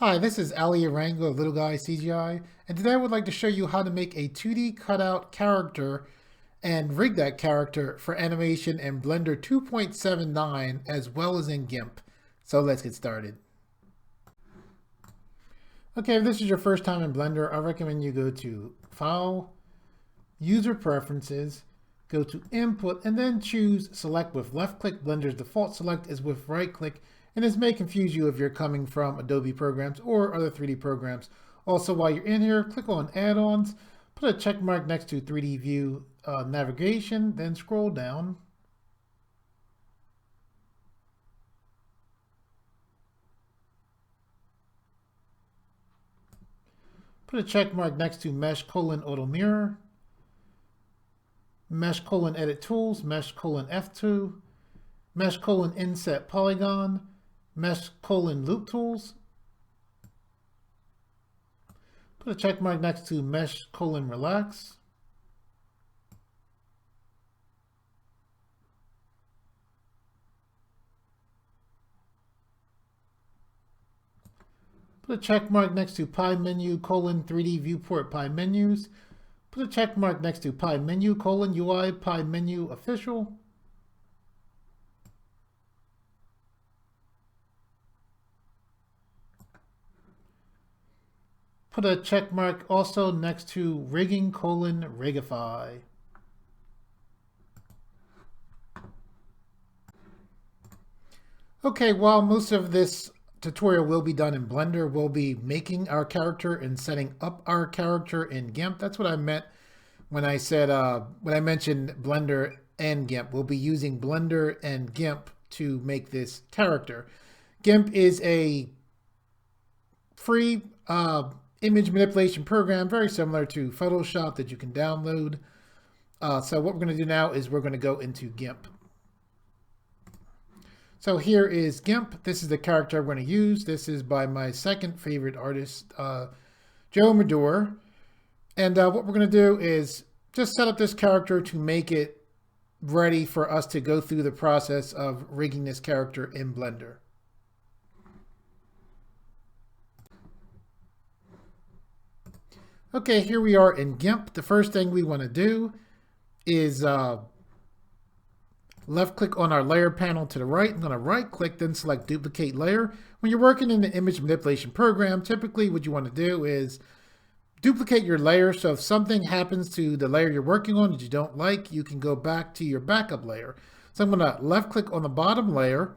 Hi, this is Ali Arango of Little Guy CGI, and today I would like to show you how to make a 2D cutout character and rig that character for animation in Blender 2.79 as well as in Gimp. So let's get started. Okay, if this is your first time in Blender, I recommend you go to File, User Preferences, go to Input, and then choose Select with left click. Blender's default select is with right click, and this may confuse you if you're coming from Adobe programs or other 3D programs. Also, while you're in here, click on Add-ons, put a check mark next to 3D View Navigation, then scroll down. Put a check mark next to Mesh: Auto Mirror, Mesh: Edit Tools, Mesh: F2, Mesh: Inset Polygon, Mesh: Loop Tools. Put a check mark next to Mesh: Relax. Put a check mark next to Pie Menu: 3D Viewport Pie Menus. Put a check mark next to Pie Menu: UI Pie Menu Official. Put a check mark also next to Rigging: Rigify. Okay, while most of this tutorial will be done in Blender, we'll be making our character and setting up our character in Gimp. That's what I meant when I said when I mentioned Blender and Gimp. We'll be using Blender and Gimp to make this character. Gimp is a free image manipulation program, very similar to Photoshop, that you can download. So what we're going to do now is we're going to go into Gimp. So here is Gimp. This is the character I'm going to use. This is by my second favorite artist, Joe Madore. And what we're going to do is just set up this character to make it ready for us to go through the process of rigging this character in Blender. Okay, here we are in Gimp. The first thing we want to do is left click on our layer panel to the right. I'm going to right click, then select duplicate layer. When you're working in the image manipulation program, typically what you want to do is duplicate your layer. So if something happens to the layer you're working on that you don't like, you can go back to your backup layer. So I'm going to left click on the bottom layer,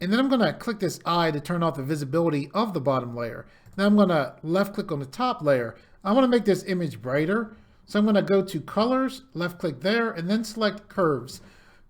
and then I'm going to click this eye to turn off the visibility of the bottom layer. Now I'm going to left click on the top layer. I want to make this image brighter. So I'm going to go to colors, left click there, and then select curves.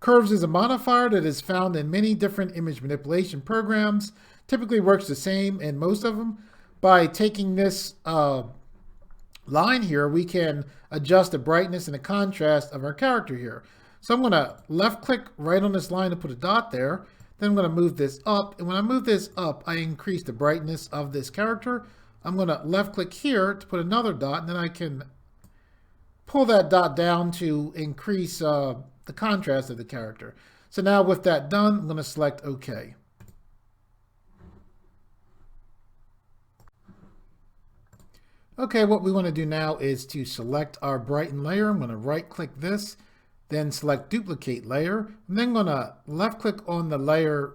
Curves is a modifier that is found in many different image manipulation programs. Typically works the same in most of them. By taking this line here, we can adjust the brightness and the contrast of our character here. So I'm going to left click right on this line to put a dot there. Then I'm going to move this up. And when I move this up, I increase the brightness of this character. I'm going to left click here to put another dot, and then I can pull that dot down to increase the contrast of the character. So now with that done, I'm going to select OK. Okay, what we want to do now is to select our brighten layer. I'm going to right click this, then select duplicate layer. I'm then going to left click on the layer,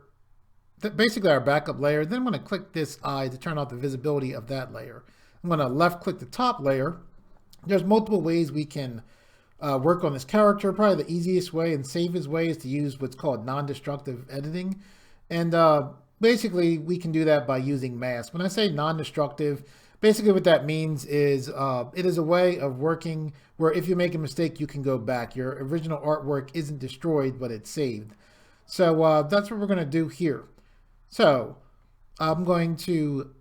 basically our backup layer. Then I'm going to click this eye to turn off the visibility of that layer. I'm going to left click the top layer. There's multiple ways we can work on this character. Probably the easiest way and safest way is to use what's called non-destructive editing. And basically we can do that by using mask. When I say non-destructive, basically what that means is it is a way of working where if you make a mistake, you can go back. Your original artwork isn't destroyed, but it's saved. So that's what we're going to do here. So I'm going to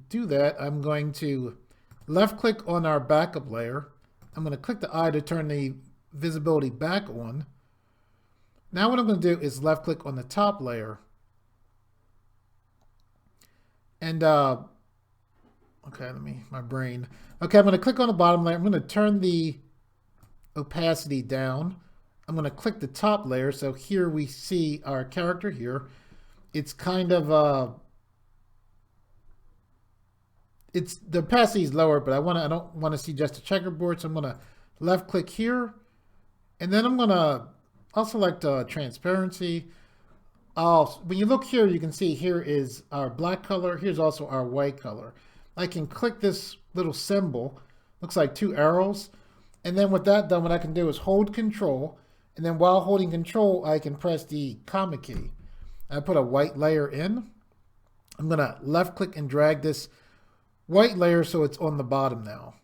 do that, I'm going to left click on our backup layer. I'm going to click the eye to turn the visibility back on. Now what I'm going to do is left click on the top layer. And okay, my brain. Okay, I'm going to click on the bottom layer. I'm going to turn the opacity down. I'm going to click the top layer. So here we see our character here. It's kind of it's the opacity is lower, but I don't want to see just a checkerboard, so I'm going to left click here, and then I'll select transparency. When you look here, you can see here is our black color. Here's also our white color. I can click this little symbol, looks like two arrows, and then with that done, what I can do is hold Control, and then while holding Control, I can press the comma key. I put a white layer in. I'm going to left click and drag this white layer so it's on the bottom now.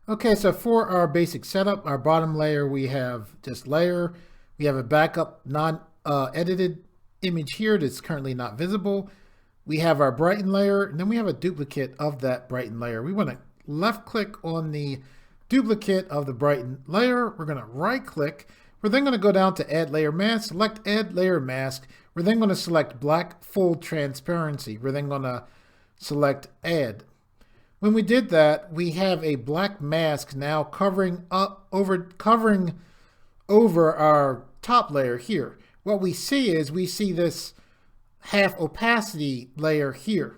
Okay, so for our basic setup, our bottom layer, we have just layer. We have a backup non-edited image here that's currently not visible. We have our brighten layer, and then we have a duplicate of that brighten layer. We want to left click on the duplicate of the brighten layer. We're going to right click. We're then going to go down to add layer mask, select add layer mask. We're then going to select black full transparency. We're then going to select add. When we did that, we have a black mask now covering over our top layer here. What we see is we see this half opacity layer here.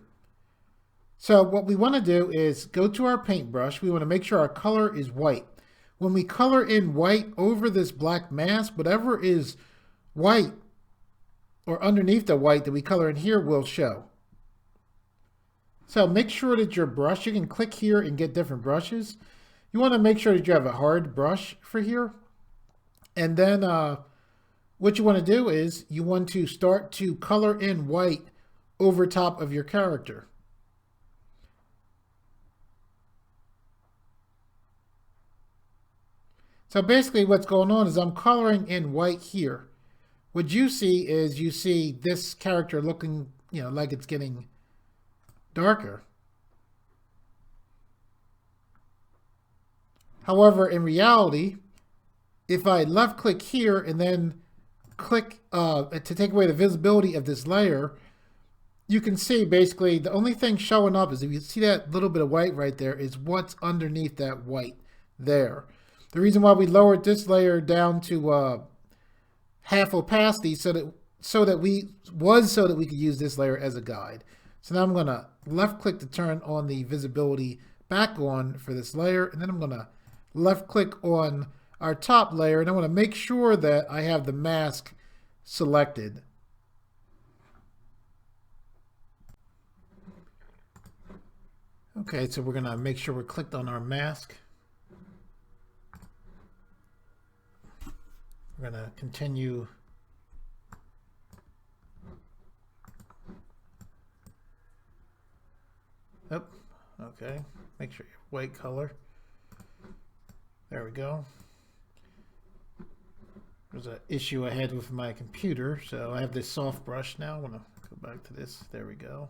So what we want to do is go to our paintbrush. We want to make sure our color is white. When we color in white over this black mask, whatever is white or underneath the white that we color in here will show. So make sure that your brush, you can click here and get different brushes. You want to make sure that you have a hard brush for here. And then what you want to do is you want to start to color in white over top of your character. So basically what's going on is I'm coloring in white here. What you see is you see this character looking, like it's getting darker. However, in reality, if I left click here and then click to take away the visibility of this layer, you can see basically the only thing showing up is if you see that little bit of white right there is what's underneath that white there. The reason why we lowered this layer down to half opacity so that we could use this layer as a guide. So now I'm going to left click to turn on the visibility back on for this layer, and then I'm going to left click on our top layer, and I want to make sure that I have the mask selected. Okay, so we're going to make sure we're clicked on our mask. We're going to continue. Oh, okay. Make sure your white color. There we go. There's an issue I had with my computer, so I have this soft brush now. I want to go back to this. There we go.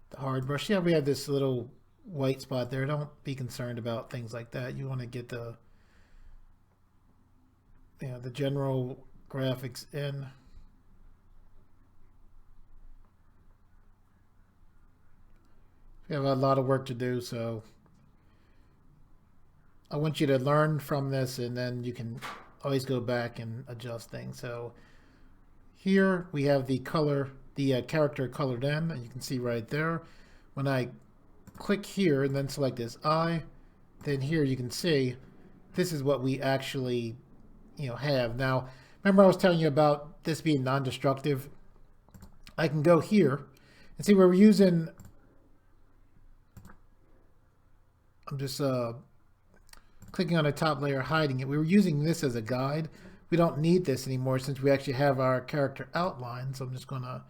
The hard brush. Yeah, we have this little white spot there. Don't be concerned about things like that. You want to get the general graphics in. We have a lot of work to do, so I want you to learn from this, and then you can always go back and adjust things. So here we have the color, the character colored in, and you can see right there. When I click here and then select this eye, then here you can see this is what we actually have. Now, remember I was telling you about this being non-destructive? I can go here and see where we're using. I'm just clicking on the top layer, hiding it. We were using this as a guide. We don't need this anymore since we actually have our character outline. So I'm just going to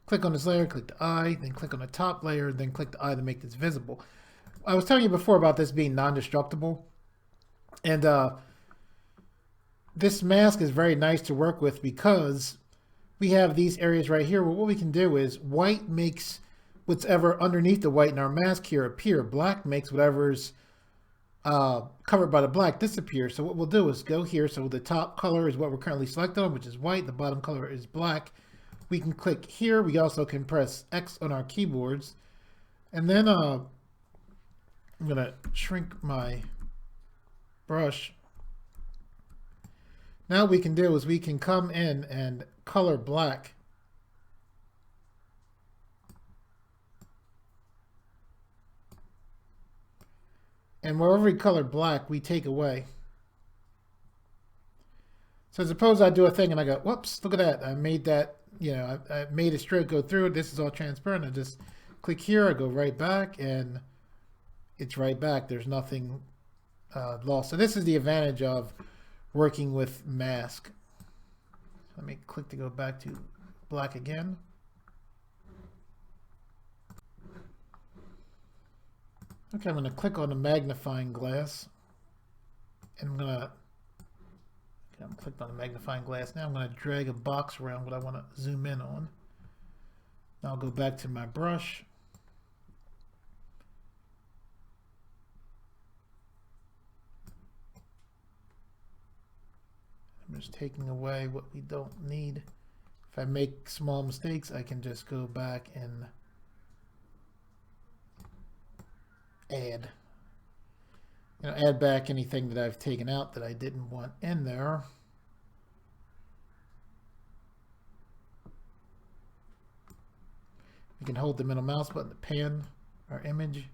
click on this layer, click the eye, then click on the top layer, then click the eye to make this visible. I was telling you before about this being non-destructible. And this mask is very nice to work with because we have these areas right here where what we can do is white makes whatever underneath the white in our mask here appear. Black makes whatever's covered by the black disappear. So what we'll do is go here. So the top color is what we're currently selected on, which is white. The bottom color is black. We can click here. We also can press X on our keyboards. And then I'm going to shrink my brush. Now what we can do is we can come in and color black. And wherever we color black, we take away. So suppose I do a thing and I go, whoops, look at that. I made that, I made a stroke go through it. This is all transparent. I just click here, I go right back, and it's right back. There's nothing lost. So this is the advantage of working with mask. Let me click to go back to black again. Okay, I'm going to click on the magnifying glass. And I'm clicked on the magnifying glass. Now I'm going to drag a box around what I want to zoom in on. Now I'll go back to my brush. I'm just taking away what we don't need. If I make small mistakes, I can just go back and add. Add back anything that I've taken out that I didn't want in there. We can hold the middle mouse button to pan our image.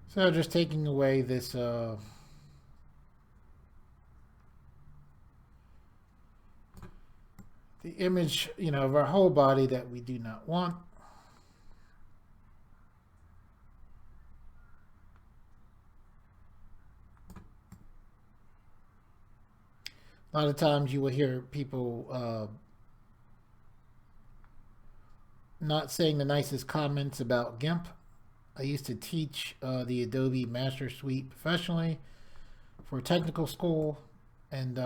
So just taking away this the image, of our whole body that we do not want. A lot of times you will hear people not saying the nicest comments about Gimp. I used to teach the Adobe Master Suite professionally for technical school, and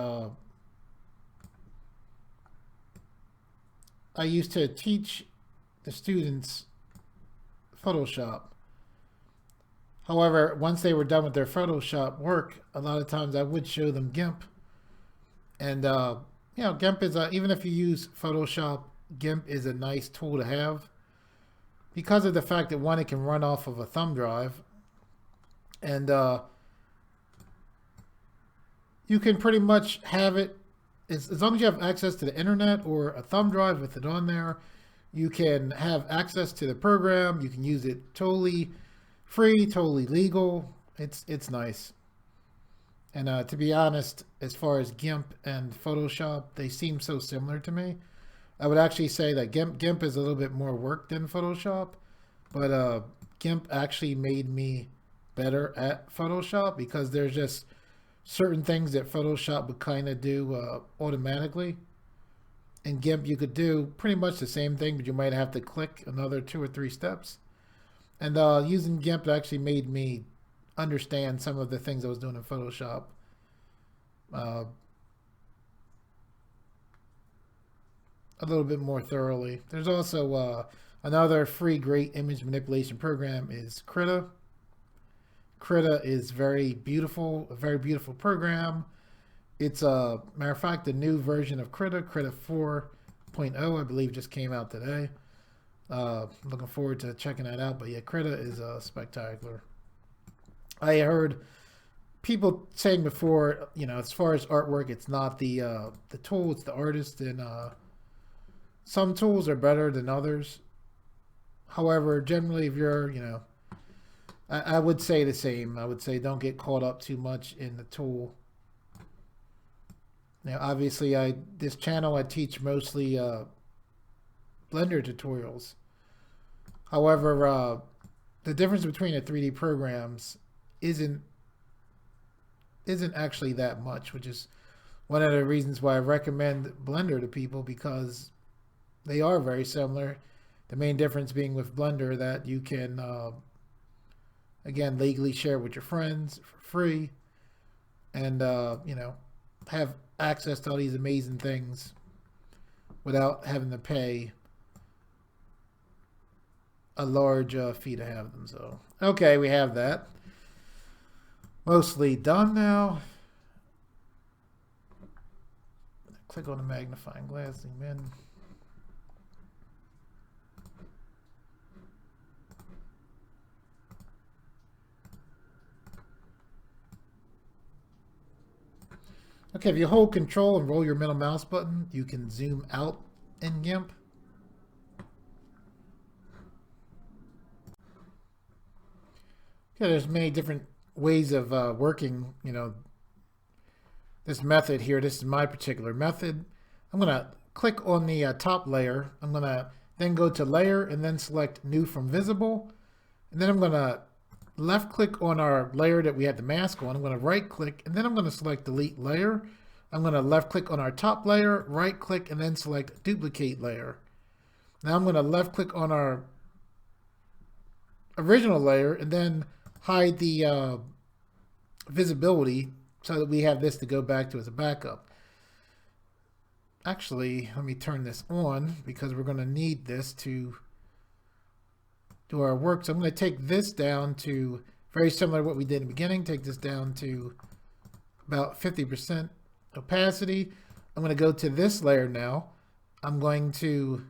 I used to teach the students Photoshop. However, once they were done with their Photoshop work, a lot of times I would show them Gimp. And, Gimp is, even if you use Photoshop, Gimp is a nice tool to have. Because of the fact that, one, it can run off of a thumb drive. And you can pretty much have it, as long as you have access to the internet or a thumb drive with it on there, you can have access to the program. You can use it totally free, totally legal. It's nice. And to be honest, as far as Gimp and Photoshop, they seem so similar to me. I would actually say that Gimp is a little bit more work than Photoshop, but Gimp actually made me better at Photoshop because there's just certain things that Photoshop would kind of do automatically. In Gimp, you could do pretty much the same thing, but you might have to click another 2 or 3 steps. And using Gimp actually made me understand some of the things I was doing in Photoshop. A little bit more thoroughly. There's also another free great image manipulation program is Krita. Krita is very beautiful, a very beautiful program. It's matter of fact, the new version of Krita 4.0, I believe, just came out today. Looking forward to checking that out. But yeah, Krita is spectacular. I heard people saying before, as far as artwork, it's not the tool, it's the artist, and some tools are better than others. However, generally, if you're, I would say the same. I would say don't get caught up too much in the tool. Now, obviously, this channel I teach mostly Blender tutorials. However, the difference between the 3D programs isn't actually that much, which is one of the reasons why I recommend Blender to people, because they are very similar. The main difference being with Blender that you can, again, legally share with your friends for free, and have access to all these amazing things without having to pay a large fee to have them. So, okay, we have that. mostly done now. Click on the magnifying glass, zoom in. Okay, if you hold control and roll your middle mouse button, you can zoom out in Gimp. Okay, there's many different ways of working, this method here. This is my particular method. I'm going to click on the top layer. I'm going to then go to layer and then select new from visible. And then I'm going to left click on our layer that we had the mask on. I'm going to right click and then I'm going to select delete layer. I'm going to left click on our top layer, right click, and then select duplicate layer. Now I'm going to left click on our original layer and then hide the visibility so that we have this to go back to as a backup. Actually, let me turn this on because we're going to need this to do our work. So I'm going to take this down to very similar to what we did in the beginning. Take this down to about 50% opacity. I'm going to go to this layer now. I'm going to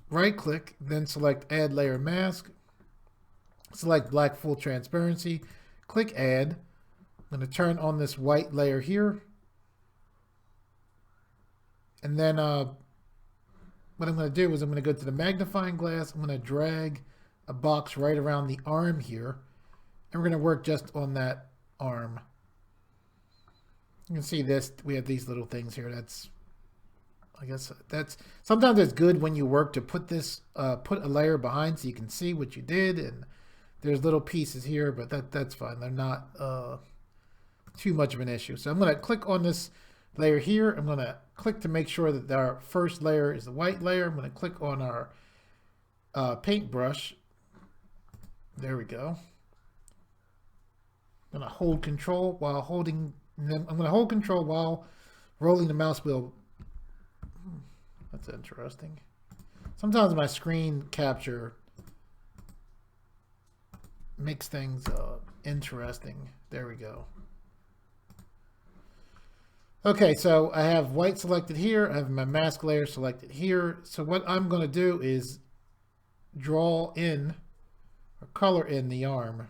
right click, then select add layer mask. Select black full transparency. Click add. I'm going to turn on this white layer here. And then what I'm going to do is I'm going to go to the magnifying glass. I'm going to drag a box right around the arm here. And we're going to work just on that arm. You can see this. We have these little things here. I guess that's sometimes it's good when you work to put this, put a layer behind so you can see what you did. And there's little pieces here, but that's fine. They're not too much of an issue. So I'm going to click on this layer here. I'm going to click to make sure that our first layer is the white layer. I'm going to click on our paintbrush. There we go. I'm going to hold control while holding, and then I'm going to hold control while rolling the mouse wheel. That's interesting. Sometimes my screen capture makes things interesting. There we go. Okay, so I have white selected here. I have my mask layer selected here. So what I'm going to do is draw in or color in the arm.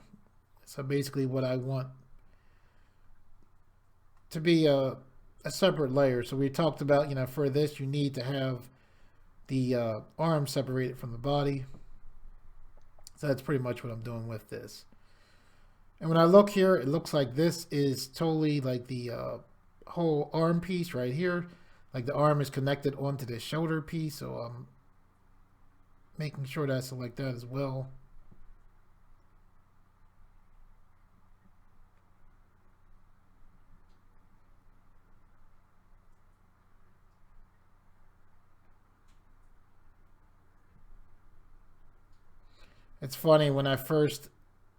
So basically what I want to be a separate layer. So we talked about, for this you need to have the arm separated from the body. So that's pretty much what I'm doing with this. And when I look here, it looks like this is totally like the whole arm piece right here. Like the arm is connected onto the shoulder piece. So I'm making sure that I select that as well. It's funny, when I first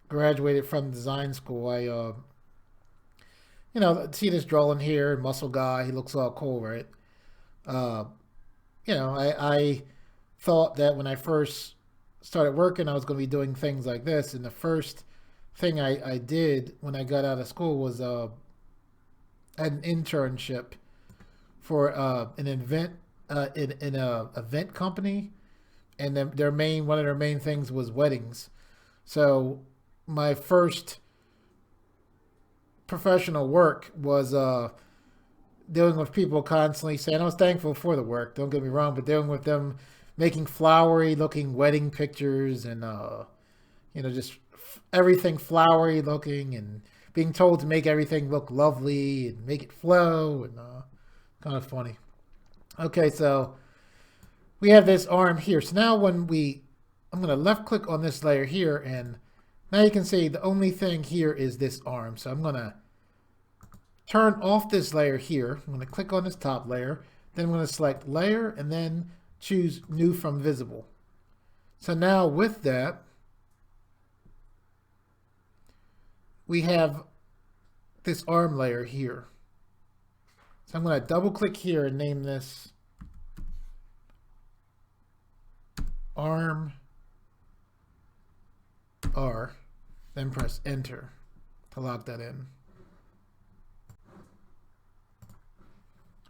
graduated from design school, I see this drawing here, muscle guy, he looks all cool, right? Uh, I thought that when I first started working, I was going to be doing things like this. And the first thing I did when I got out of school was an internship for an event in a event company. And then one of their main things was weddings. So my first professional work was dealing with people constantly saying, I was thankful for the work, don't get me wrong, but dealing with them making flowery looking wedding pictures and just everything flowery looking, and being told to make everything look lovely and make it flow, and kind of funny. Okay, so we have this arm here. So now I'm going to left click on this layer here, and now you can see the only thing here is this arm. So I'm going to turn off this layer here. I'm going to click on this top layer. Then I'm going to select layer and then choose new from visible. So now with that, we have this arm layer here. So I'm going to double click here and name this arm R, then press enter. to lock that in.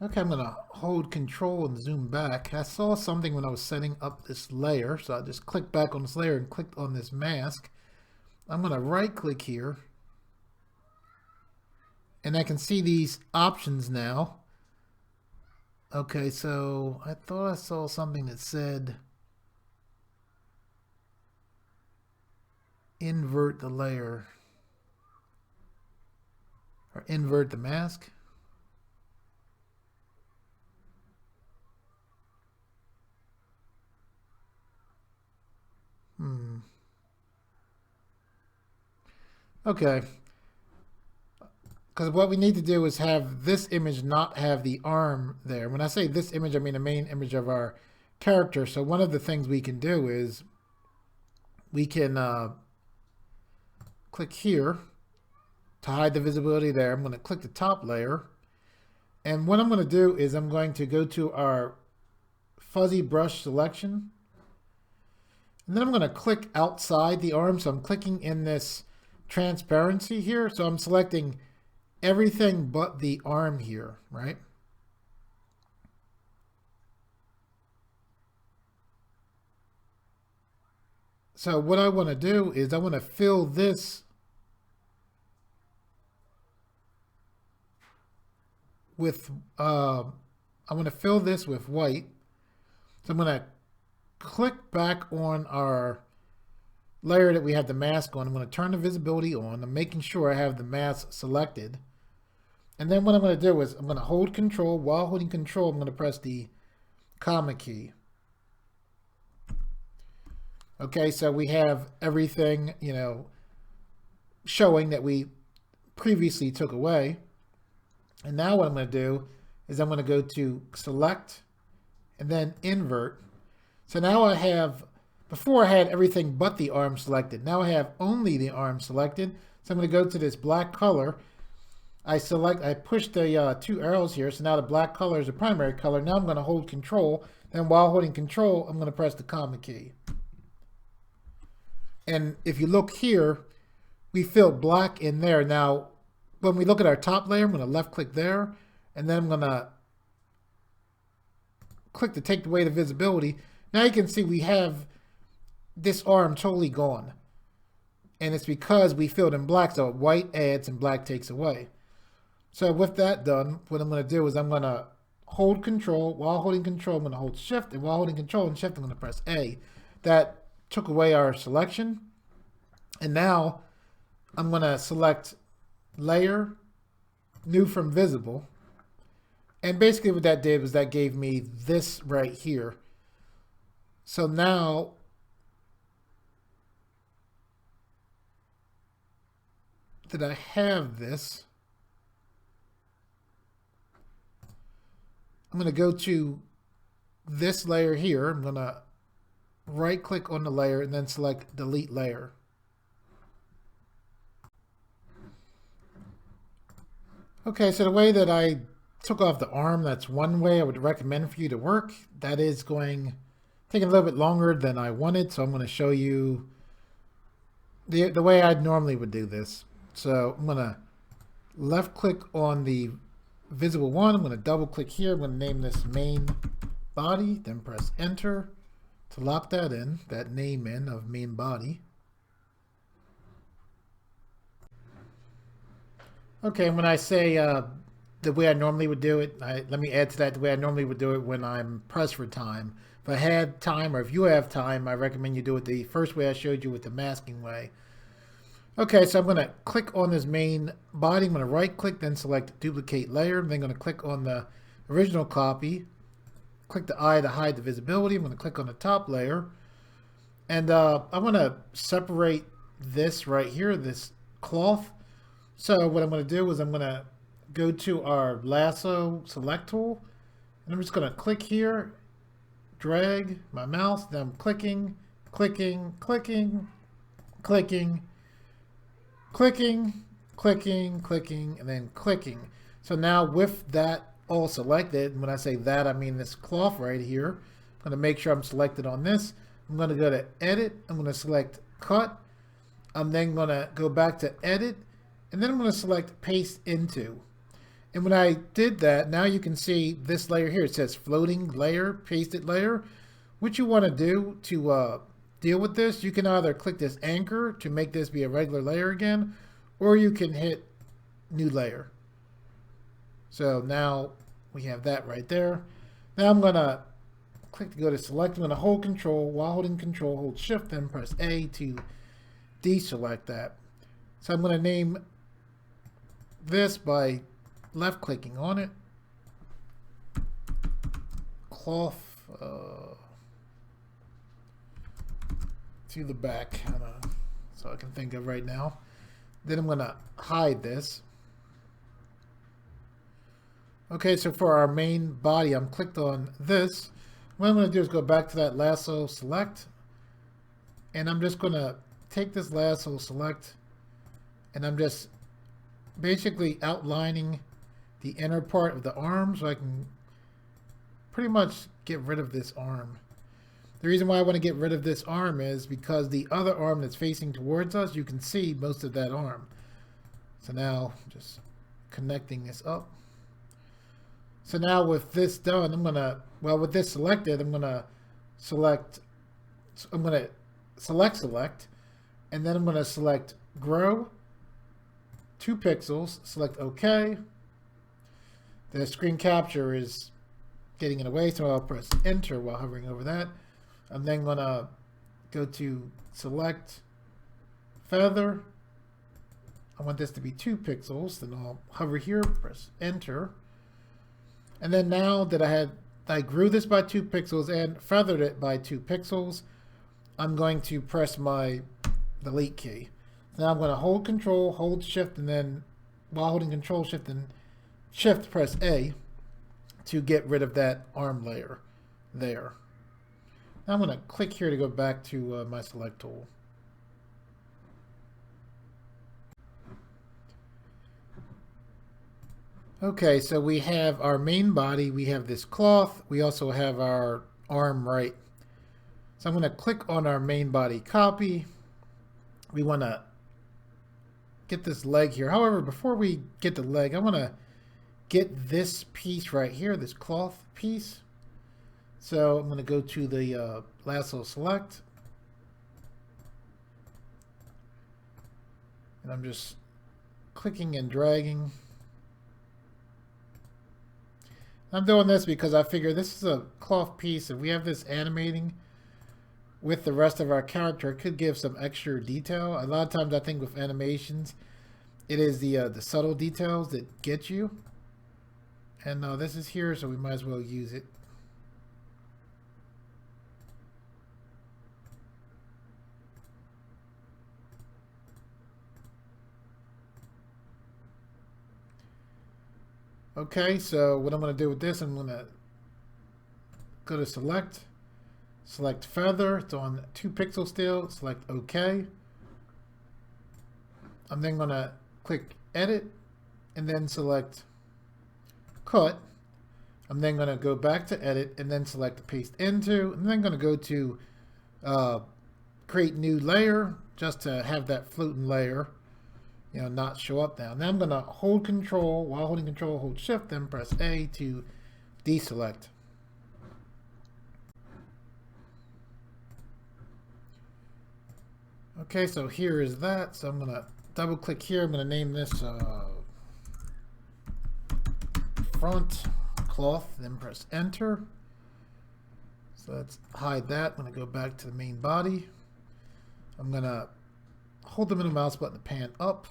Okay, I'm gonna hold control and zoom back. I saw something when I was setting up this layer, so I just clicked back on this layer and clicked on this mask. I'm gonna right click here, and I can see these options now. Okay, so I thought I saw something that said invert the layer or invert the mask. Okay. Because what we need to do is have this image not have the arm there. When I say this image, I mean the main image of our character. So one of the things we can do is we can click here to hide the visibility there. I'm going to click the top layer. And what I'm going to do is I'm going to go to our fuzzy brush selection. And then I'm going to click outside the arm. So I'm clicking in this transparency here. So I'm selecting everything but the arm here, right? So what I want to do is I want to fill this with, I want to fill this with white. So I'm going to click back on our layer that we have the mask on. I'm going to turn the visibility on. I'm making sure I have the mask selected. And then what I'm going to do is I'm going to hold control. While holding control, I'm going to press the comma key. Okay, so we have everything, you know, showing that we previously took away. And now what I'm going to do is I'm going to go to select and then invert. So now I have, before I had everything but the arm selected. Now I have only the arm selected. So I'm going to go to this black color. I push the 2 arrows here. So now the black color is the primary color. Now I'm going to hold control. Then while holding control, I'm going to press the comma key. And if you look here, we filled black in there. Now, when we look at our top layer, I'm going to left click there. And then I'm going to click to take away the visibility. Now you can see we have this arm totally gone. And it's because we filled in black. So white adds and black takes away. So with that done, what I'm going to do is I'm going to hold control. While holding control, I'm going to hold shift. And while holding control and shift, I'm going to press A. That took away our selection. And now I'm going to select layer, new from visible. And basically what that did was that gave me this right here. So now that I have this, I'm going to go to this layer here. I'm going to right click on the layer and then select delete layer. Okay, so the way that I took off the arm, that's one way I would recommend for you to work. That is taking a little bit longer than I wanted, so I'm going to show you the way I normally would do this. So I'm going to left click on the visible one. I'm going to double click here. I'm going to name this main body, then press enter to lock that in, that name in of main body. Okay, and when I say the way I normally would do it, let me add to that the way I normally would do it when I'm pressed for time. If I had time, or if you have time, I recommend you do it the first way I showed you with the masking way. Okay, so I'm going to click on this main body. I'm going to right click, then select duplicate layer. I'm then going to click on the original copy. Click the eye to hide the visibility. I'm going to click on the top layer. And I want to separate this right here, this cloth. So what I'm going to do is I'm going to go to our lasso select tool. And I'm just going to click here, drag my mouse, then I'm clicking, clicking, clicking, clicking, clicking, clicking, clicking, and then clicking. So now with that all selected, when I say that, I mean this cloth right here. I'm going to make sure I'm selected on this. I'm going to go to edit. I'm going to select cut. I'm then going to go back to edit. And then I'm going to select paste into. And when I did that, now you can see this layer here. It says floating layer, pasted layer. What you want to do to deal with this, you can either click this anchor to make this be a regular layer again, or you can hit new layer. So now we have that right there. Now I'm going to click to go to select. I'm going to hold control. While holding control, hold shift, then press A to deselect that. So I'm going to name this by left clicking on it. Cloth to the back, so I can think of right now. Then I'm going to hide this. Okay, so for our main body, I'm clicked on this. What I'm going to do is go back to that lasso select, and I'm just going to take this lasso select, and I'm just basically outlining the inner part of the arm so I can pretty much get rid of this arm. The reason why I want to get rid of this arm is because the other arm that's facing towards us, you can see most of that arm. So now just connecting this up. So now with this done, I'm going to, well, with this selected, I'm going to select, select, and then I'm going to select grow, 2 pixels, select OK. The screen capture is getting in the way, so I'll press enter while hovering over that. I'm then going to go to select feather. I want this to be 2 pixels, then I'll hover here, press enter. And then now that I grew this by 2 pixels and feathered it by 2 pixels, I'm going to press my delete key. Now I'm going to hold control, hold shift, and then while holding control, shift, and shift, press A to get rid of that arm layer there. Now I'm going to click here to go back to my select tool. Okay, so we have our main body, we have this cloth, we also have our arm right. So I'm going to click on our main body copy. We want to get this leg here. However, before we get the leg, I want to get this piece right here, this cloth piece. So I'm going to go to the lasso select. And I'm just clicking and dragging. I'm doing this because I figure this is a cloth piece. If we have this animating with the rest of our character, it could give some extra detail. A lot of times I think with animations, it is the subtle details that get you. And this is here, so we might as well use it. Okay, so what I'm going to do with this, I'm going to go to select feather. It's on 2 pixels still. Select OK. I'm then going to click edit and then select cut. I'm then going to go back to edit and then select paste into. I'm then going to go to create new layer just to have that floating layer, you know, not show up now. Now I'm going to hold control, while holding control, hold shift, then press A to deselect. Okay, so here is that. So I'm going to double click here. I'm going to name this front cloth, then press enter. So let's hide that. I'm going to go back to the main body. I'm going to hold the middle mouse button to pan up.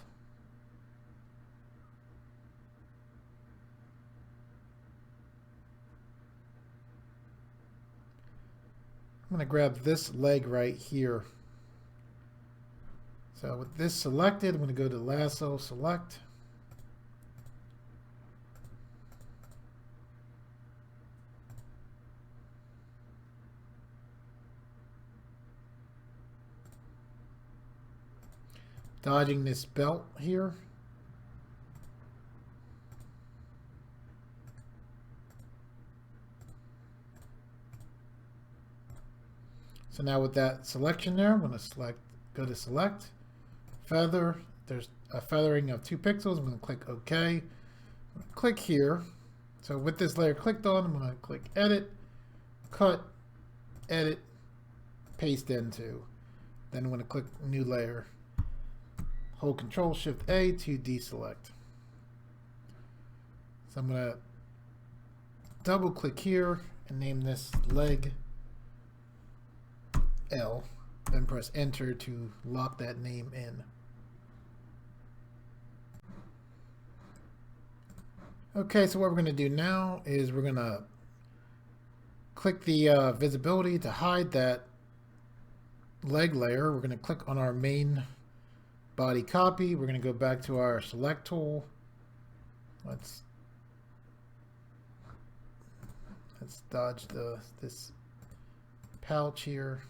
I'm going to grab this leg right here. So with this selected, I'm going to go to lasso select. Dodging this belt here. So now with that selection there, I'm going to go to select feather. There's a feathering of 2 pixels. I'm going to click OK. Click here. So with this layer clicked on, I'm going to click Edit, Cut, Edit, Paste into. Then I'm going to click New Layer. Hold Control Shift A to deselect. So I'm going to double click here and name this leg L. Then press Enter to lock that name in. Okay, so what we're going to do now is we're going to click the visibility to hide that leg layer. We're going to click on our main body copy. We're going to go back to our select tool. Let's dodge this pouch here.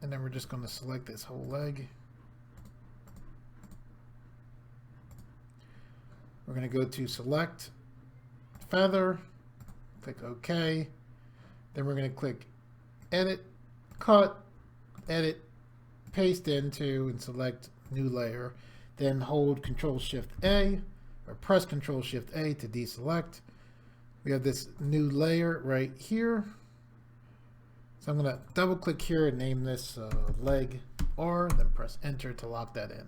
And then we're just going to select this whole leg. We're going to go to Select, Feather, click OK. Then we're going to click Edit, Cut, Edit, Paste into, and select New Layer. Then hold Control Shift A, or press Control Shift A to deselect. We have this new layer right here. So I'm going to double click here and name this leg R, then press Enter to lock that in.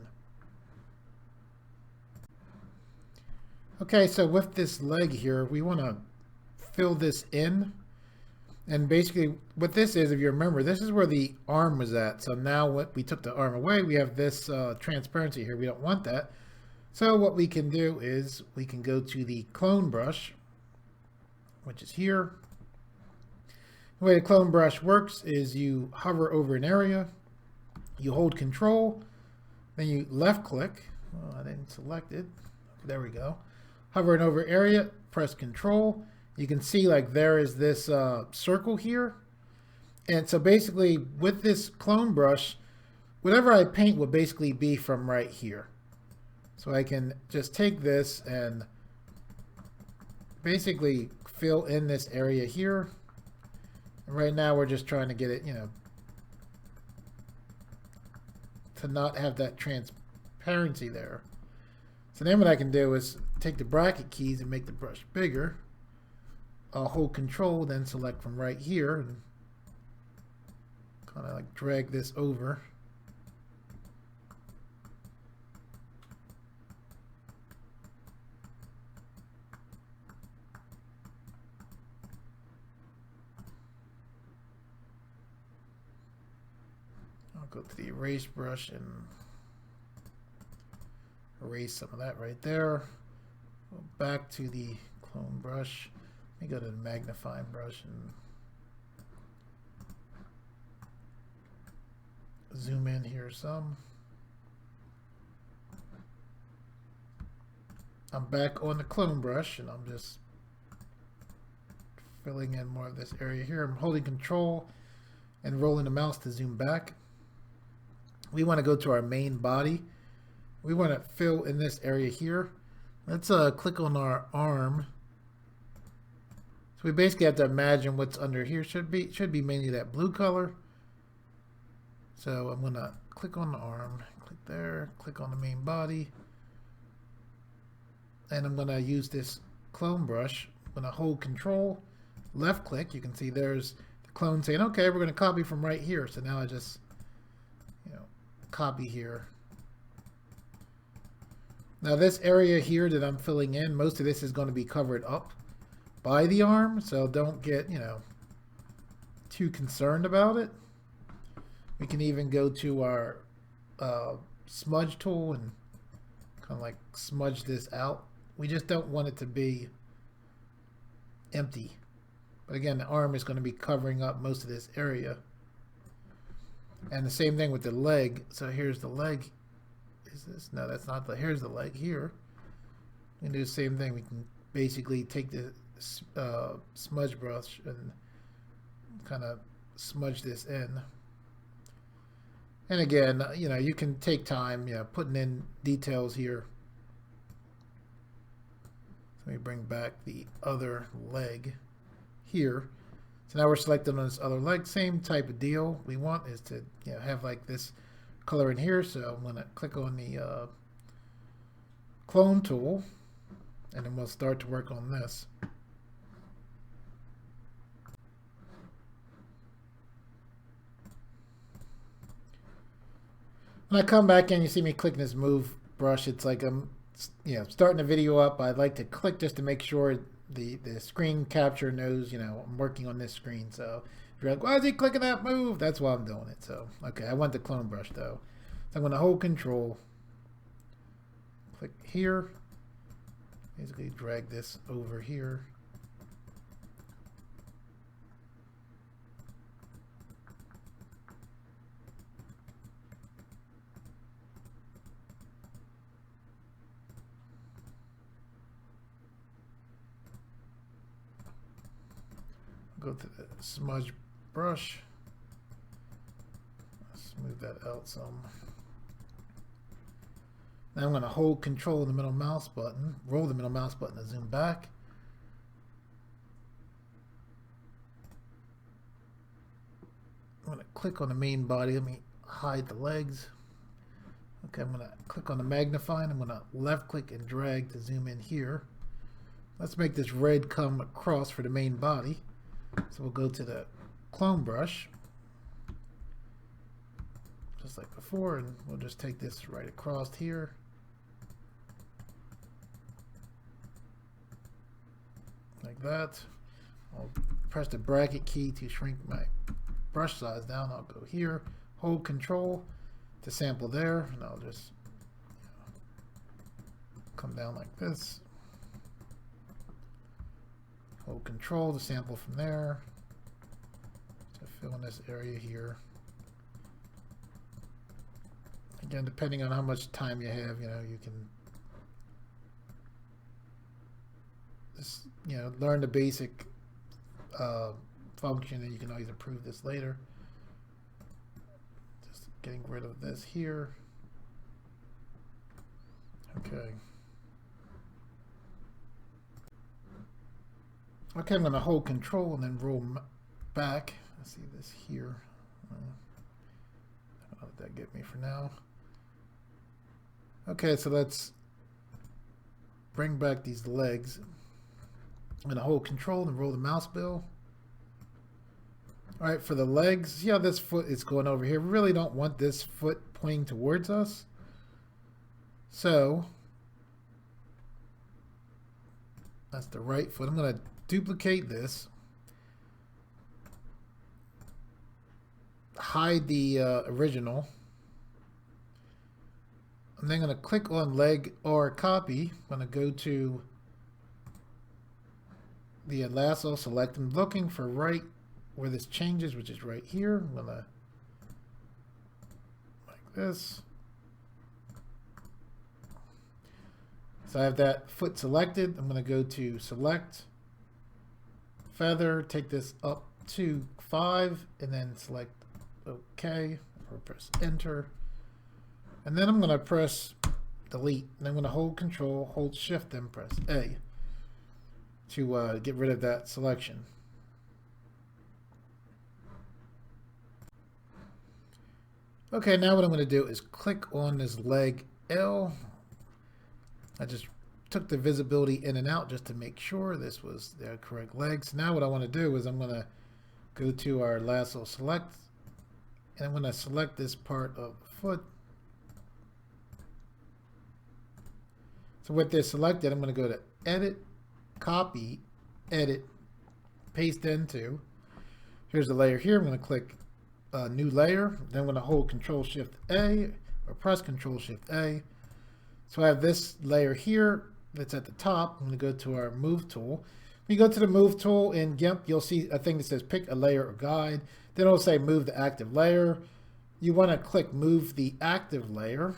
Okay, so with this leg here, we want to fill this in. And basically what this is, if you remember, this is where the arm was at. So now what we took the arm away, we have this transparency here. We don't want that. So what we can do is we can go to the clone brush, which is here. The way the clone brush works is you hover over an area, you hold Control, then you left click. Oh, I didn't select it. There we go. Hovering over area, press Control. You can see like there is this circle here. And so basically with this clone brush, whatever I paint will basically be from right here. So I can just take this and basically fill in this area here. And right now we're just trying to get it, to not have that transparency there. So then what I can do is take the bracket keys and make the brush bigger. I'll hold Control, then select from right here and kind of like drag this over. I'll go to the erase brush and erase some of that right there. Go back to the clone brush. Let me go to the magnifying brush and zoom in here some. I'm back on the clone brush and I'm just filling in more of this area here. I'm holding Control and rolling the mouse to zoom back. We want to go to our main body. We want to fill in this area here. Let's click on our arm. So we basically have to imagine what's under here. Should be mainly that blue color. So I'm going to click on the arm, click there, click on the main body. And I'm going to use this clone brush. I'm going to hold Control, left click. You can see there's the clone saying, okay, we're going to copy from right here. So now I just, copy here. Now this area here that I'm filling in, most of this is going to be covered up by the arm, so don't get, too concerned about it. We can even go to our smudge tool and kind of like smudge this out. We just don't want it to be empty. But again, the arm is going to be covering up most of this area. And the same thing with the leg. So here's the leg. Is this? No, that's not the, here's the leg here. We can do the same thing. We can basically take the smudge brush and kind of smudge this in. And again, you can take time, putting in details here. So let me bring back the other leg here. So now we're selecting on this other leg, same type of deal. We want is to have like this color in here. So I'm going to click on the clone tool, and then we'll start to work on this. When I come back in, you see me clicking this move brush. It's like I'm starting the video up. I'd like to click just to make sure the screen capture knows, I'm working on this screen. So if you're like, why is he clicking that move? That's why I'm doing it. So, okay, I want the clone brush though. So I'm going to hold control, click here, basically drag this over here. Go to the smudge brush, smooth that out some. Now I'm going to hold control of the middle mouse button, roll the middle mouse button to zoom back. I'm going to click on the main body. Let me hide the legs. Okay, I'm going to click on the magnifying. I'm going to left click and drag to zoom in here. Let's make this red come across for the main body. So we'll go to the clone brush, just like before, and we'll just take this right across here. Like that. I'll press the bracket key to shrink my brush size down. I'll go here, hold control to sample there, and I'll just come down like this. Hold control to sample from there to fill in this area here. Again, depending on how much time you have, you can just, learn the basic function, and you can always improve this later. Just getting rid of this here. Okay. Okay, I'm going to hold control and then roll back. Let's see this here. I'll let that get me for now. Okay, so let's bring back these legs. I'm going to hold control and roll the mouse wheel. All right, for the legs, see how this foot is going over here? We really don't want this foot pointing towards us. So that's the right foot. I'm going to duplicate this, hide the original. I'm then going to click on leg or copy. I'm going to go to the lasso, select. I'm looking for right where this changes, which is right here. I'm going to like this. So I have that foot selected. I'm going to go to select, feather, take this up to 5, and then select OK, or press enter. And then I'm going to press delete, and I'm going to hold control, hold shift, then press A to get rid of that selection. Okay, now what I'm going to do is click on this leg L. I just took the visibility in and out just to make sure this was the correct legs. Now what I want to do is I'm going to go to our lasso select, and I'm going to select this part of the foot. So with this selected, I'm going to go to edit, copy, edit, paste into. Here's the layer here. I'm going to click new layer. Then I'm going to hold Control Shift A, or press Control Shift A. So I have this layer here that's at the top. I'm going to go to our move tool. When you go to the move tool in Gimp, you'll see a thing that says pick a layer or guide. Then it'll say move the active layer. You want to click move the active layer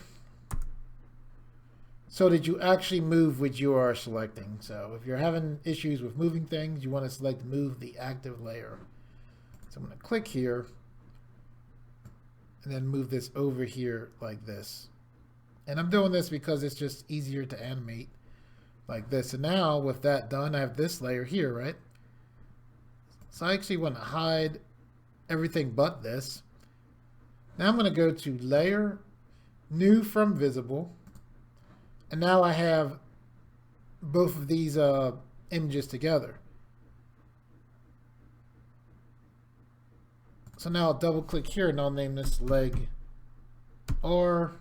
so that you actually move what you are selecting. So if you're having issues with moving things, you want to select move the active layer. So I'm going to click here and then move this over here like this. And I'm doing this because it's just easier to animate like this. And now with that done, I have this layer here, right? So I actually want to hide everything but this. Now I'm going to go to Layer, New from Visible. And now I have both of these images together. So now I'll double click here and I'll name this leg R.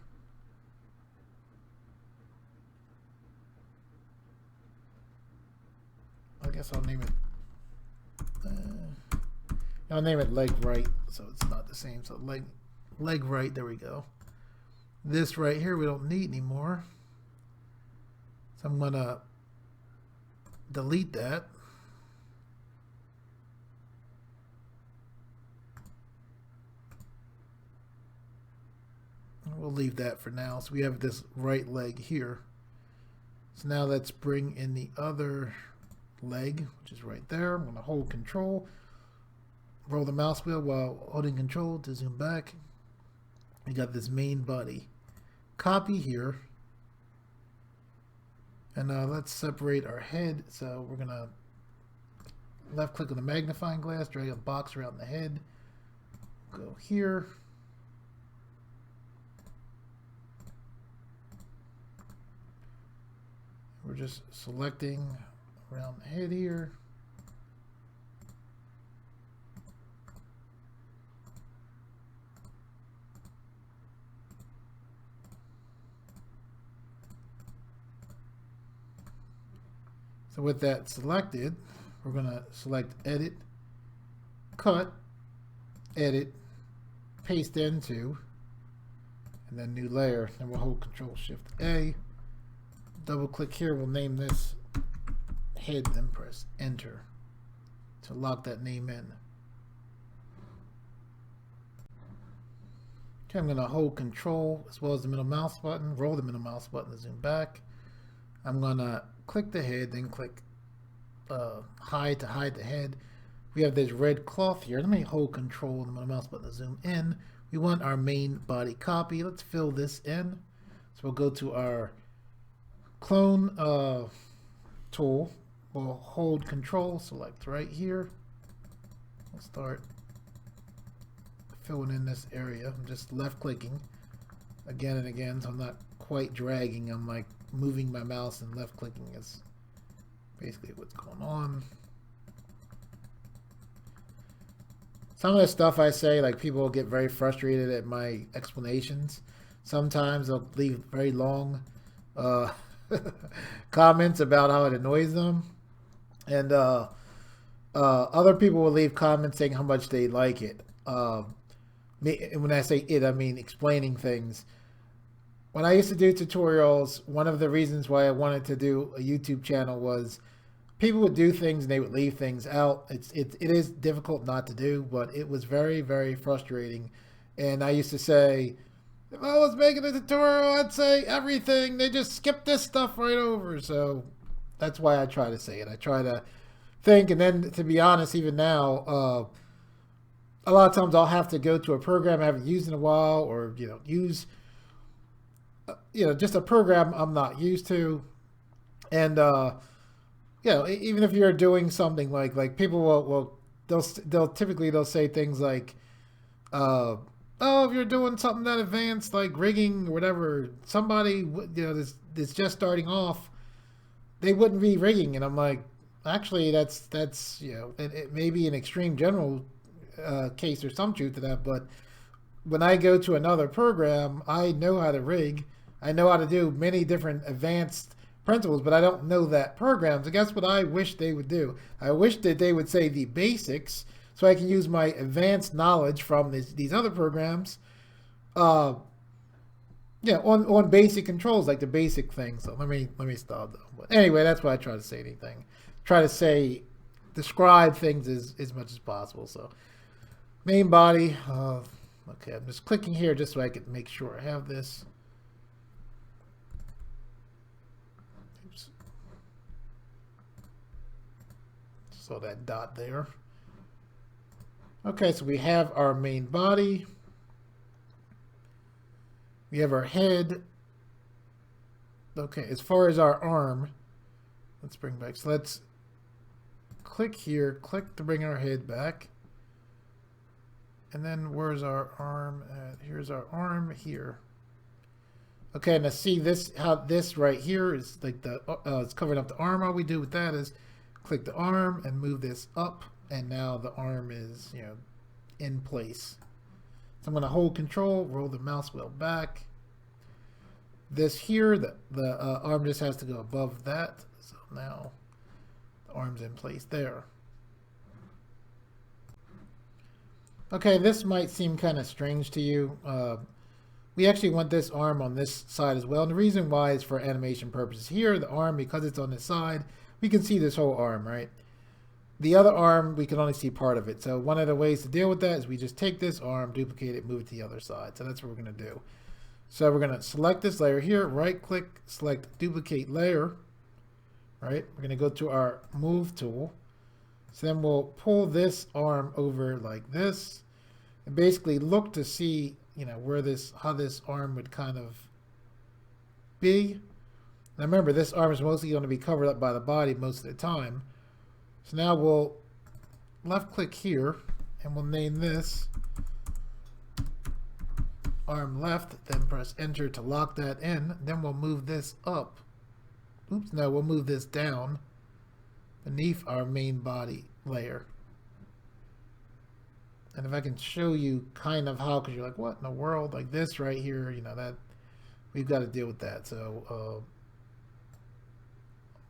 I guess I'll name it. I'll name it leg right, so it's not the same. So leg right. There we go. This right here we don't need anymore. So I'm gonna delete that. We'll leave that for now. So we have this right leg here. So now let's bring in the other leg, which is right there. I'm going to hold Control, roll the mouse wheel while holding Control to zoom back. We got this main body. Copy here. And let's separate our head. So we're going to left click on the magnifying glass, drag a box around the head. Go here. We're just selecting around the head here. So with that selected, we're going to select Edit, Cut, Edit, Paste Into, and then New Layer. And we'll hold Control-Shift-A. Double click here, we'll name this head, then press enter to lock that name in. Okay, I'm going to hold Control as well as the middle mouse button, roll the middle mouse button to zoom back. I'm going to click the head, then click hide to hide the head. We have this red cloth here. Let me hold Control and the middle mouse button to zoom in. We want our main body copy. Let's fill this in. So we'll go to our clone tool. We'll hold Control, select right here. We'll start filling in this area. I'm just left clicking again and again, so I'm not quite dragging. I'm like moving my mouse and left clicking is basically what's going on. Some of the stuff I say, like people get very frustrated at my explanations. Sometimes they'll leave very long comments about how it annoys them, and other people will leave comments saying how much they like it. When I say it, I mean explaining things. When I used to do tutorials, one of the reasons why I wanted to do a YouTube channel was people would do things and they would leave things out. It is difficult not to do, but it was very, very frustrating. And I used to say, if I was making a tutorial, I'd say everything. They just skip this stuff right over. So that's why I try to say it. I try to think. And then, to be honest, even now, a lot of times I'll have to go to a program I haven't used in a while, or, use, just a program I'm not used to. And, even if you're doing something like people they'll typically say things like, oh, if you're doing something that advanced, like rigging or whatever, somebody, that's just starting off, they wouldn't be rigging. And I'm like, actually, that's it may be an extreme general case, there's some truth to that. But when I go to another program, I know how to rig. I know how to do many different advanced principles, but I don't know that program. So guess what I wish they would do? I wish that they would say the basics, so I can use my advanced knowledge from these other programs, on basic controls, like the basic things. So let me stop though. But anyway, that's why I try to say anything. Try to describe things as much as possible. So main body. Okay, I'm just clicking here just so I can make sure I have this. Oops. So that dot there. Okay, so we have our main body. We have our head. Okay, as far as our arm, let's bring back. So let's click here, click to bring our head back. And then where's our arm? Here's our arm here. Okay, now see this, how this right here is like the, it's covering up the arm. All we do with that is click the arm and move this up, and now the arm is, you know, in place. So I'm going to hold control, roll the mouse wheel back. This here, the arm just has to go above that. So now the arm's in place there. Okay, this might seem kind of strange to you. We actually want this arm on this side as well. And the reason why is for animation purposes. Here, the arm, because it's on this side, we can see this whole arm, right? The other arm, we can only see part of it. So one of the ways to deal with that is we just take this arm, duplicate it, move it to the other side. So that's what we're going to do. So we're going to select this layer here, right click, select duplicate layer, right? We're going to go to our move tool. So then we'll pull this arm over like this and basically look to see, you know, where this, how this arm would kind of be. Now remember, this arm is mostly going to be covered up by the body most of the time. So now we'll left click here and we'll name this arm left, then press enter to lock that in. Then we'll move this up. Oops, no, we'll move this down beneath our main body layer. And if I can show you kind of how, because you're like, what in the world? Like this right here, you know, that we've got to deal with that. So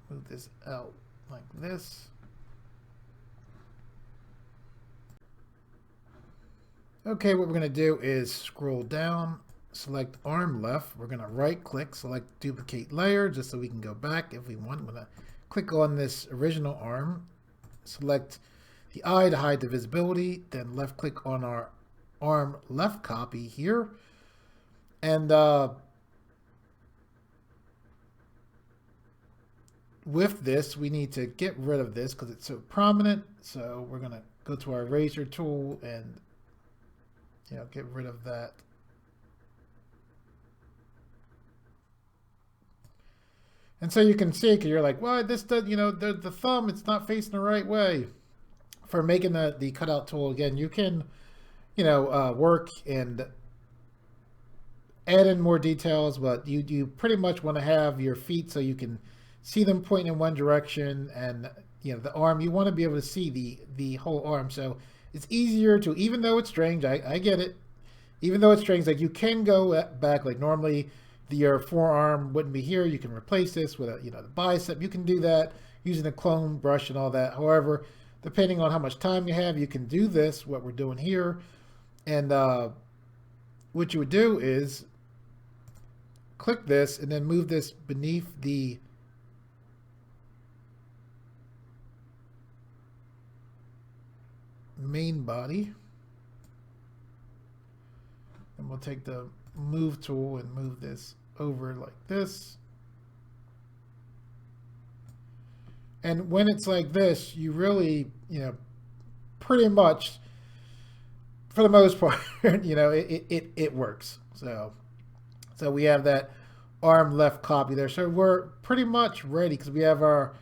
move this out like this. Okay, what we're going to do is scroll down, select arm left. We're going to right click, select duplicate layer, just so we can go back if we want. I'm going to click on this original arm, select the eye to hide the visibility, then left click on our arm left copy here. And with this, we need to get rid of this because it's so prominent. So we're going to go to our eraser tool and, you know, get rid of that. And so you can see, because you're like, well, this does, you know, the thumb, it's not facing the right way. For making the cutout tool, again, you can, you know, work and add in more details, but you pretty much want to have your feet so you can see them pointing in one direction, and, you know, the arm, you want to be able to see the whole arm. So it's easier to, even though it's strange, I get it, even though it's strange, like you can go back, like normally your forearm wouldn't be here, you can replace this with a, you know, the bicep, you can do that using a clone brush and all that. However, depending on how much time you have, you can do this, what we're doing here. And what you would do is click this and then move this beneath the main body. And we'll take the move tool and move this over like this. And when it's like this, you really, you know, pretty much, for the most part, you know, it works. So we have that arm left copy there. So we're pretty much ready because we have our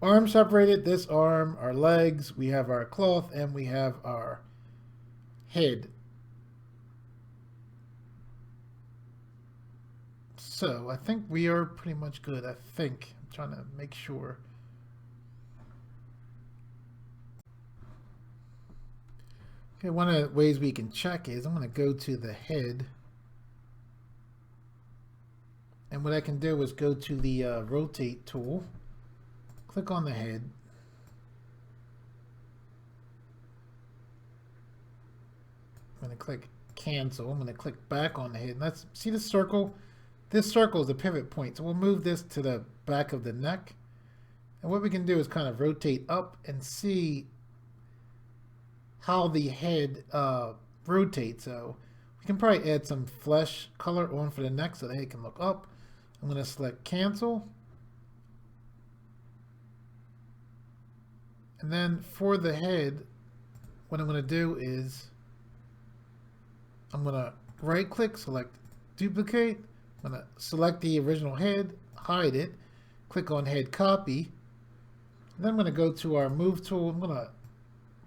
arm separated, this arm, our legs, we have our cloth, and we have our head. So I think we are pretty much good. I think. I'm trying to make sure. Okay, one of the ways we can check is I'm going to go to the head. And what I can do is go to the rotate tool, click on the head. I'm going to click cancel. I'm going to click back on the head. And let's see the circle. This circle is the pivot point. So we'll move this to the back of the neck. And what we can do is kind of rotate up and see how the head rotates. So we can probably add some flesh color on for the neck so the head can look up. I'm going to select cancel. And then for the head, what I'm going to do is I'm going to right click, select duplicate. I'm going to select the original head, hide it, click on head copy. And then I'm going to go to our move tool. I'm going to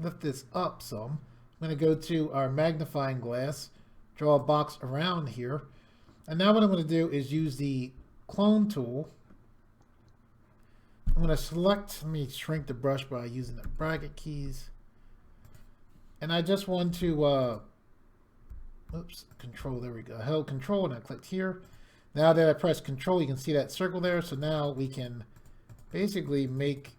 lift this up some. I'm I'm going to go to our magnifying glass, draw a box around here. And now what I'm going to do is use the clone tool. I'm going to select, let me shrink the brush by using the bracket keys. And I just want to, oops, control, there we go. I held control and I clicked here. Now that I press control, you can see that circle there. So now we can basically make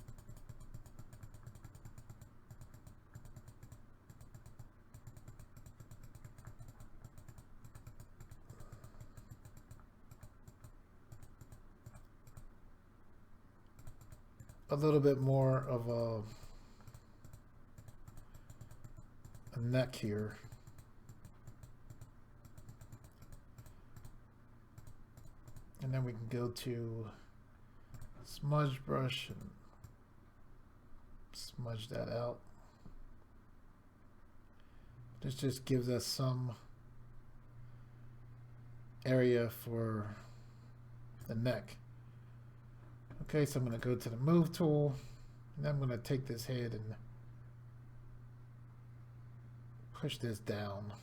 a little bit more of a neck here. And then we can go to smudge brush and smudge that out. This just gives us some area for the neck. Okay, so I'm going to go to the move tool, and I'm going to take this head and push this down.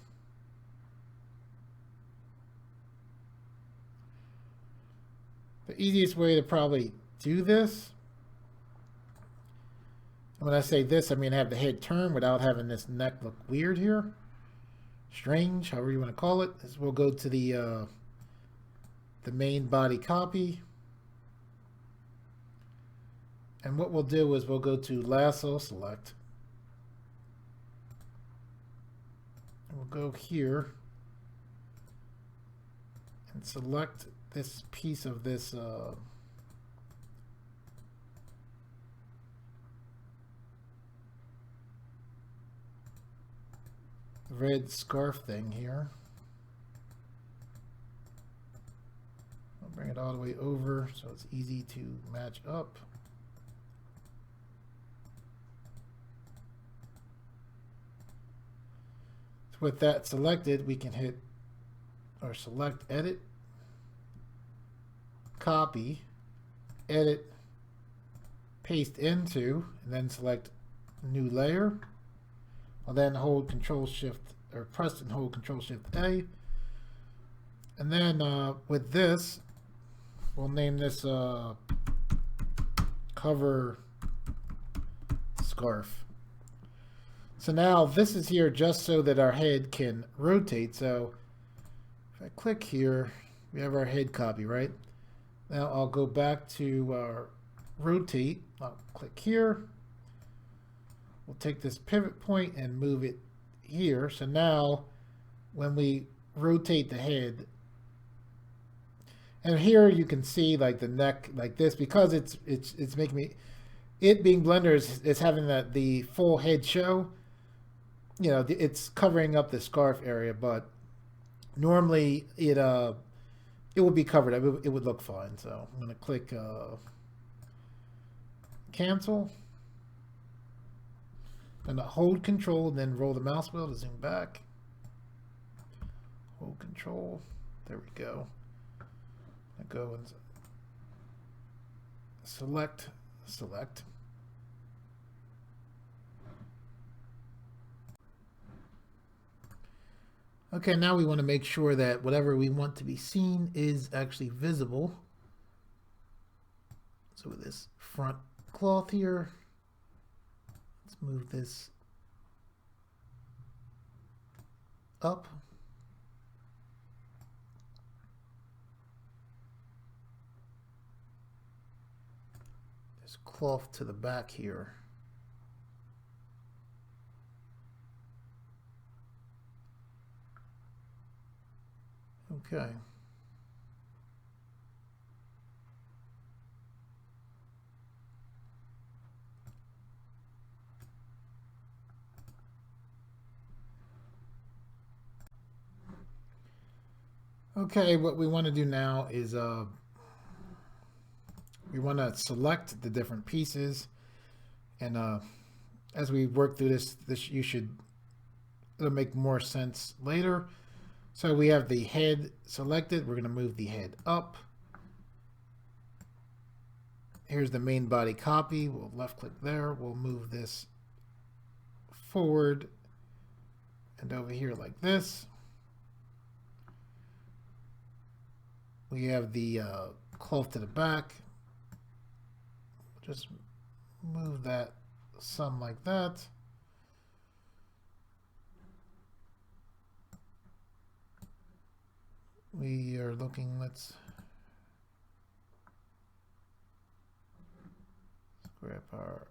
The easiest way to probably do this, and when I say this, I mean have the head turn without having this neck look weird here, strange, however you want to call it, is we'll go to the main body copy. And what we'll do is we'll go to lasso select. And we'll go here and select this piece of this red scarf thing here. I'll bring it all the way over so it's easy to match up. With that selected, we can hit or select edit, copy, edit, paste into, and then select new layer. I'll then hold Control Shift or press and hold Control Shift A. And then with this, we'll name this cover scarf. So now this is here just so that our head can rotate. So if I click here, we have our head copy, right? Now I'll go back to our rotate. I'll click here. We'll take this pivot point and move it here. So now when we rotate the head, and here you can see like the neck like this, because it's making me, it being Blender is having the full head show. You know, it's covering up the scarf area, but normally it would be covered. It would look fine. So I'm going to click cancel. I'm going to hold Control and then roll the mouse wheel to zoom back. Hold Control. There we go. I go and select. Okay, now we want to make sure that whatever we want to be seen is actually visible. So with this front cloth here, let's move this up. This cloth to the back here. Okay. Okay, what we want to do now is we want to select the different pieces, and as we work through this it'll make more sense later. So we have the head selected. We're going to move the head up. Here's the main body copy. We'll left click there. We'll move this forward And over here like this, we have the cloth to the back. Just move that some like that. We are looking, let's grab our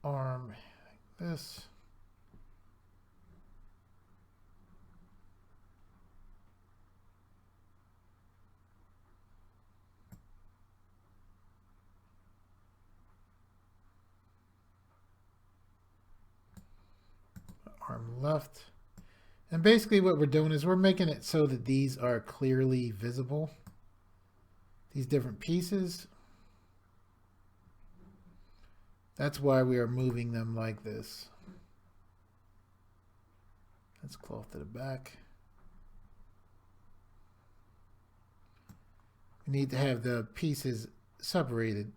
arm like this. Arm left. And basically what we're doing is we're making it so that these are clearly visible. These different pieces. That's why we are moving them like this. Let's cloth to the back. We need to have the pieces separated.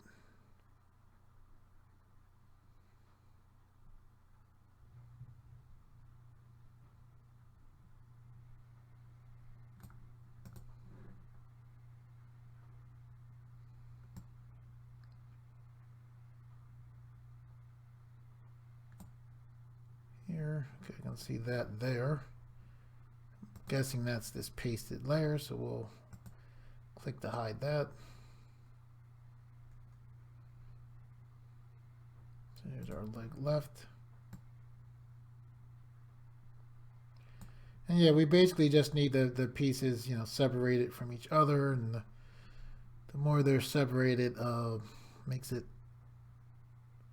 Here, okay, I can see that there. I'm guessing that's this pasted layer, so we'll click to hide that. So here's our leg left. And yeah, we basically just need the pieces, you know, separated from each other, and the more they're separated, makes it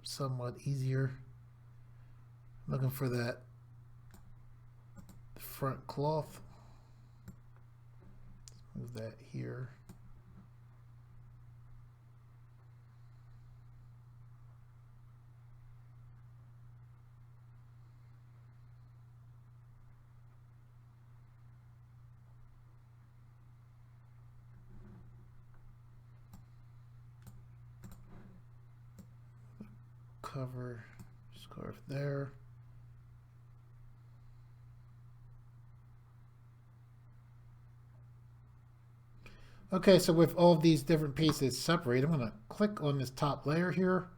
somewhat easier. Looking for that front cloth. Let's move that here. Cover scarf there. Okay, so with all of these different pieces separated, I'm going to click on this top layer here.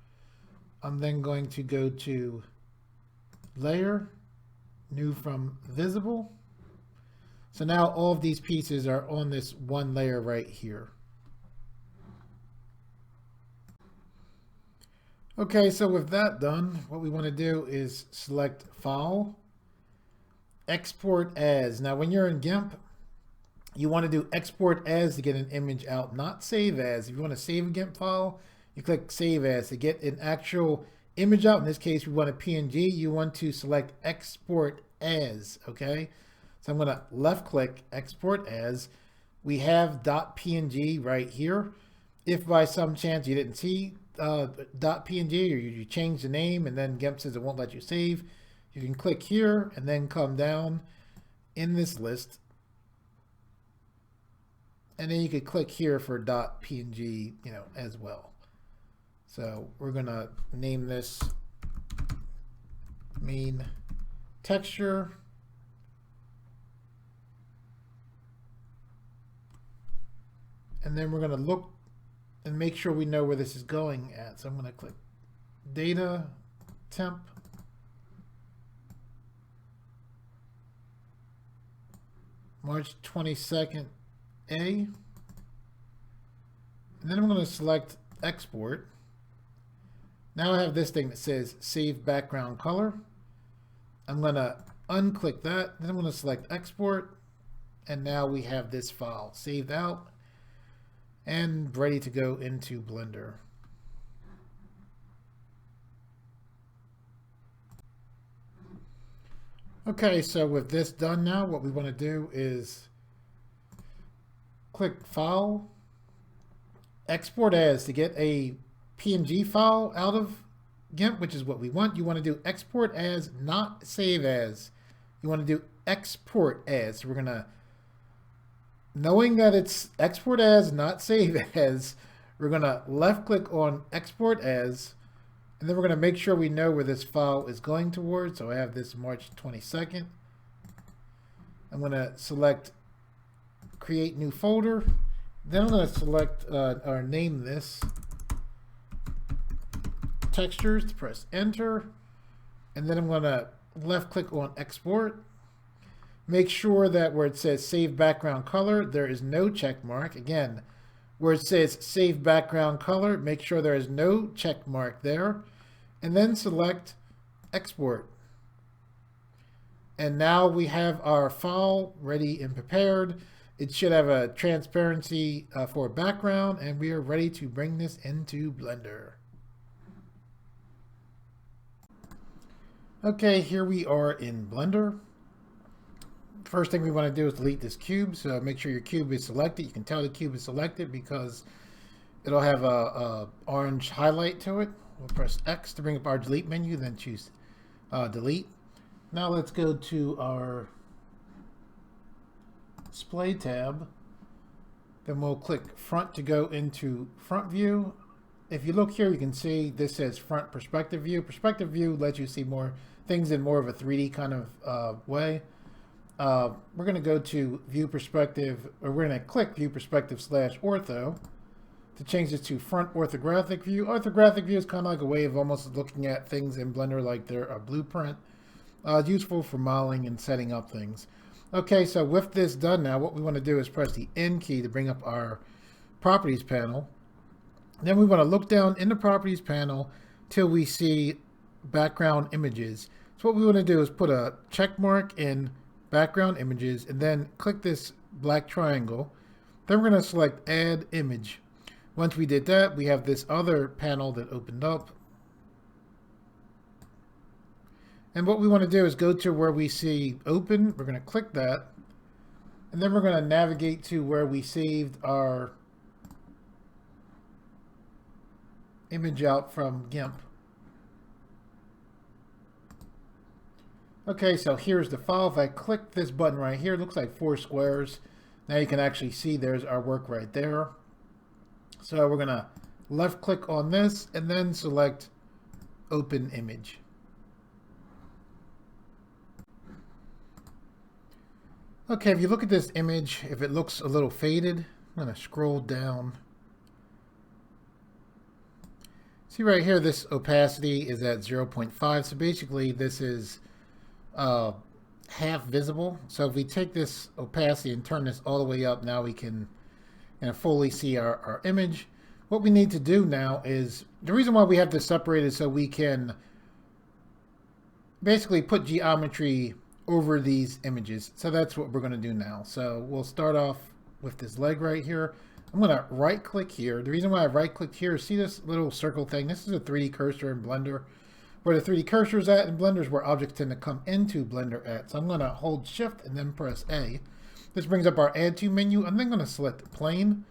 I'm then going to go to Layer, New from Visible. So now all of these pieces are on this one layer right here. Okay, so with that done, what we want to do is select File, Export As. Now when you're in Gimp, you want to do Export As to get an image out, not Save As. If you want to save a Gimp file, you click Save As. To get an actual image out, in this case we want a PNG, you want to select Export As, okay? So I'm going to left click Export As. We have .png right here. If by some chance you didn't see .png, or you change the name and then Gimp says it won't let you save, you can click here and then come down in this list, and then you could click here for .png, you know, as well. So we're gonna name this main texture. And then we're gonna look and make sure we know where this is going at. So I'm gonna click data, temp, March 22nd, A. And then I'm gonna select export. Now I have this thing that says save background color. I'm gonna unclick that, then I'm gonna select export, and now we have this file saved out and ready to go into Blender. Okay, so with this done now, what we want to do is click File, Export As to get a PNG file out of Gimp, which is what we want. You want to do Export As, not Save As. You want to do Export As. So we're going to, knowing that it's Export As, not Save As, we're going to left click on Export As, and then we're going to make sure we know where this file is going towards. So I have this March 22nd. I'm going to select create new folder. Then I'm going to select or name this textures, to press enter. And then I'm going to left click on export. Make sure that where it says save background color, there is no check mark. Again, where it says save background color, make sure there is no check mark there. And then select export. And now we have our file ready and prepared. It should have a transparency for background, and we are ready to bring this into Blender. Okay, here we are in Blender. First thing we want to do is delete this cube, so make sure your cube is selected. You can tell the cube is selected because it'll have a orange highlight to it. We'll press X to bring up our delete menu, then choose delete. Now let's go to our display tab. Then we'll click front to go into front view. If you look here, you can see this says front perspective view. Perspective view lets you see more things in more of a 3D kind of way. We're going to go to view perspective, or we're going to click view perspective / ortho to change this to front orthographic view. Orthographic view is kind of like a way of almost looking at things in Blender like they're a blueprint. It's useful for modeling and setting up things. Okay, so with this done now, what we want to do is press the N key to bring up our properties panel. Then we want to look down in the properties panel till we see background images. So what we want to do is put a check mark in background images and then click this black triangle. Then we're going to select add image. Once we did that, we have this other panel that opened up. And what we want to do is go to where we see open. We're going to click that. And then we're going to navigate to where we saved our image out from Gimp. Okay, so here's the file. If I click this button right here, it looks like 4 squares. Now you can actually see there's our work right there. So we're going to left click on this and then select open image. Okay, if you look at this image, if it looks a little faded, I'm going to scroll down. See right here, this opacity is at 0.5. So basically this is half visible. So if we take this opacity and turn this all the way up, now we can fully see our image. What we need to do now is, the reason why we have this separated so we can basically put geometry over these images. So that's what we're going to do now. So we'll start off with this leg right here. I'm going to right click here. The reason why I right clicked here is, see this little circle thing? This is a 3D cursor in Blender. Where the 3D cursor is at in Blender is where objects tend to come into Blender at. So I'm going to hold shift and then press A. This brings up our add to menu. I'm then going to select plane.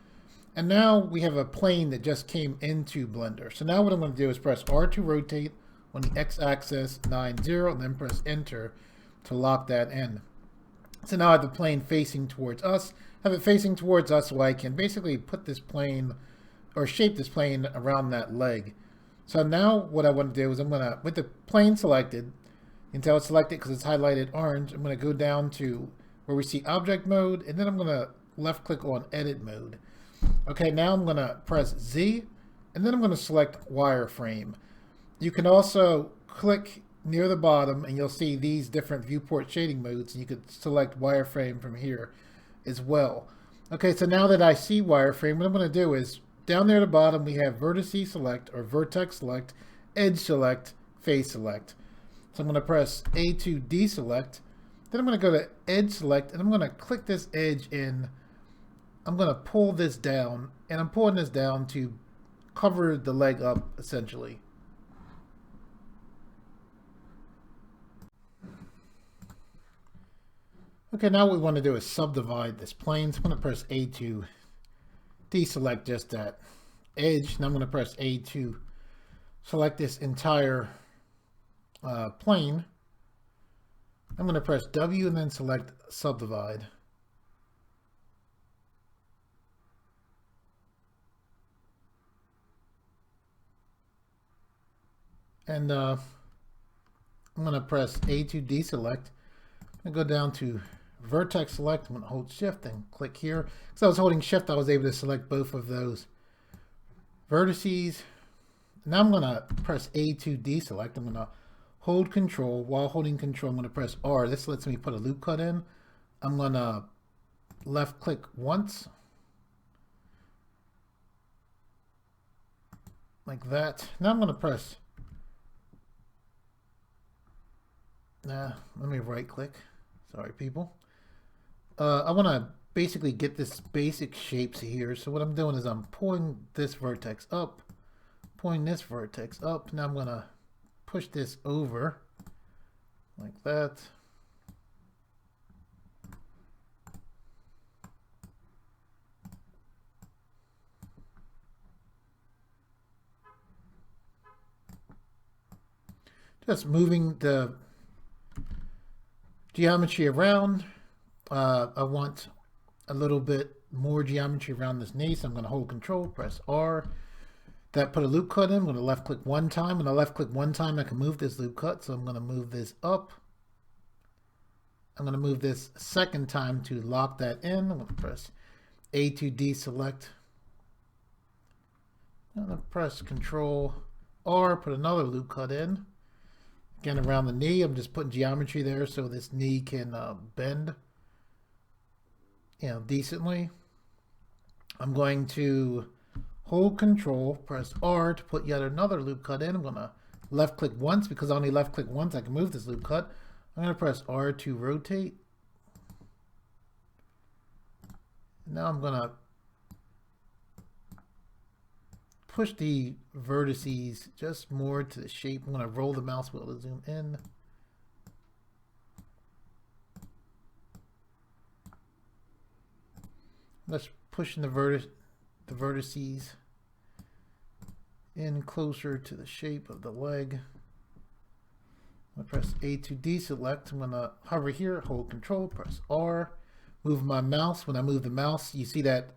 And now we have a plane that just came into Blender. So now what I'm going to do is press R to rotate on the x-axis 90 and then press enter to lock that in. So now I have the plane facing towards us. I have it facing towards us so I can basically put this plane or shape this plane around that leg. So now what I want to do is I'm going to, with the plane selected, you can tell it's selected because it's highlighted orange. I'm going to go down to where we see object mode, and then I'm going to left click on edit mode. Okay, now I'm going to press Z, and then I'm going to select wireframe. You can also click near the bottom and you'll see these different viewport shading modes, and you could select wireframe from here as well. Okay, so now that I see wireframe, what I'm going to do is, down there at the bottom we have vertice select or vertex select, edge select, face select. So I'm going to press A to deselect, then I'm going to go to edge select, and I'm going to click this edge in. I'm going to pull this down, and I'm pulling this down to cover the leg up essentially. Okay, now what we want to do is subdivide this plane. So I'm going to press A to deselect just that edge. Now I'm going to press A to select this entire plane. I'm going to press W and then select subdivide. And I'm going to press A to deselect and go down to vertex select. I'm going to hold shift and click here. So I was holding shift, I was able to select both of those vertices. Now I'm going to press A to deselect. I'm going to hold control. While holding control, I'm going to press R. This lets me put a loop cut in. I'm going to left click once, like that. Now I'm going to press, let me right click. Sorry, people. I want to basically get this basic shapes here. So what I'm doing is I'm pulling this vertex up, pulling this vertex up. Now I'm going to push this over like that. Just moving the geometry around. I want a little bit more geometry around this knee, so I'm going to hold control, press R. That put a loop cut in. I'm going to left click one time. When I left click one time, I can move this loop cut. So I'm going to move this up. I'm going to move this a second time to lock that in. I'm going to press A to deselect. I'm going to press Control R, put another loop cut in. Again, around the knee, I'm just putting geometry there so this knee can bend, decently. I'm going to hold control, press R to put yet another loop cut in. I'm going to left click once because I only left click once. I can move this loop cut. I'm going to press R to rotate. Now I'm going to push the vertices just more to the shape. I'm going to roll the mouse wheel to zoom in. Let's push the vertices in closer to the shape of the leg. I'm going to press A to deselect. I'm going to hover here, hold control, press R, move my mouse. When I move the mouse, you see that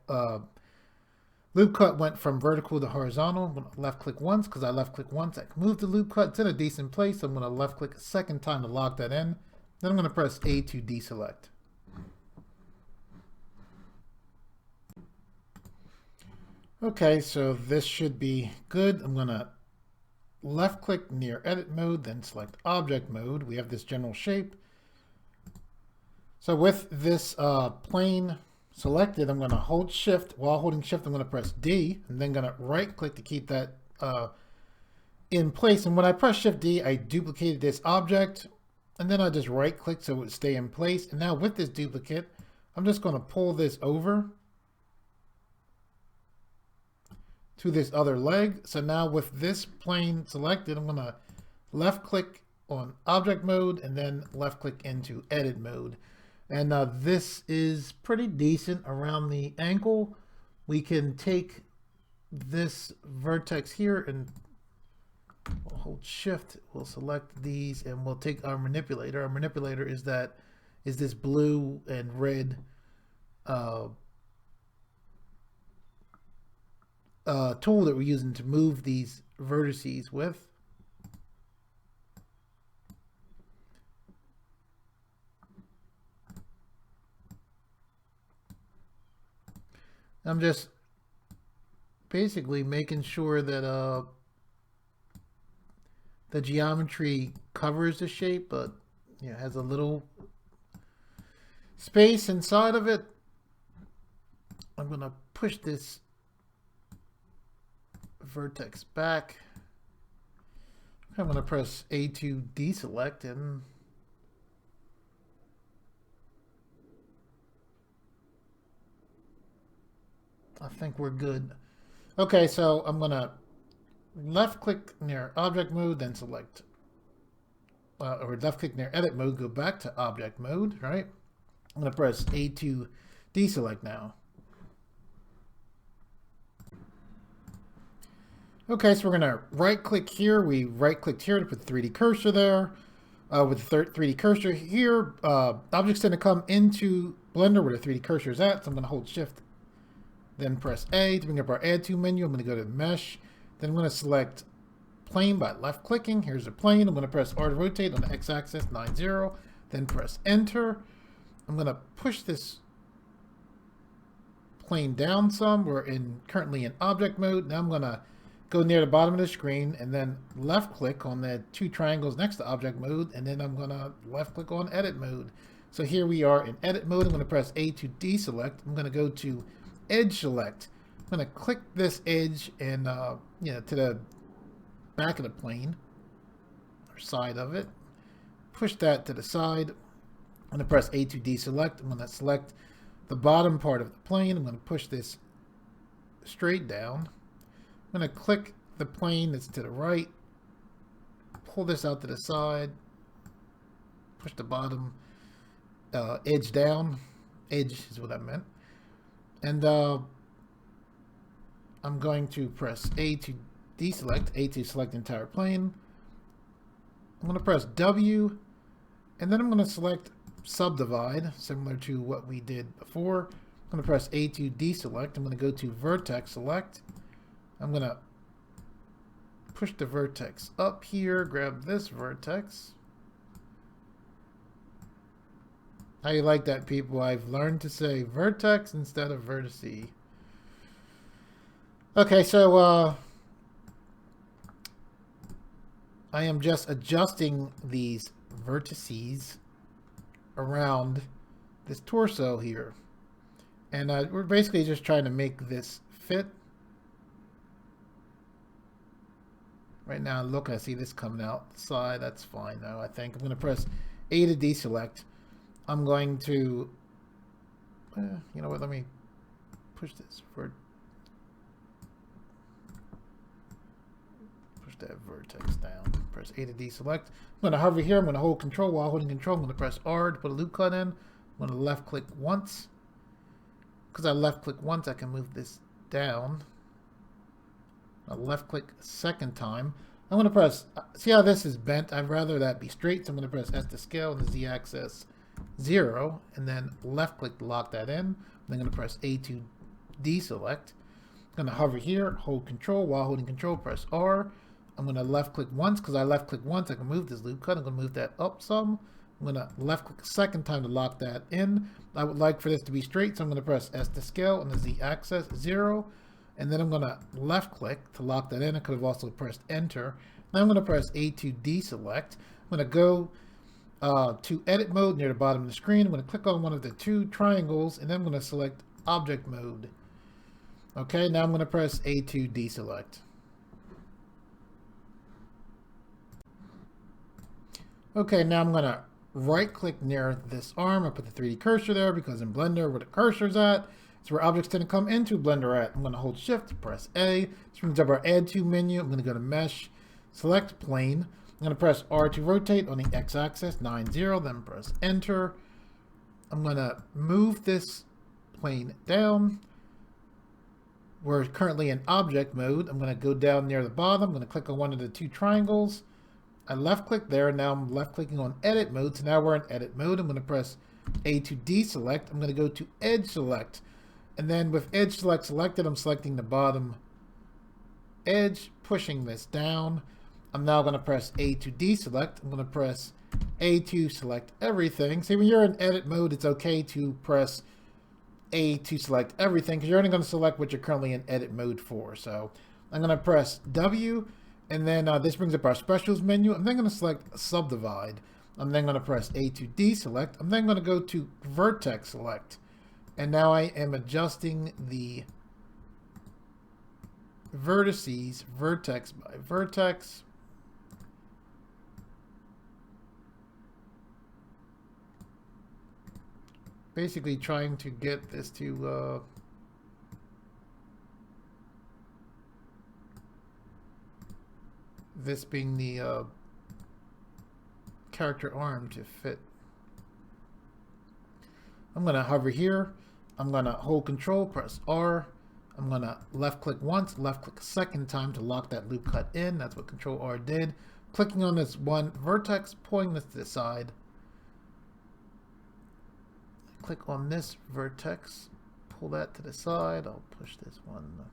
loop cut went from vertical to horizontal. I'm going to left click once because I left click once. I can move the loop cut. It's in a decent place. I'm going to left click a second time to lock that in. Then I'm going to press A to deselect. Okay, so this should be good. I'm going to left click near edit mode, then select object mode. We have this general shape. So with this plane selected, I'm going to hold shift. While holding shift, I'm going to press D and then going to right click to keep that in place. And when I press shift D, I duplicated this object and then I just right click so it would stay in place. And now with this duplicate, I'm just going to pull this over to this other leg. So now with this plane selected, I'm going to left click on object mode and then left click into edit mode. And this is pretty decent around the ankle. We can take this vertex here and we'll hold shift. We'll select these and we'll take our manipulator. Our manipulator is this blue and red tool that we're using to move these vertices with. I'm just basically making sure that the geometry covers the shape, but has a little space inside of it. I'm going to push this vertex back. I'm going to press A to deselect and I think we're good. Okay, so I'm going to left click near object mode, then select, or left click near edit mode, go back to object mode, right? I'm going to press A to deselect now. Okay, so we're going to right click here. We right clicked here to put the 3D cursor there. With the 3D cursor here, object's going to come into Blender where the 3D cursor is at. So I'm going to hold shift, then press A to bring up our add to menu. I'm going to go to mesh. Then I'm going to select plane by left clicking. Here's a plane. I'm going to press R to rotate on the X axis 90. Then press enter. I'm going to push this plane down some. We're currently in object mode. Now I'm going to go near the bottom of the screen and then left click on the two triangles next to object mode, and then I'm going to left click on edit mode. So here we are in edit mode. I'm going to press A to deselect. I'm going to go to edge select. I'm going to click this edge and to the back of the plane or side of it. Push that to the side. I'm going to press A to deselect. I'm going to select the bottom part of the plane. I'm going to push this straight down. I'm going to click the plane that's to the right. Pull this out to the side. Push the bottom edge down. Edge is what I meant. And I'm going to press A to deselect. A to select the entire plane. I'm going to press W. And then I'm going to select subdivide, similar to what we did before. I'm going to press A to deselect. I'm going to go to vertex select. I'm going to push the vertex up here, grab this vertex. How you like that, people? I've learned to say vertex instead of vertice. Okay, so I am just adjusting these vertices around this torso here, and we're basically just trying to make this fit. Right now, look, I see this coming out the side. That's fine though. I think I'm going to press A to deselect. I'm going to you know what, let me push this for that vertex down. Press A to deselect. I'm going to hover here. I'm going to hold control. While holding control, I'm going to press R to put a loop cut in. I'm going to left click once. Because I left click once, I can move this down. I'll left click a second time. I'm going to press, see how this is bent? I'd rather that be straight, so I'm going to press S to scale and the Z axis 0, and then left click to lock that in. I'm going to press A to deselect. I'm going to hover here, hold control. While holding control, press R. I'm going to left click once. Because I left click once, I can move this loop cut. I'm going to move that up some. I'm going to left click a second time to lock that in. I would like for this to be straight, so I'm going to press S to scale and the Z axis 0. And then I'm going to left click to lock that in. I could have also pressed enter. Now I'm going to press A to deselect. I'm going to go to edit mode near the bottom of the screen. I'm going to click on one of the two triangles, and then I'm going to select object mode. Okay, now I'm going to press A to deselect. Okay, now I'm going to right click near this arm. I put the 3D cursor there because in Blender, where the cursor's at, it's where objects tend to come into Blender at. I'm going to hold shift, press A. This brings up our add to menu. I'm going to go to mesh, select plane. I'm going to press R to rotate on the X axis, 90, then press enter. I'm going to move this plane down. We're currently in object mode. I'm going to go down near the bottom. I'm going to click on one of the two triangles. I left click there. Now I'm left clicking on edit mode. So now we're in edit mode. I'm going to press A to deselect. I'm going to go to edge select. And then with edge select selected, I'm selecting the bottom edge, pushing this down. I'm now going to press A to deselect. I'm going to press A to select everything. See, when you're in edit mode, it's okay to press A to select everything because you're only going to select what you're currently in edit mode for. So I'm going to press W, and then this brings up our specials menu. I'm then going to select subdivide. I'm then going to press A to deselect. I'm then going to go to vertex select. And now I am adjusting the vertices vertex by vertex. Basically trying to get this to this being the character arm to fit. I'm going to hover here. I'm going to hold control, press R. I'm going to left click once, left click a second time to lock that loop cut in. That's what control R did. Clicking on this one vertex, pulling this to the side. Click on this vertex, pull that to the side. I'll push this one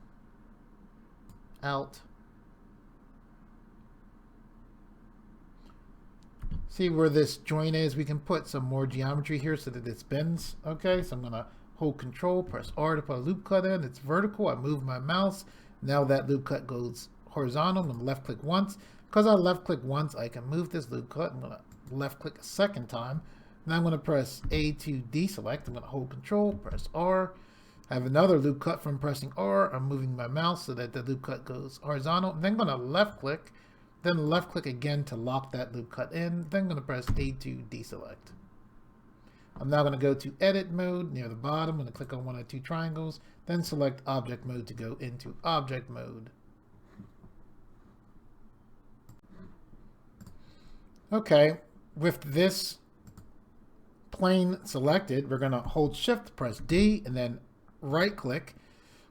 out. See where this joint is? We can put some more geometry here so that it bends. Okay, so I'm going to hold Control, press R to put a loop cut in. It's vertical. I move my mouse. Now that loop cut goes horizontal. I'm going to left click once. Because I left click once, I can move this loop cut. I'm going to left click a second time. Now I'm going to press A to deselect. I'm going to hold Control, press R. I have another loop cut from pressing R. I'm moving my mouse so that the loop cut goes horizontal. And then I'm going to left click, then left click again to lock that loop cut in. Then I'm going to press A to deselect. I'm now going to go to edit mode near the bottom. I'm going to click on one of two triangles, then select object mode to go into object mode. Okay, with this plane selected, we're going to hold shift, press D, and then right click.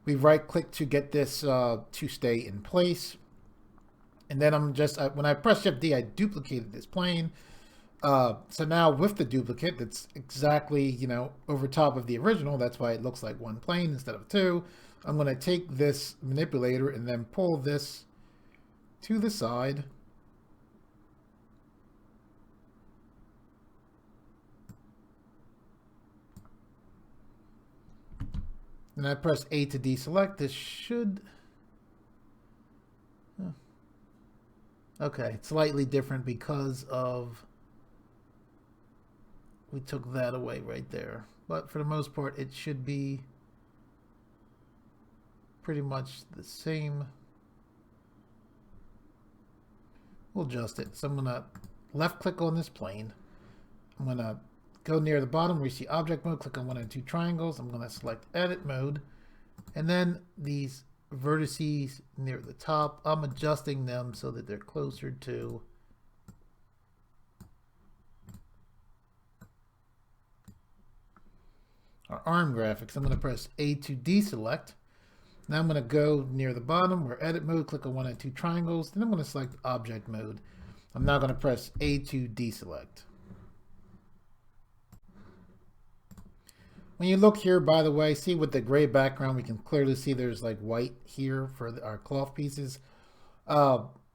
We right click to get this to stay in place. And then I'm just, when I press shift D, I duplicated this plane. So now with the duplicate, that's exactly, you know, over top of the original. That's why it looks like one plane instead of two. I'm going to take this manipulator and then pull this to the side. And I press A to deselect. This should... Okay, it's slightly different because of... We took that away right there. But for the most part, it should be pretty much the same. We'll adjust it. So I'm going to left click on this plane. I'm going to go near the bottom where you see object mode, click on one of the two triangles. I'm going to select edit mode. And then these vertices near the top, I'm adjusting them so that they're closer to our arm graphics. I'm going to press A to deselect. Now I'm going to go near the bottom where edit mode, click on one of the two triangles. Then I'm going to select object mode. I'm now going to press A to deselect. When you look here, by the way, see with the gray background, we can clearly see there's like white here for our cloth pieces.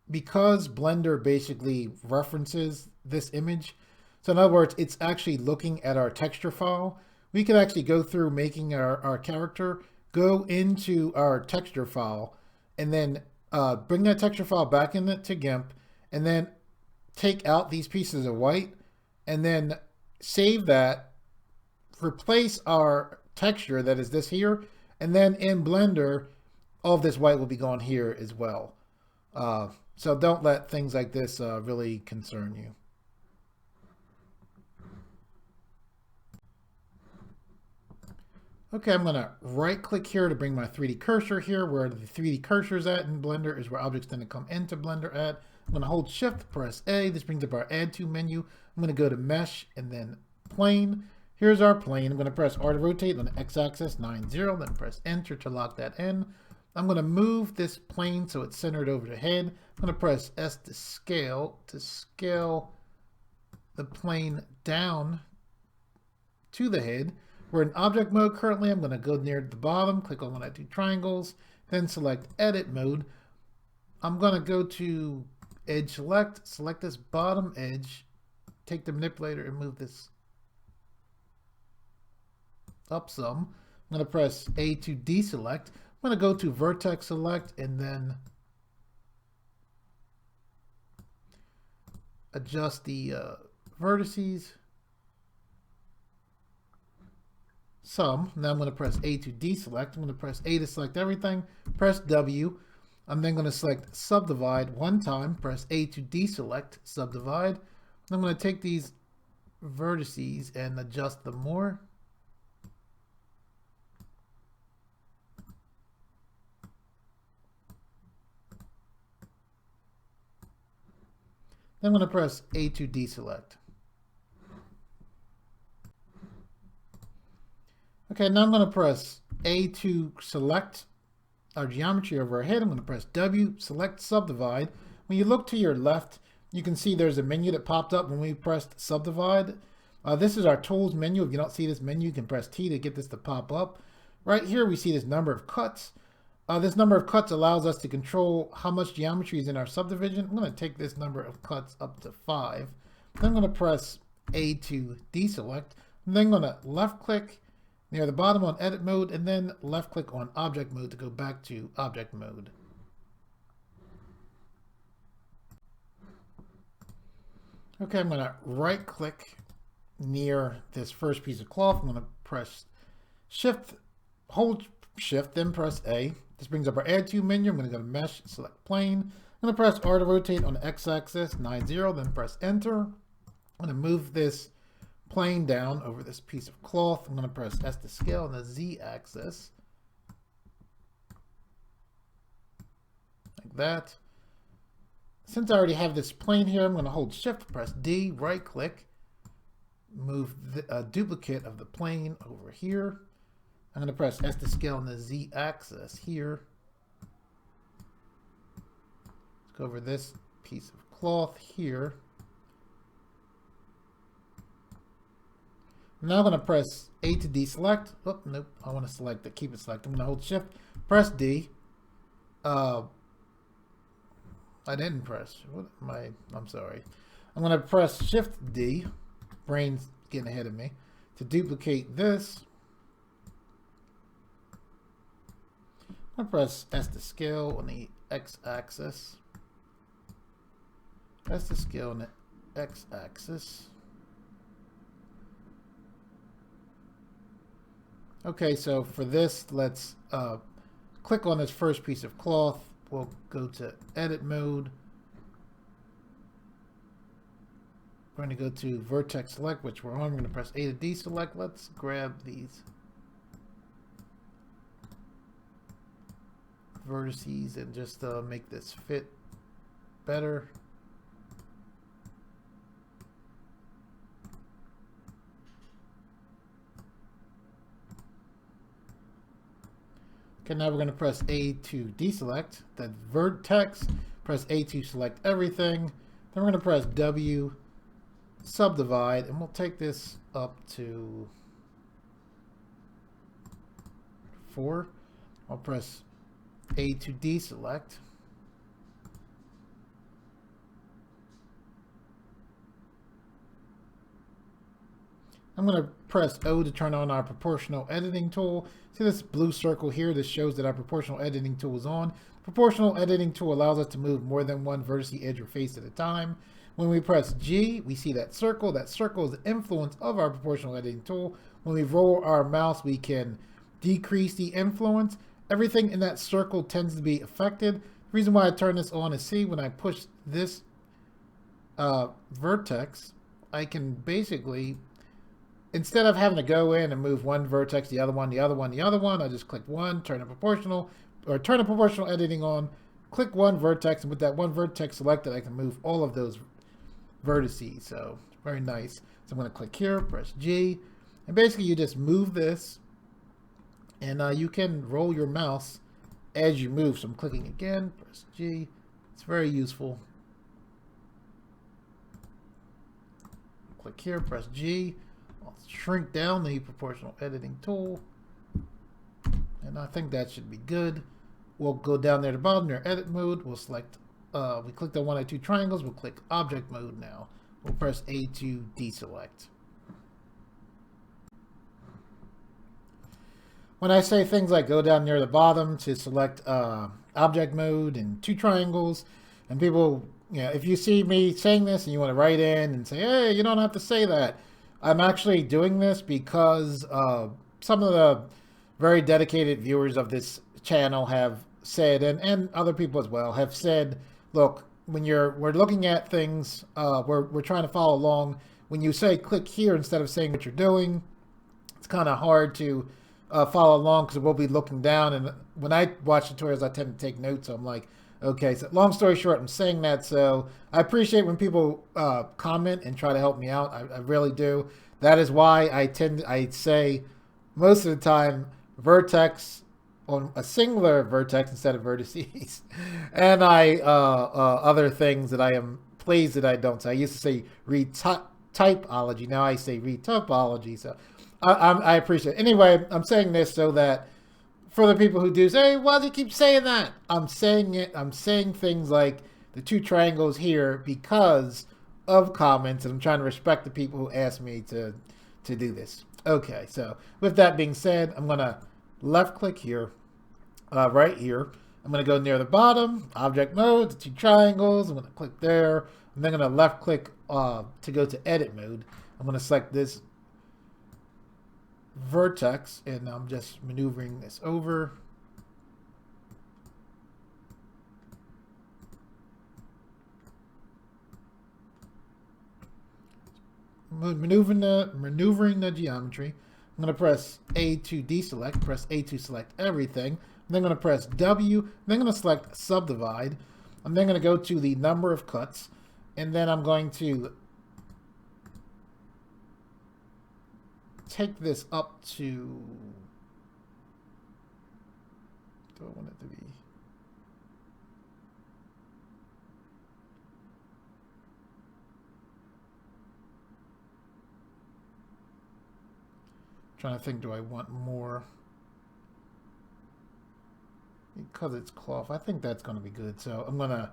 Because Blender basically references this image, so in other words, it's actually looking at our texture file. We can actually go through making our character, go into our texture file, and then bring that texture file back into Gimp, and then take out these pieces of white, and then save that, replace our texture, that is this here, and then in Blender, all of this white will be gone here as well. So don't let things like this really concern you. Okay, I'm going to right click here to bring my 3D cursor here. Where the 3D cursor is at in Blender is where objects tend to come into Blender at. I'm going to hold shift, press A. This brings up our add to menu. I'm going to go to mesh and then plane. Here's our plane. I'm going to press R to rotate on the x-axis 90, then press enter to lock that in. I'm going to move this plane so it's centered over the head. I'm going to press S to scale the plane down to the head. We're in object mode currently. I'm going to go near the bottom, click on one of the two triangles, then select edit mode. I'm going to go to edge select this bottom edge, take the manipulator and move this up some. I'm going to press A to deselect. I'm going to go to vertex select and then adjust the vertices. Some. Now I'm going to press A to deselect. I'm going to press A to select everything. Press W. I'm then going to select subdivide one time. Press A to deselect subdivide. I'm going to take these vertices and adjust them more. Then I'm going to press A to deselect. Okay, now I'm going to press A to select our geometry over our head. I'm going to press W, select subdivide. When you look to your left, you can see there's a menu that popped up when we pressed subdivide. This is our tools menu. If you don't see this menu, you can press T to get this to pop up. Right here, we see this number of cuts. This number of cuts allows us to control how much geometry is in our subdivision. I'm going to take this number of cuts up to 5. Then I'm going to press A to deselect. I'm then going to left click near the bottom on edit mode and then left click on object mode to go back to object mode. Okay, I'm going to right click near this first piece of cloth. I'm going to press shift, hold shift, then press A. This brings up our add to menu. I'm going to go to mesh, select plane. I'm going to press R to rotate on the x-axis, 90, then press enter. I'm going to move this plane down over this piece of cloth. I'm going to press S to scale on the z-axis. Like that. Since I already have this plane here, I'm going to hold shift, press D, right click, move a duplicate of the plane over here. I'm going to press S to scale on the z-axis here. Let's go over this piece of cloth here. I'm now going to press A to deselect. Oh, nope, I want to select it, keep it selected. I'm going to hold shift, press D. I didn't press. I'm sorry. I'm going to press Shift D. Brain's getting ahead of me. To duplicate this, I'm going to press S to scale on the x-axis. S to scale on the x-axis. Okay, so for this, let's click on this first piece of cloth. We'll go to edit mode. We're going to go to vertex select, which we're on. We're going to press A to deselect. Let's grab these vertices and just make this fit better. Okay, now we're going to press A to deselect that vertex, press A to select everything. Then we're going to press W, subdivide, and we'll take this up to 4. I'll press A to deselect. I'm going to press O to turn on our proportional editing tool. See this blue circle here? This shows that our proportional editing tool is on. Proportional editing tool allows us to move more than one vertex, edge, or face at a time. When we press G, we see that circle. That circle is the influence of our proportional editing tool. When we roll our mouse, we can decrease the influence. Everything in that circle tends to be affected. The reason why I turn this on is, see, when I push this vertex, I can basically, instead of having to go in and move one vertex, the other one, the other one, the other one, I just click one, turn a proportional editing on, click one vertex, and with that one vertex selected, I can move all of those vertices. So very nice. So I'm going to click here, press G, and basically you just move this, and you can roll your mouse as you move. So I'm clicking again, press G. It's very useful. Click here, press G. I'll shrink down the proportional editing tool, and I think that should be good. We'll go down there to the bottom near edit mode. We'll select, we clicked on one of the two triangles. We'll click object mode now. We'll press A to deselect. When I say things like go down near the bottom to select object mode and two triangles, and people, you know, if you see me saying this and you want to write in and say, hey, you don't have to say that. I'm actually doing this because some of the very dedicated viewers of this channel have said, and other people as well, have said, look, when we're looking at things, we're trying to follow along. When you say click here instead of saying what you're doing, it's kind of hard to follow along because we'll be looking down. And when I watch tutorials, I tend to take notes. So I'm like, okay, so long story short, I'm saying that. So I appreciate when people comment and try to help me out. I really do. That is why I say most of the time vertex on a singular vertex instead of vertices, and other things that I am pleased that I don't say. I used to say read typology. Now I say read topology. So I appreciate it. Anyway, I'm saying this so that for the people who do say, hey, why do you keep saying that? I'm saying it. I'm saying things like the two triangles here because of comments, and I'm trying to respect the people who asked me to do this. Okay, so with that being said, I'm gonna left click here, right here. I'm gonna go near the bottom, object mode, the two triangles. I'm gonna click there. I'm then gonna left click to go to edit mode. I'm gonna select this vertex, and I'm just maneuvering this over. Maneuvering the geometry. I'm going to press A to deselect, press A to select everything. I'm then going to press W, I'm then going to select subdivide. I'm then going to go to the number of cuts, and then I'm going to take this up to, do I want it to be? Trying to think, do I want more? Because it's cloth, I think that's going to be good. So I'm going to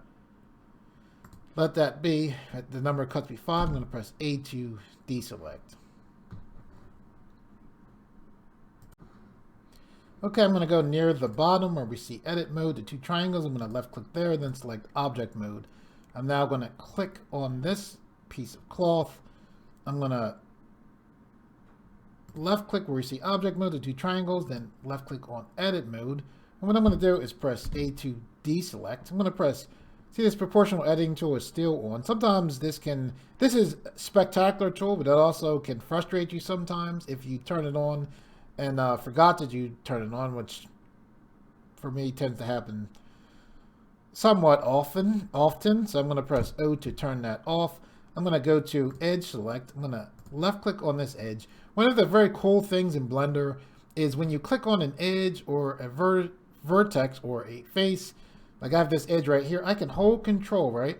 let that be. The number of cuts be 5. I'm going to press A to deselect. Okay, I'm going to go near the bottom where we see edit mode, the two triangles. I'm going to left click there, then select object mode. I'm now going to click on this piece of cloth. I'm going to left click where we see object mode, the two triangles, then left click on edit mode. And what I'm going to do is press A to deselect. I'm going to press, see this proportional editing tool is still on. Sometimes this is a spectacular tool, but it also can frustrate you sometimes if you turn it on and forgot that you turn it on, which for me tends to happen somewhat often. So I'm going to press O to turn that off. I'm going to go to edge select. I'm going to left click on this edge. One of the very cool things in Blender is when you click on an edge or a vertex or a face, like I have this edge right here, I can hold control, right?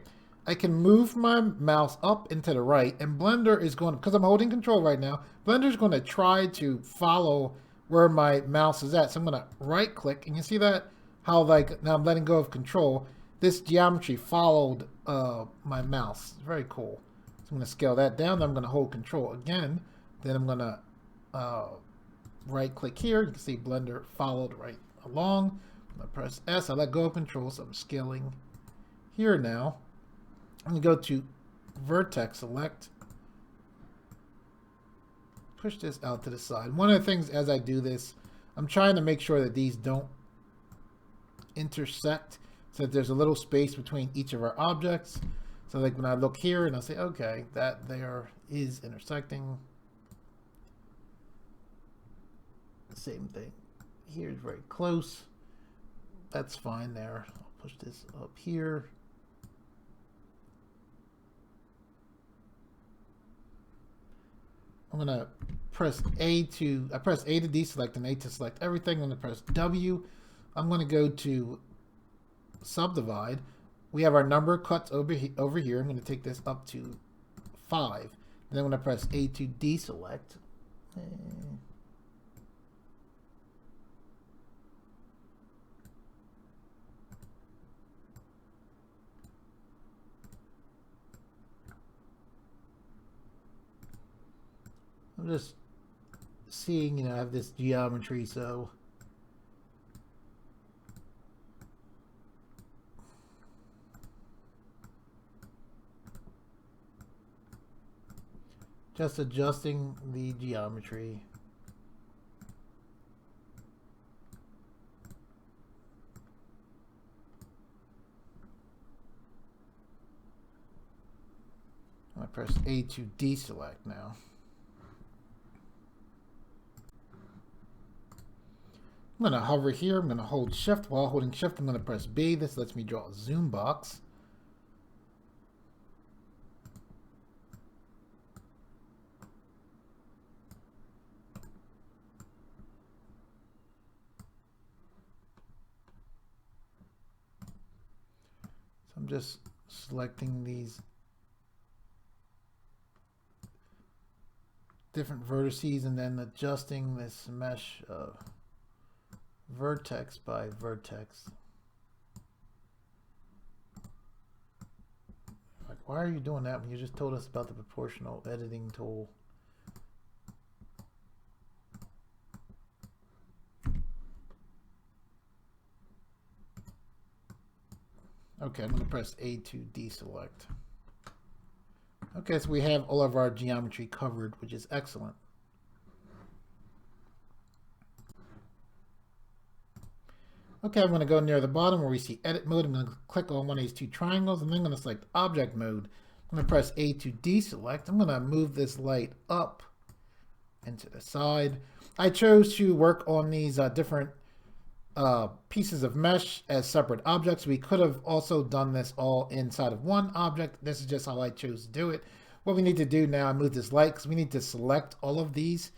I can move my mouse up and to the right, and Blender is going, because I'm holding control right now, Blender is going to try to follow where my mouse is at. So I'm going to right click, and you see that how like now I'm letting go of control. This geometry followed my mouse. It's very cool. So I'm going to scale that down. Then I'm going to hold control again. Then I'm going to right click here. You can see Blender followed right along. I'm going to press S. I let go of control, so I'm scaling here now. I'm going to go to vertex select. Push this out to the side. One of the things as I do this, I'm trying to make sure that these don't intersect, so that there's a little space between each of our objects. So like when I look here and I say, okay, that there is intersecting. Same thing. Here's very close. That's fine there. I'll push this up here. I'm gonna press A to deselect and A to select everything. I'm gonna press W. I'm gonna go to subdivide. We have our number of cuts over here. I'm gonna take this up to 5. And then I'm gonna press A to deselect. I'm just seeing, I have this geometry, so just adjusting the geometry. I press A to deselect now. I'm going to hover here. I'm going to hold shift. While holding shift, I'm going to press B. This lets me draw a zoom box. So I'm just selecting these different vertices and then adjusting this mesh of vertex by vertex. If I can Why are you doing that when you just told us about the proportional editing tool? Okay, I'm going to press A to deselect. Okay, so we have all of our geometry covered, which is excellent. Okay, I'm going to go near the bottom where we see edit mode. I'm going to click on one of these two triangles, and then I'm going to select object mode. I'm going to press A to deselect. I'm going to move this light up and to the side. I chose to work on these different pieces of mesh as separate objects. We could have also done this all inside of one object. This is just how I chose to do it. What we need to do now, I move this light because we need to select all of these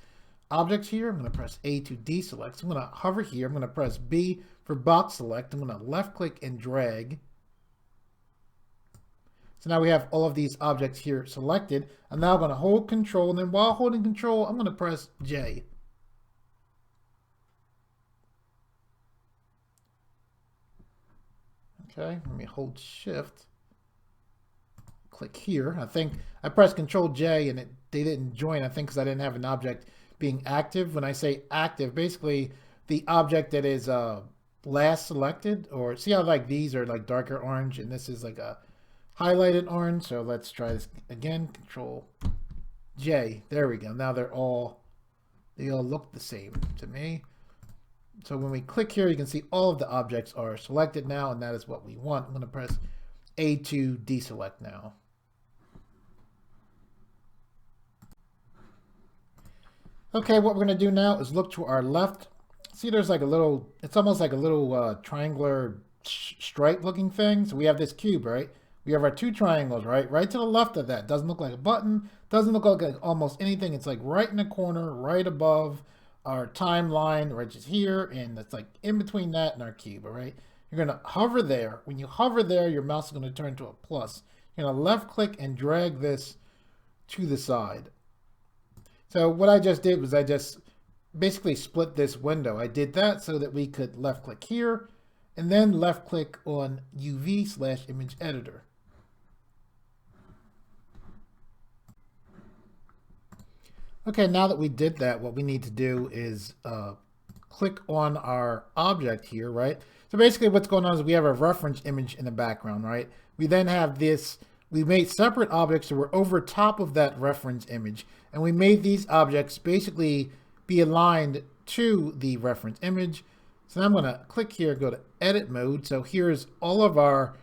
objects here. I'm going to press A to deselect. So I'm going to hover here. I'm going to press B for box select. I'm going to left click and drag. So now we have all of these objects here selected. I'm now going to hold control, and then while holding control, I'm going to press J. Okay, let me hold shift. Click here. I think I pressed Control J and they didn't join. I think because I didn't have an object being active. When I say active, basically the object that is last selected, or see how like these are like darker orange and this is like a highlighted orange. So let's try this again. Control J. There we go. Now they all look the same to me. So when we click here, you can see all of the objects are selected now, and that is what we want. I'm going to press A to deselect now. Okay, what we're going to do now is look to our left. See, there's like a little, it's almost like a little triangular stripe looking thing. So we have this cube, right? We have our two triangles, right? Right to the left of that. Doesn't look like a button. Doesn't look like almost anything. It's like right in the corner, right above our timeline, right just here. And it's like in between that and our cube, all right? You're going to hover there. When you hover there, your mouse is going to turn to a plus. You're going to left click and drag this to the side. So what I just did was I just basically split this window. I did that so that we could left click here and then left click on UV/image editor. Okay, now that we did that, what we need to do is click on our object here, right? So basically what's going on is we have a reference image in the background, right? We then have this, we made separate objects that were over top of that reference image. And we made these objects basically be aligned to the reference image. So now I'm going to click here, go to edit mode. So here's all of our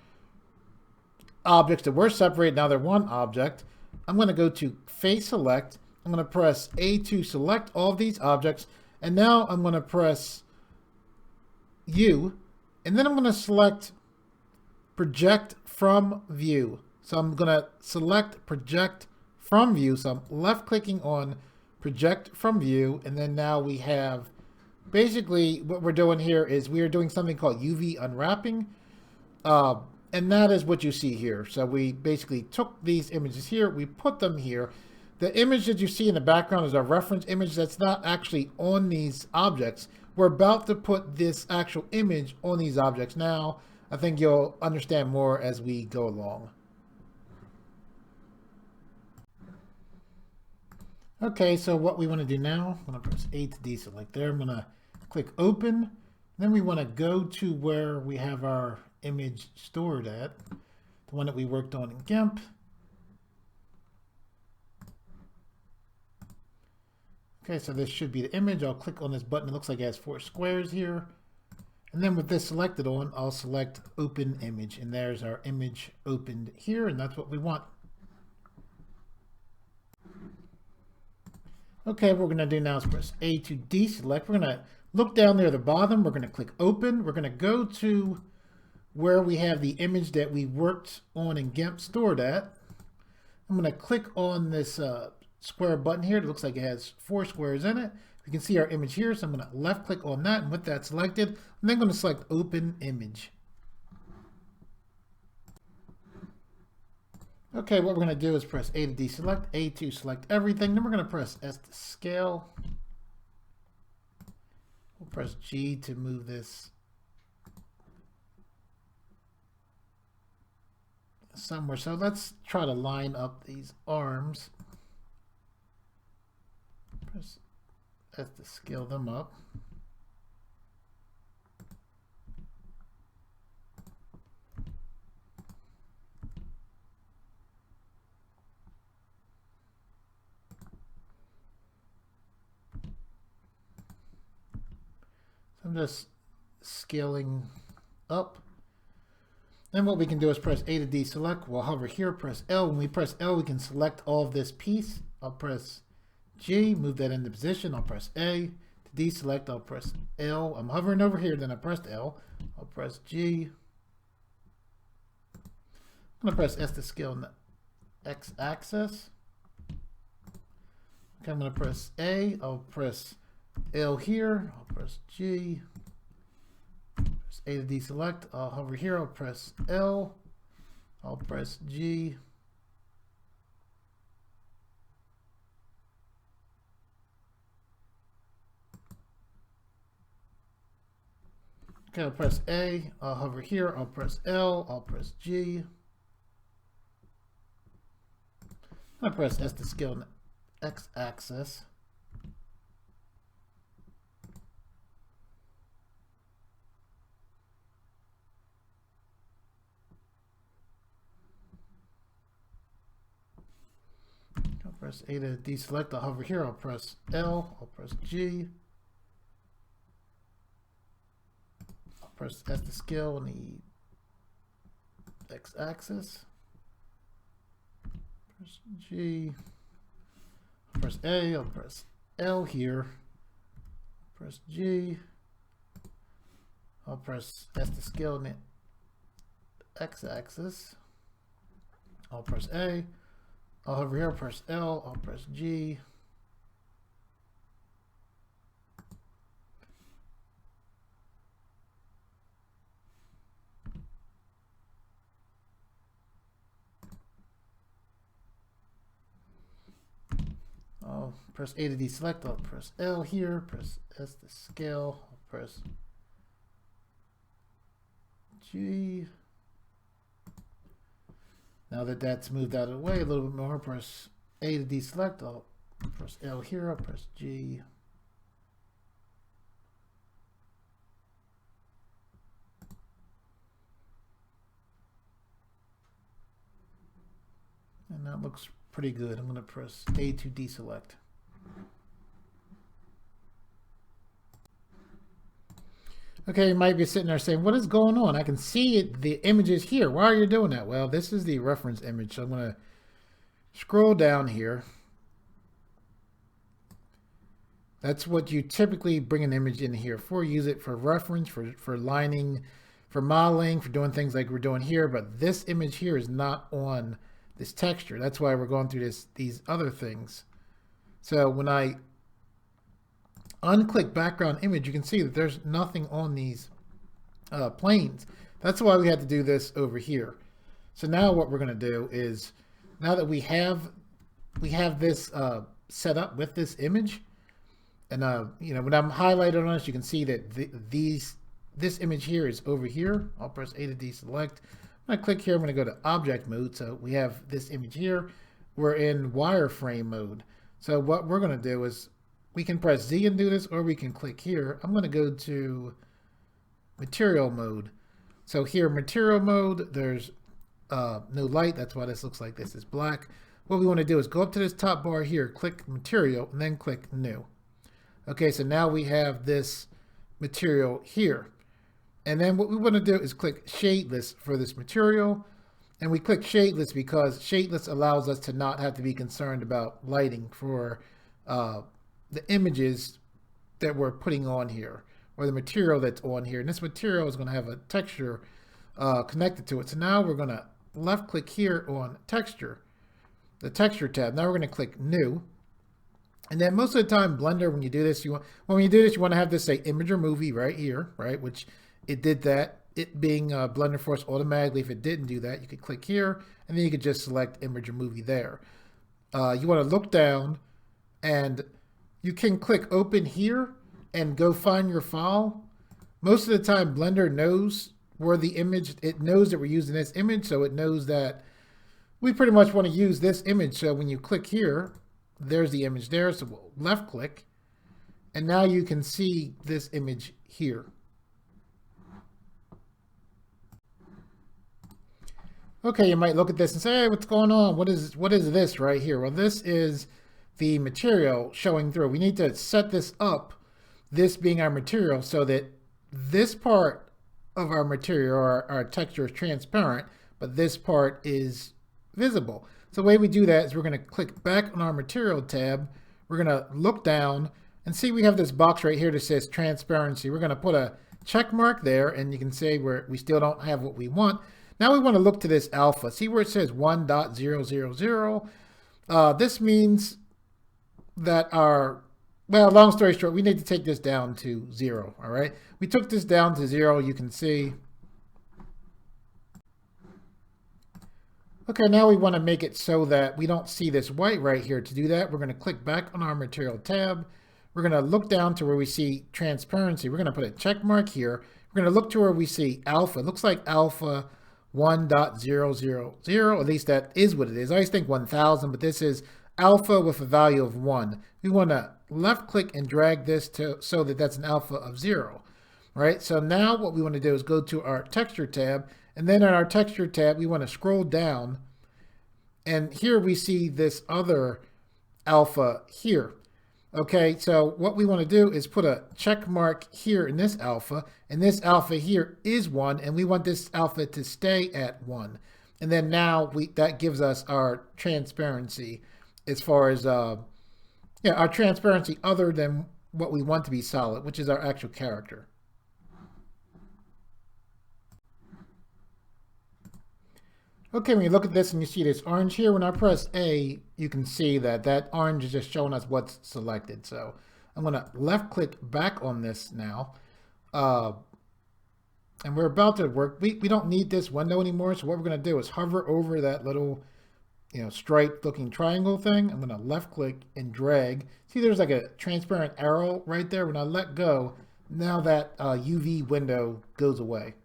objects that were separated. Now they're one object. I'm going to go to face select. I'm going to press A to select all of these objects. And now I'm going to press U. And then I'm going to select project from view. So I'm going to select project from view. So I'm left clicking on project from view. And then now we have basically what we're doing here is we are doing something called UV unwrapping. And that is what you see here. So we basically took these images here. We put them here. The image that you see in the background is a reference image that's not actually on these objects. We're about to put this actual image on these objects now. I think you'll understand more as we go along. Okay, so what we want to do now, I'm going to press A to deselect there. I'm going to click open. Then we want to go to where we have our image stored at, the one that we worked on in Gimp. Okay, so this should be the image. I'll click on this button. It looks like it has 4 squares here. And then with this selected on, I'll select open image. And there's our image opened here, and that's what we want. Okay, what we're going to do now is press A to deselect. We're going to look down there at the bottom. We're going to click open. We're going to go to where we have the image that we worked on in Gimp stored at. I'm going to click on this square button here. It looks like it has 4 squares in it. You can see our image here, so I'm going to left click on that, and with that selected, I'm then going to select open image. Okay, what we're going to do is press A to deselect, A to select everything, then we're going to press S to scale. We'll press G to move this somewhere. So let's try to line up these arms. Press S to scale them up. I'm just scaling up. Then what we can do is press A to deselect. We'll hover here, press L. When we press L, we can select all of this piece. I'll press G, move that into position. I'll press A. To deselect, I'll press L. I'm hovering over here, then I pressed L. I'll press G. I'm going to press S to scale in the X axis. Okay, I'm going to press A. I'll press L here. I'll press G. Press A to deselect. I'll hover here. I'll press L. I'll press G. Okay, I'll press A. I'll hover here. I'll press L. I'll press G. I'll press S to scale in the X axis. I'll press A to deselect. I'll hover here. I'll press L. I'll press G. I'll press S to scale on the X axis. Press G. I'll press A. I'll press L here. Press G. I'll press S to scale on the X axis. I'll press A. I'll hover here, press L, I'll press G. I'll press A to deselect, I'll press L here, press S to scale, I'll press G. Now that that's moved out of the way a little bit more, press A to deselect. I'll press L here. I'll press G. And that looks pretty good. I'm going to press A to deselect. Okay, you might be sitting there saying, what is going on? I can see it, the images here. Why are you doing that? Well, this is the reference image. So I'm going to scroll down here. That's what you typically bring an image in here for. Use it for reference, for lining, for modeling, for doing things like we're doing here. But this image here is not on this texture. That's why we're going through these other things. So when I unclick background image, you can see that there's nothing on these planes. That's why we had to do this over here. So now what we're going to do is, now that we have this set up with this image, and you know, when I'm highlighted on this, you can see that this image here is over here. I'll press A to deselect. When I click here, I'm going to go to object mode. So we have this image here. We're in wireframe mode. So what we're going to do is, we can press Z and do this, or we can click here. I'm going to go to material mode. So here, material mode, there's no light. That's why this looks like this is black. What we want to do is go up to this top bar here, click material, and then click new. Okay, so now we have this material here. And then what we want to do is click shadeless for this material. And we click shadeless because shadeless allows us to not have to be concerned about lighting for the images that we're putting on here, or the material that's on here. And this material is going to have a texture connected to it. So now we're going to left click here on texture, the texture tab. Now we're going to click new. And then most of the time, Blender, when you do this, you want to have this say image or movie right here, right? Which it did that. It being Blender Force automatically. If it didn't do that, you could click here, and then you could just select image or movie there. You want to look down, and you can click open here and go find your file. Most of the time, Blender knows where the image, it knows that we're using this image, so it knows that we pretty much want to use this image. So when you click here, there's the image there. So we'll left click, and now you can see this image here. Okay, you might look at this and say, hey, what's going on? What is this right here? Well, this is the material showing through. We need to set this up, this being our material, so that this part of our material, our texture, is transparent, but this part is visible. So the way we do that is we're going to click back on our material tab. We're going to look down and see we have this box right here that says transparency. We're going to put a check mark there, and you can say we still don't have what we want. Now we want to look to this alpha. See where it says 1.000. This means that well, long story short, we need to take this down to 0. All right. We took this down to 0. You can see. Okay, now we want to make it so that we don't see this white right here. To do that, we're going to click back on our material tab. We're going to look down to where we see transparency. We're going to put a check mark here. We're going to look to where we see alpha. It looks like alpha 1.000, at least that is what it is. I always think 1000, but this is alpha with a value of 1. We want to left click and drag this so that that's an alpha of 0. Right? So now what we want to do is go to our texture tab, and then in our texture tab, we want to scroll down, and here we see this other alpha here. Okay, so what we want to do is put a check mark here in this alpha, and this alpha here is 1, and we want this alpha to stay at 1. And then now that gives us our transparency as far as our transparency other than what we want to be solid, which is our actual character. Okay, when you look at this and you see this orange here, when I press A, you can see that orange is just showing us what's selected. So I'm going to left click back on this now. And we're about to work. We don't need this window anymore. So what we're going to do is hover over that little, striped looking triangle thing. I'm going to left click and drag. See, there's like a transparent arrow right there. When I let go, now that UV window goes away.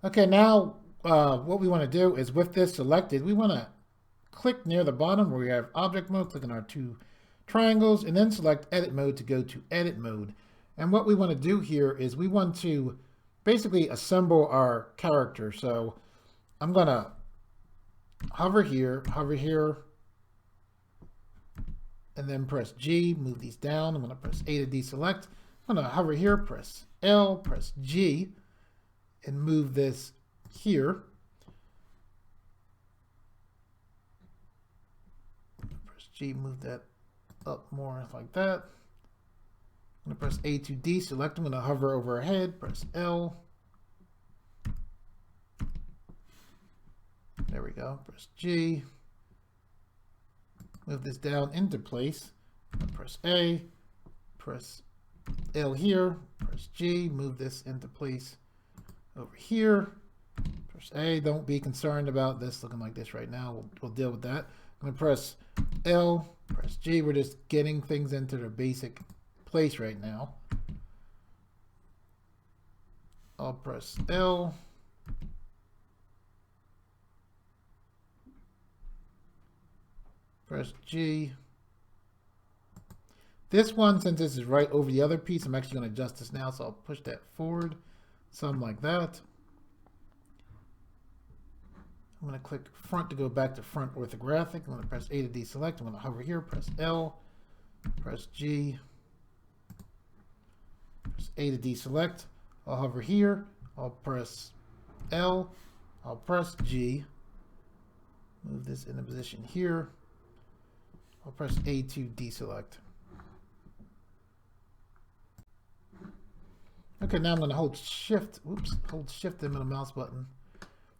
Okay, now what we want to do is with this selected, we want to click near the bottom where we have object mode, click on our 2 triangles, and then select edit mode to go to edit mode. And what we want to do here is we want to basically assemble our character. So I'm going to hover here, and then press G, move these down. I'm going to press A to deselect. I'm going to hover here, press L, press G, and move this here. Press G, move that up more like that. I'm going to press A to deselect. I'm going to hover over our head, press L. There we go. Press G. Move this down into place. Press A. Press L here. Press G. Move this into place over here. Press A. Don't be concerned about this looking like this right now. We'll deal with that. I'm going to press L. Press G. We're just getting things into their basic place right now. I'll press L. Press G. This one, since this is right over the other piece, I'm actually going to adjust this now, so I'll push that forward, something like that. I'm going to click front to go back to front orthographic. I'm going to press A to deselect. I'm going to hover here, press L, press G, press A to deselect. I'll hover here, I'll press L, I'll press G, move this into position here. I'll press A to deselect. Okay, now I'm going to hold Shift. Hold Shift and the mouse button.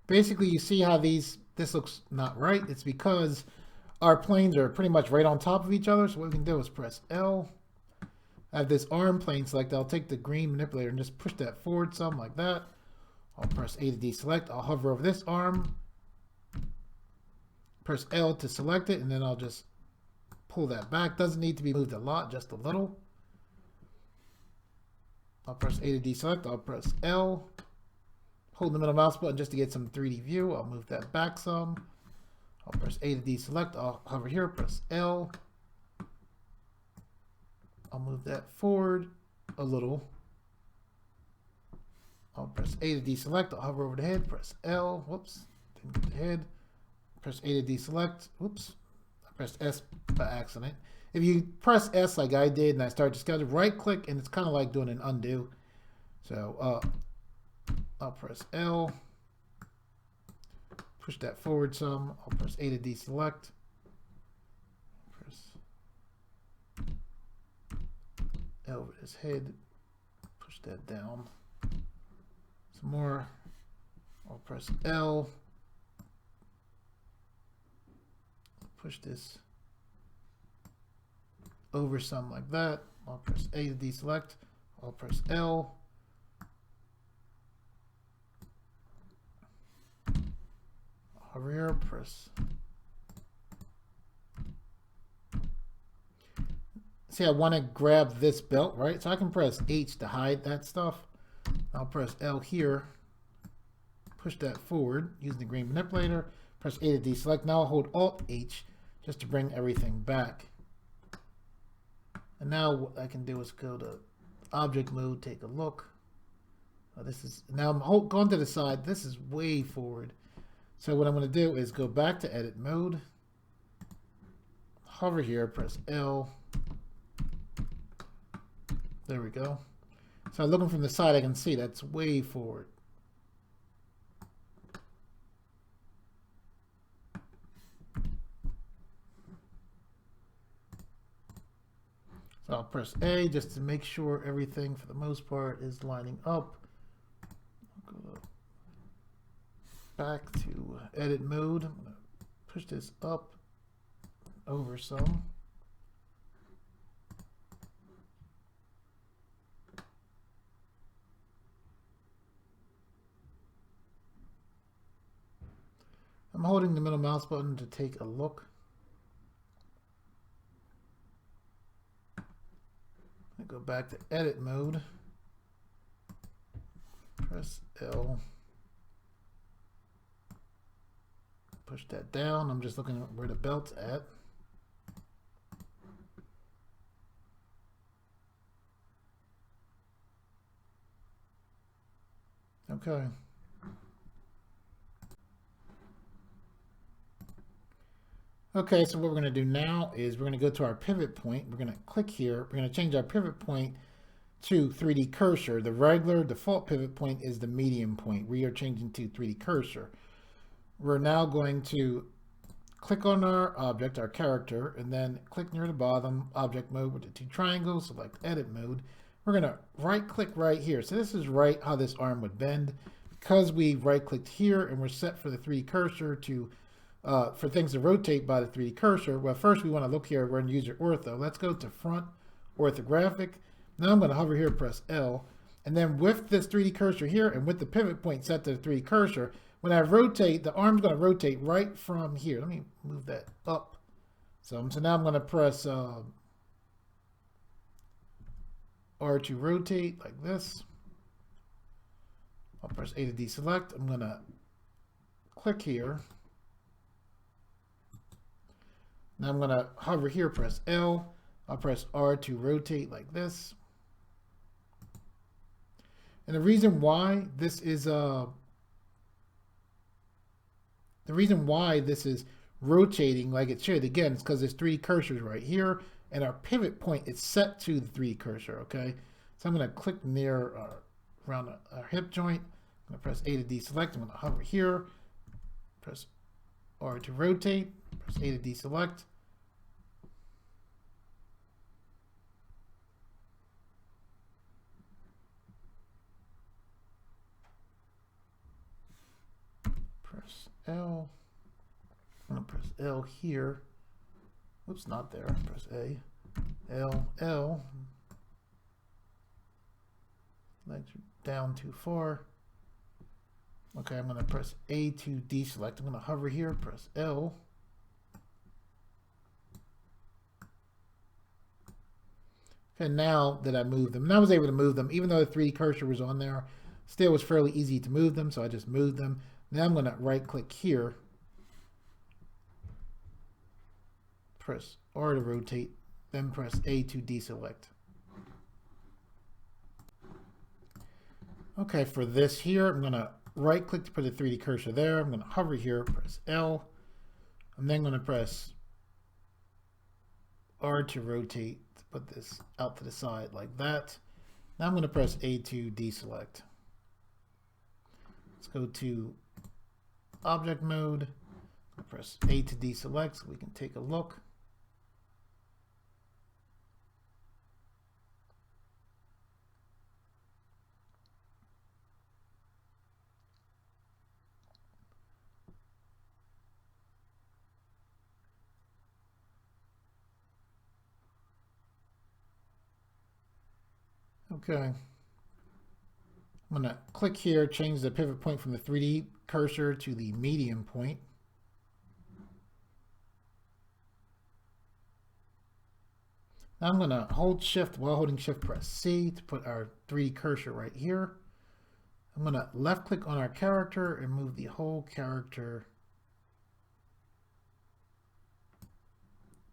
Basically, you see how this looks not right. It's because our planes are pretty much right on top of each other. So what we can do is press L. I have this arm plane selected. I'll take the green manipulator and just push that forward, something like that. I'll press A to deselect. I'll hover over this arm. Press L to select it, and then I'll just pull that back. Doesn't need to be moved a lot, just a little. I'll press A to deselect. I'll press L. hold the middle mouse button just to get some 3D view. I'll move that back some. I'll press A to deselect. I'll hover here, press L. I'll move that forward a little. I'll press A to deselect. I'll hover over the head, press L. Whoops, didn't get the head. Press A to deselect. Whoops, I pressed S by accident. If you press S like I did and I start to schedule, right click and it's kind of like doing an undo. So I'll press L. Push that forward some. I'll press A to deselect. Press L over his head. Push that down. Some more. I'll press L. Push this over some like that. I'll press A to deselect. I'll press L. Over here, press. See, I want to grab this belt, right? So I can press H to hide that stuff. I'll press L here. Push that forward using the green manipulator. Press A to deselect. Now I'll hold Alt H just to bring everything back. And now what I can do is go to object mode, take a look. This is now I'm going to the side. This is way forward. So what I'm going to do is go back to edit mode, hover here, press L. There we go. So looking from the side, I can see that's way forward. So I'll press A just to make sure everything for the most part is lining up. I'll go back to edit mode. I'm going to push this up over some. I'm holding the middle mouse button to take a look. I go back to edit mode. Press L. Push that down. I'm just looking at where the belt's at. Okay. Okay, so what we're going to do now is we're going to go to our pivot point. We're going to click here. We're going to change our pivot point to 3D cursor. The regular default pivot point is the medium point. We are changing to 3D cursor. We're now going to click on our object, our character, and then click near the bottom, object mode with the two triangles, select edit mode. We're going to right click right here. So this is right how this arm would bend. Because we right clicked here and we're set for the 3D cursor to for things to rotate by the 3D cursor. Well, first we want to look here. We're going to use your ortho. Let's go to front orthographic. Now I'm going to hover here, press L. And then with this 3D cursor here and with the pivot point set to the 3D cursor, when I rotate, the arm's going to rotate right from here. Let me move that up. So now I'm going to press R to rotate like this. I'll press A to deselect. I'm going to click here. Now I'm going to hover here, press L. I'll press R to rotate like this. And the reason why this is rotating like it should, again, it's because there's 3D cursors right here, and our pivot point is set to the 3D cursor, okay? So I'm going to click near around our hip joint. I'm going to press A to deselect. I'm going to hover here, press R to rotate, press A to deselect. Press L. I'm going to press L here. Oops, not there. Press A. L, L. Legs down too far. Okay, I'm going to press A to deselect. I'm going to hover here, press L. Okay, now that I moved them, and I was able to move them, even though the 3D cursor was on there, Still was fairly easy to move them, so I just moved them. Now I'm going to right click here, press R to rotate, then press A to deselect. Okay, for this here, I'm going to right click to put a 3D cursor there. I'm going to hover here, press L. I'm then going to press R to rotate to put this out to the side like that. Now I'm going to press A to deselect. Let's go to object mode. I'll press A to deselect so we can take a look. Okay. I'm going to click here, change the pivot point from the 3D cursor to the medium point. Now I'm going to hold shift while holding shift, press C to put our 3D cursor right here. I'm going to left click on our character and move the whole character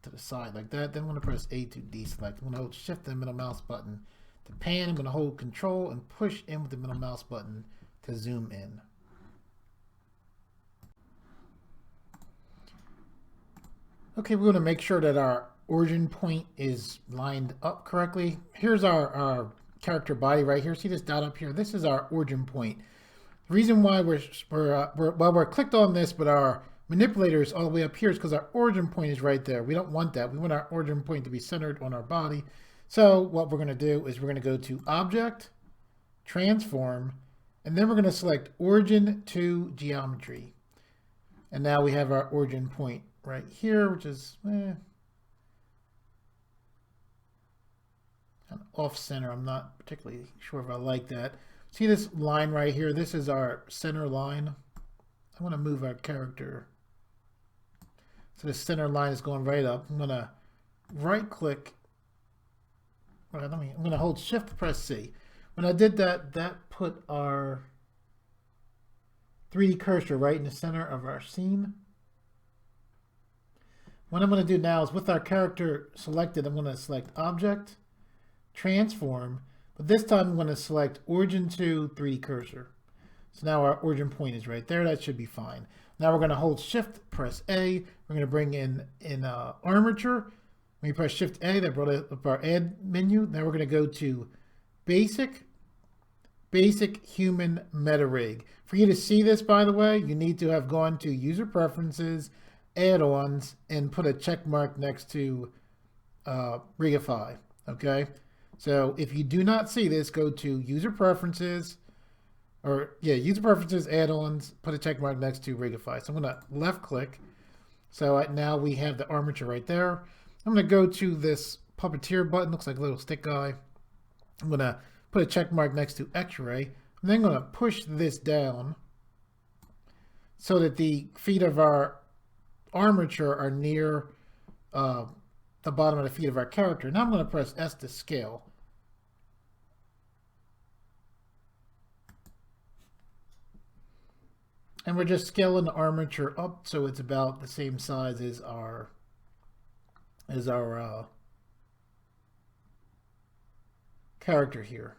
to the side like that. Then I'm going to press A to deselect. I'm going to hold shift and middle mouse button to pan. I'm going to hold control and push in with the middle mouse button to zoom in. Okay, we're going to make sure that our origin point is lined up correctly. Here's our character body right here. See this dot up here? This is our origin point. The reason why we're clicked on this, but our manipulator is all the way up here is because our origin point is right there. We don't want that. We want our origin point to be centered on our body. So what we're going to do is we're going to go to Object, Transform, and then we're going to select Origin to Geometry. And now we have our origin point right here, which is kind of off center. I'm not particularly sure if I like that. See this line right here? This is our center line. I want to move our character so the center line is going right up. I'm going to right click. I'm going to hold shift, press C. When I did that, that put our 3D cursor right in the center of our scene. What I'm going to do now is with our character selected, I'm going to select Object, Transform, but this time I'm going to select Origin to 3D cursor. So now our origin point is right there. That should be fine. Now we're going to hold shift, press A. We're going to bring in armature. When you press Shift A, that brought up our add menu. Now we're going to go to Basic Human Meta Rig. For you to see this, by the way, you need to have gone to User Preferences, Add-ons, and put a check mark next to Rigify. Okay? So if you do not see this, go to User Preferences, User Preferences, Add-ons, put a check mark next to Rigify. So I'm going to left click. So now we have the armature right there. I'm going to go to this puppeteer button. Looks like a little stick guy. I'm going to put a check mark next to X-ray. I'm then going to push this down so that the feet of our armature are near the bottom of the feet of our character. Now I'm going to press S to scale. And we're just scaling the armature up so it's about the same size as our character here.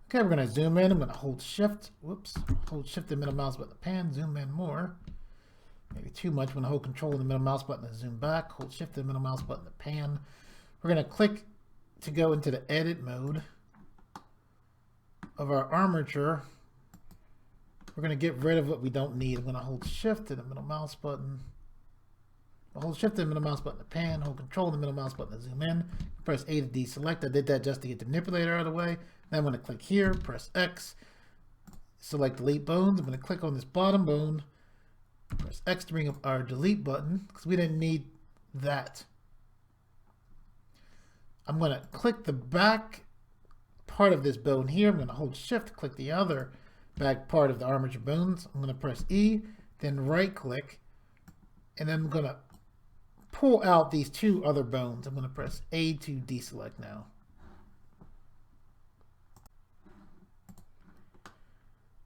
Okay, we're going to zoom in. I'm going to hold shift. Hold shift and middle mouse button to pan, zoom in more. Maybe too much. I'm going to hold control and the middle mouse button to zoom back. Hold shift and middle mouse button to pan. We're going to click to go into the edit mode of our armature. We're going to get rid of what we don't need. I'm going to hold shift and the middle mouse button. I'll hold shift and the middle mouse button to pan. Hold control and the middle mouse button to zoom in. Press A to deselect. I did that just to get the manipulator out of the way. Then I'm going to click here, press X, select delete bones. I'm going to click on this bottom bone, press X to bring up our delete button because we didn't need that. I'm going to click the back part of this bone here. I'm going to hold shift, click the other back part of the armature bones. I'm going to press E, then right click, and then I'm going to pull out these two other bones. I'm going to press A to deselect now.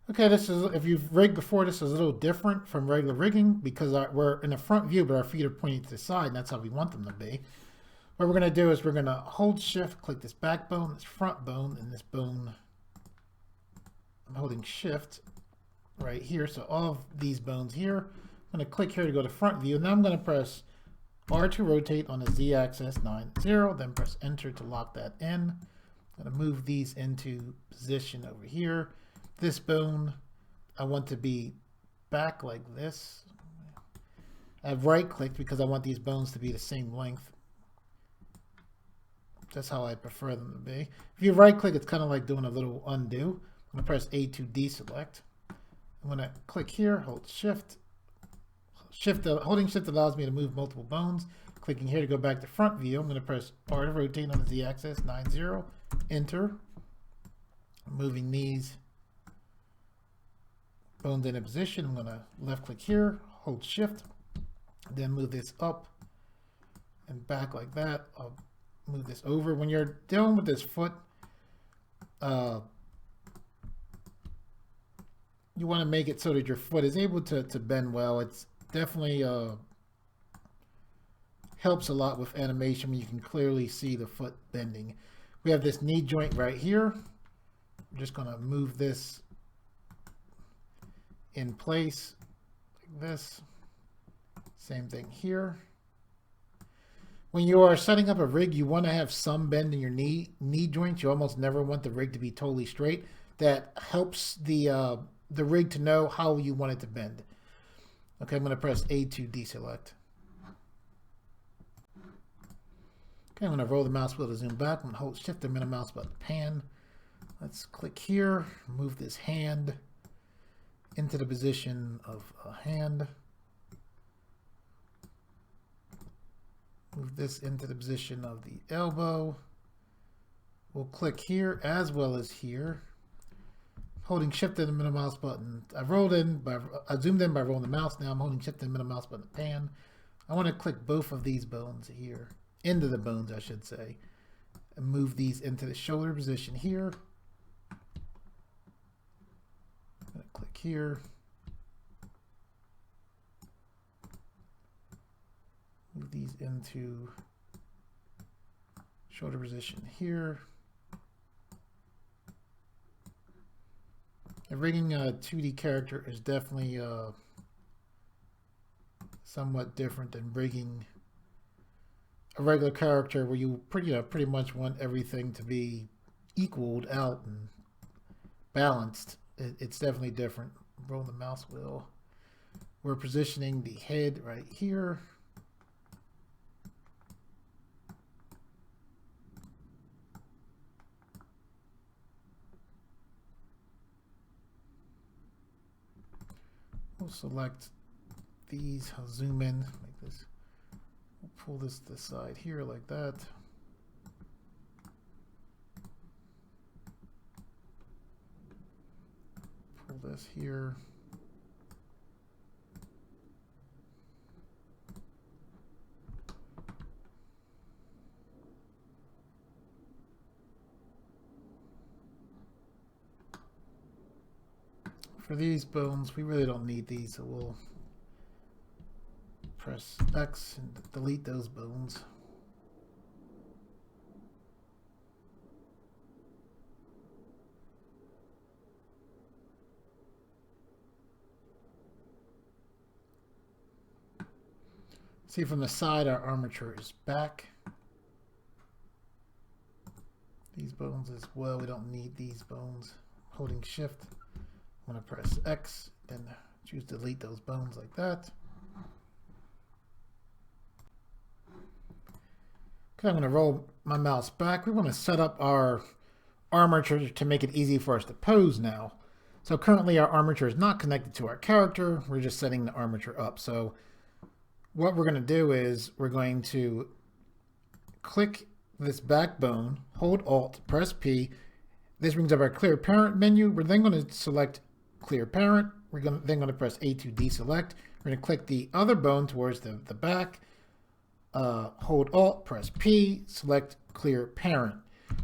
Okay, this is, if you've rigged before, this is a little different from regular rigging because we're in the front view, but our feet are pointing to the side, and that's how we want them to be. What we're going to do is we're going to hold shift, click this back bone, this front bone, and this bone. I'm holding shift right here, so all of these bones here. I'm going to click here to go to front view. Now I'm going to press R to rotate on the Z-axis 90, then press enter to lock that in. I'm going to move these into position over here. This bone, I want to be back like this. I've right-clicked because I want these bones to be the same length. That's how I prefer them to be. If you right-click, it's kind of like doing a little undo. I'm going to press A to deselect. I'm going to click here, hold shift. Holding shift allows me to move multiple bones. Clicking here to go back to front view, I'm going to press R to rotate on the Z-axis 90, enter. I'm moving these bones in a position. I'm going to left click here, hold shift, then move this up and back like that. I'll move this over. When you're dealing with this foot, you want to make it so that your foot is able to bend well. It's definitely helps a lot with animation when you can clearly see the foot bending. We have this knee joint right here. I'm just going to move this in place like this. Same thing here. When you are setting up a rig, you want to have some bend in your knee joints. You almost never want the rig to be totally straight. That helps the rig to know how you want it to bend. Okay, I'm going to press A to deselect. Okay, I'm going to roll the mouse wheel to zoom back. I'm going to hold shift and middle mouse button to pan. Let's click here, move this hand into the position of a hand. Move this into the position of the elbow. We'll click here as well as here. Holding shift and the middle mouse button. I zoomed in by rolling the mouse. Now I'm holding shift and middle mouse button to pan. I want to click both of these bones here. Into the bones, I should say. And move these into the shoulder position here. I'm going to click here. Move these into shoulder position here. And rigging a 2D character is definitely somewhat different than rigging a regular character where you pretty much want everything to be equaled out and balanced. It's definitely different. Roll the mouse wheel. We're positioning the head right here. We'll select these. I'll zoom in like this. We'll pull this to the side here like that. Pull this here. For these bones, we really don't need these, so we'll press X and delete those bones. See, from the side, our armature is back. These bones as well, we don't need these bones. Holding shift. I'm going to press X and choose delete those bones like that. Okay, I'm going to roll my mouse back. We want to set up our armature to make it easy for us to pose now. So currently our armature is not connected to our character. We're just setting the armature up. So what we're going to do is we're going to click this backbone, hold Alt, press P. This brings up our clear parent menu. We're then going to select clear parent. We're then going to press A to deselect. We're going to click the other bone towards the back. hold Alt, press P, select clear parent.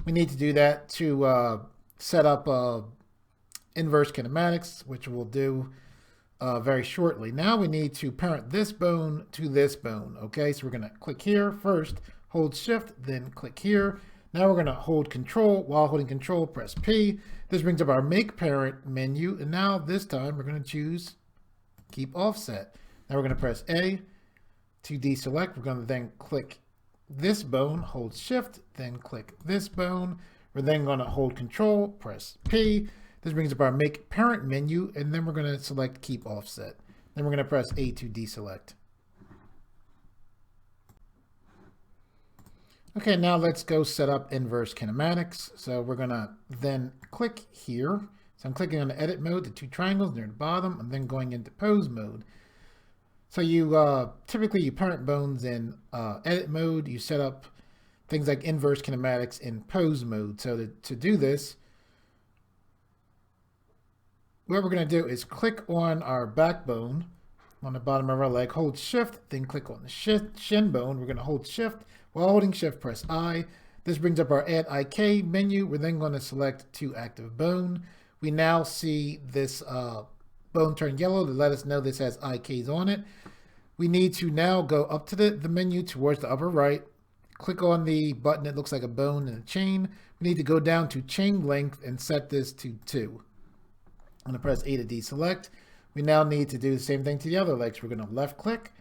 We need to do that to set up inverse kinematics, which we'll do very shortly. Now we need to parent this bone to this bone. Okay, so we're going to click here first, hold Shift, then click here. Now we're going to hold Control. While holding Control, press P. This brings up our Make Parent menu, and now this time we're going to choose Keep Offset. Now we're going to press A to deselect. We're going to then click this bone, hold Shift, then click this bone. We're then going to hold Control, press P. This brings up our Make Parent menu, and then we're going to select Keep Offset. Then we're going to press A to deselect. Okay, now let's go set up inverse kinematics. So we're going to then click here. So I'm clicking on the edit mode, the two triangles near the bottom, and then going into pose mode. So you typically you parent bones in edit mode. You set up things like inverse kinematics in pose mode. So to do this, what we're going to do is click on our backbone on the bottom of our leg, hold Shift, then click on the shin bone. We're going to hold Shift. While holding Shift, press I. This brings up our Add IK menu. We're then going to select to active bone. We now see this bone turn yellow to let us know this has IKs on it. We need to now go up to the menu towards the upper right. Click on the button that looks like a bone and a chain. We need to go down to chain length and set this to 2. I'm going to press A to deselect. We now need to do the same thing to the other legs. We're going to left click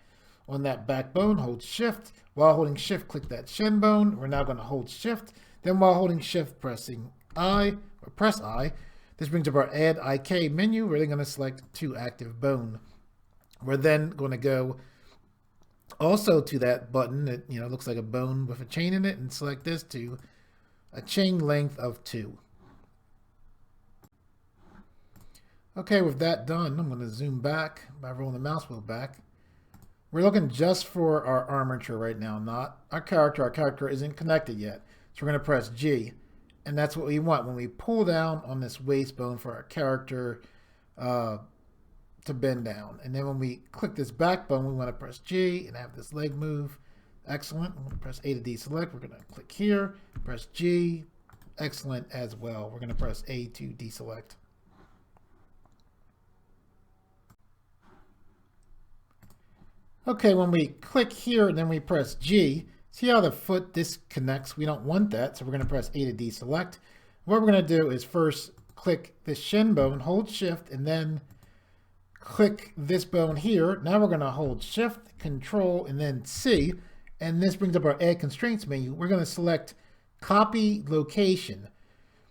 on that backbone, hold Shift. While holding Shift, click that shin bone. We're now going to hold Shift. Then while holding Shift, pressing I, or press I, this brings up our Add IK menu. We're then going to select to active bone. We're then going to go also to that button that looks like a bone with a chain in it and select this to a chain length of 2. Okay, with that done, I'm going to zoom back by rolling the mouse wheel back. We're looking just for our armature right now, not our character. Our character isn't connected yet. So we're going to press G, and that's what we want when we pull down on this waist bone for our character to bend down. And then when we click this backbone, we want to press G and have this leg move. Excellent. I'm going to press A to deselect. We're going to click here, press G. Excellent as well. We're going to press A to deselect. Okay, when we click here and then we press G, see how the foot disconnects? We don't want that, so we're going to press A to deselect. What we're going to do is first click the shin bone, hold Shift, and then click this bone here. Now we're going to hold Shift, Control, and then C, and this brings up our Add Constraints menu. We're going to select Copy Location.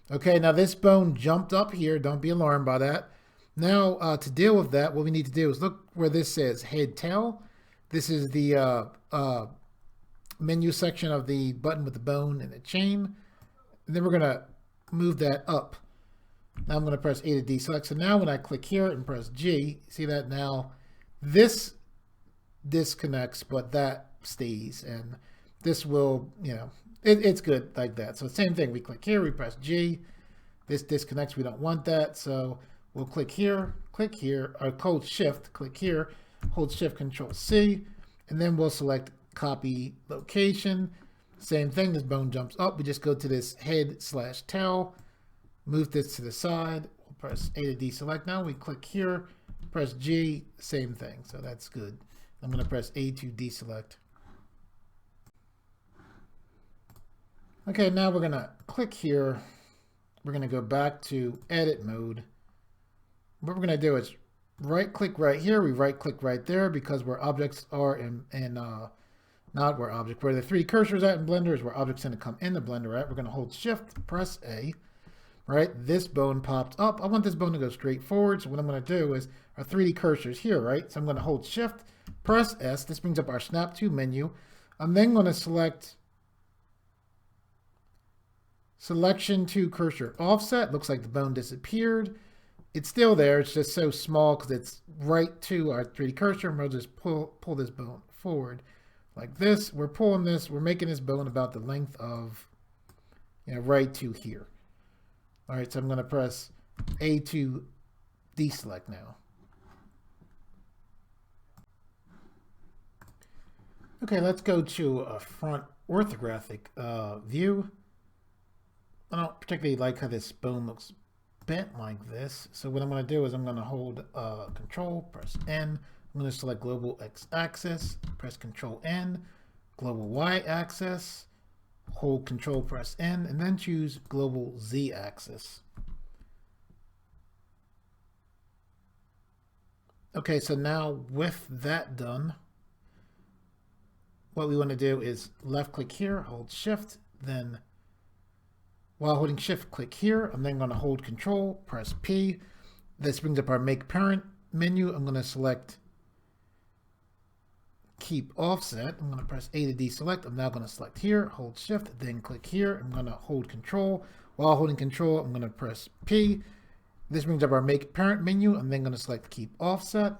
Okay, now this bone jumped up here. Don't be alarmed by that. Now, to deal with that, what we need to do is look where this says Head Tail. This is the menu section of the button with the bone and the chain. And then we're going to move that up. Now I'm going to press A to deselect. So now when I click here and press G, see that now this disconnects, but that stays. And this will, it's good like that. So same thing. We click here, we press G. This disconnects. We don't want that. So we'll click here, or hold Shift, click here. Hold Shift, Control C, and then we'll select Copy Location. Same thing, this bone jumps up. We just go to this head/tail, move this to the side. We'll press A to deselect. Now we click here, press G, same thing. So that's good. I'm going to press A to deselect. Okay, now we're going to click here. We're going to go back to edit mode. What we're going to do is right click right here, we right click right there because where objects are not where object, where the 3 cursors at in Blender is where objects tend to come in the Blender at. We're going to hold Shift, press A, right? This bone popped up. I want this bone to go straight forward. So what I'm going to do is our 3D cursors here, right? So I'm going to hold Shift, press S. This brings up our Snap to menu. I'm then going to select Selection to Cursor Offset. Looks like the bone disappeared. It's still there. It's just so small because it's right to our 3D cursor. And we'll just pull this bone forward like this. We're pulling this. We're making this bone about the length of, right to here. All right, so I'm going to press A to deselect now. Okay, let's go to a front orthographic view. I don't particularly like how this bone looks bent like this. So what I'm going to do is I'm going to hold Control, press N. I'm going to select global x-axis, press Control N, global y-axis, hold Control, press N, and then choose global z-axis. Okay, so now with that done, what we want to do is left click here, hold Shift, then while holding Shift, click here. I'm then going to hold Control, press P. This brings up our Make Parent menu. I'm going to select Keep Offset. I'm going to press A to deselect. I'm now going to select here, hold Shift, then click here. I'm going to hold Control. While holding Control, I'm going to press P. This brings up our Make Parent menu. I'm then going to select Keep Offset.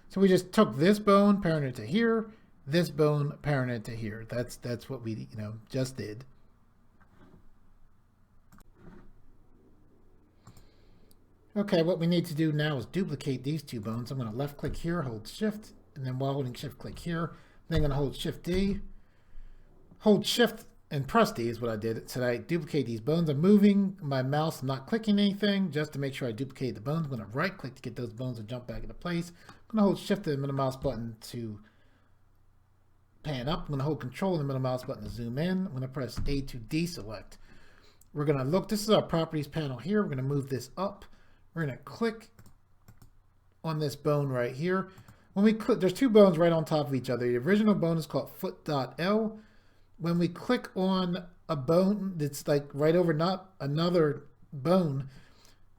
So we just took this bone, parented to here, this bone, parented to here. That's what we just did. Okay, what we need to do now is duplicate these two bones. I'm going to left click here, hold Shift, and then while holding Shift, click here. Then I'm going to hold Shift D. Hold Shift and press D is what I did. So I duplicate these bones. I'm moving my mouse, I'm not clicking anything, just to make sure I duplicate the bones. I'm going to right click to get those bones to jump back into place. I'm going to hold Shift and the middle mouse button to pan up. I'm going to hold Control and the middle mouse button to zoom in. I'm going to press A to deselect. We're going to look, this is our properties panel here. We're going to move this up. We're going to click on this bone right here. When we click, there's two bones right on top of each other. The original bone is called foot.L. When we click on a bone that's like right over not another bone,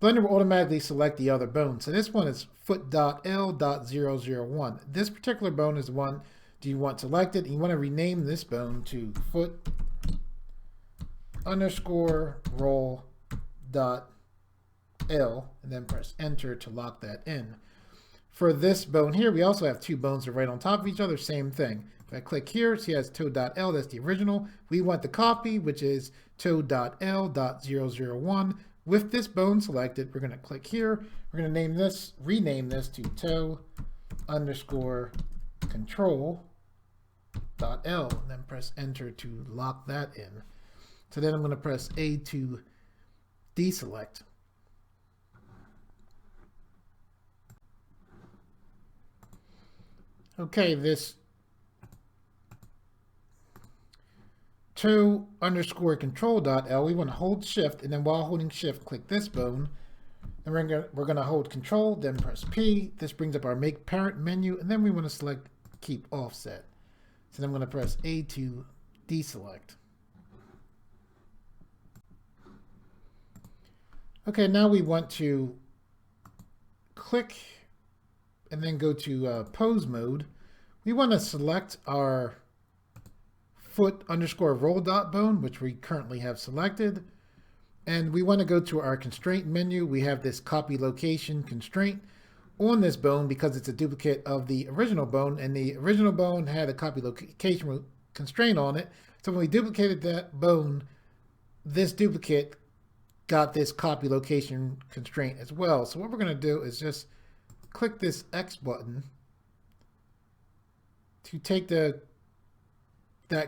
Blender will automatically select the other bone. So this one is foot.L.001. This particular bone is the one you want selected. You want to rename this bone to foot_roll.L and then press enter to lock that in. For this bone here, we also have two bones that are right on top of each other, same thing. If I click here, see it has toe.L, that's the original. We want the copy, which is toe.L.001. With this bone selected, we're going to click here. We're going to rename this to toe_control.L and then press enter to lock that in. So then I'm going to press A to deselect. Okay, this toe_control.L, we want to hold Shift, and then while holding Shift, click this bone. And we're going to hold Control, then press P. This brings up our Make Parent menu, and then we want to select Keep Offset. So then I'm going to press A to deselect. Okay, now we want to click and then go to pose mode. We want to select our foot_roll.bone, which we currently have selected. And we want to go to our constraint menu. We have this copy location constraint on this bone because it's a duplicate of the original bone, and the original bone had a copy location constraint on it. So when we duplicated that bone, this duplicate got this copy location constraint as well. So what we're going to do is just click this X button to take that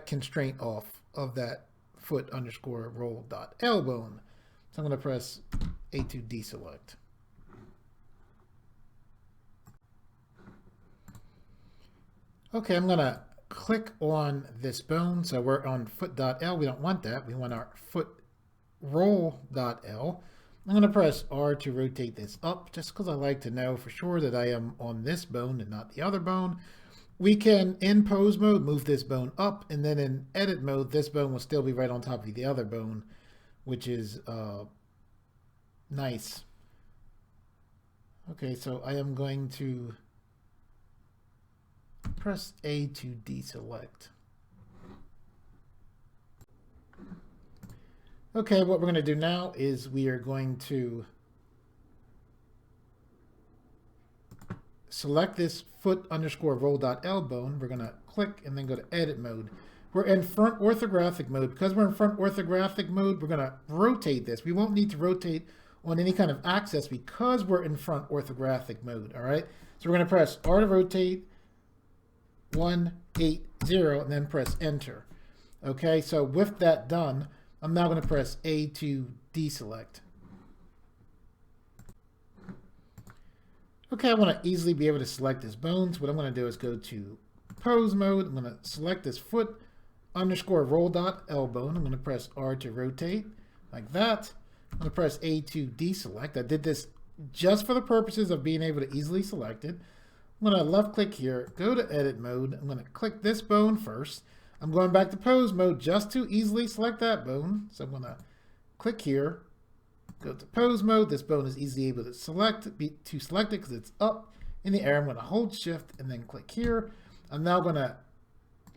constraint off of that foot_roll.L bone. So I'm going to press A to deselect. Okay, I'm going to click on this bone. So we're on foot.L. We don't want that. We want our foot_roll.L. I'm going to press R to rotate this up just because I like to know for sure that I am on this bone and not the other bone. We can, in pose mode, move this bone up, and then in edit mode, this bone will still be right on top of the other bone, which is nice. Okay, so I am going to press A to deselect. Okay, what we're going to do now is we are going to select this foot_roll.L bone. We're going to click and then go to edit mode. We're in front orthographic mode. Because we're in front orthographic mode, we're going to rotate this. We won't need to rotate on any kind of axis because we're in front orthographic mode. All right. So we're going to press R to rotate. 180, and then press enter. Okay, so with that done, I'm now going to press A to deselect. Okay, I want to easily be able to select this bones. What I'm going to do is go to pose mode. I'm going to select this foot underscore roll dot L bone. I'm going to press R to rotate like that. I'm going to press A to deselect. I did this just for the purposes of being able to easily select it. I'm going to left click here, go to edit mode. I'm going to click this bone first. I'm going back to pose mode just to easily select that bone. So I'm going to click here, go to pose mode. This bone is easily able to select it because it's up in the air. I'm going to hold shift and then click here. I'm now going to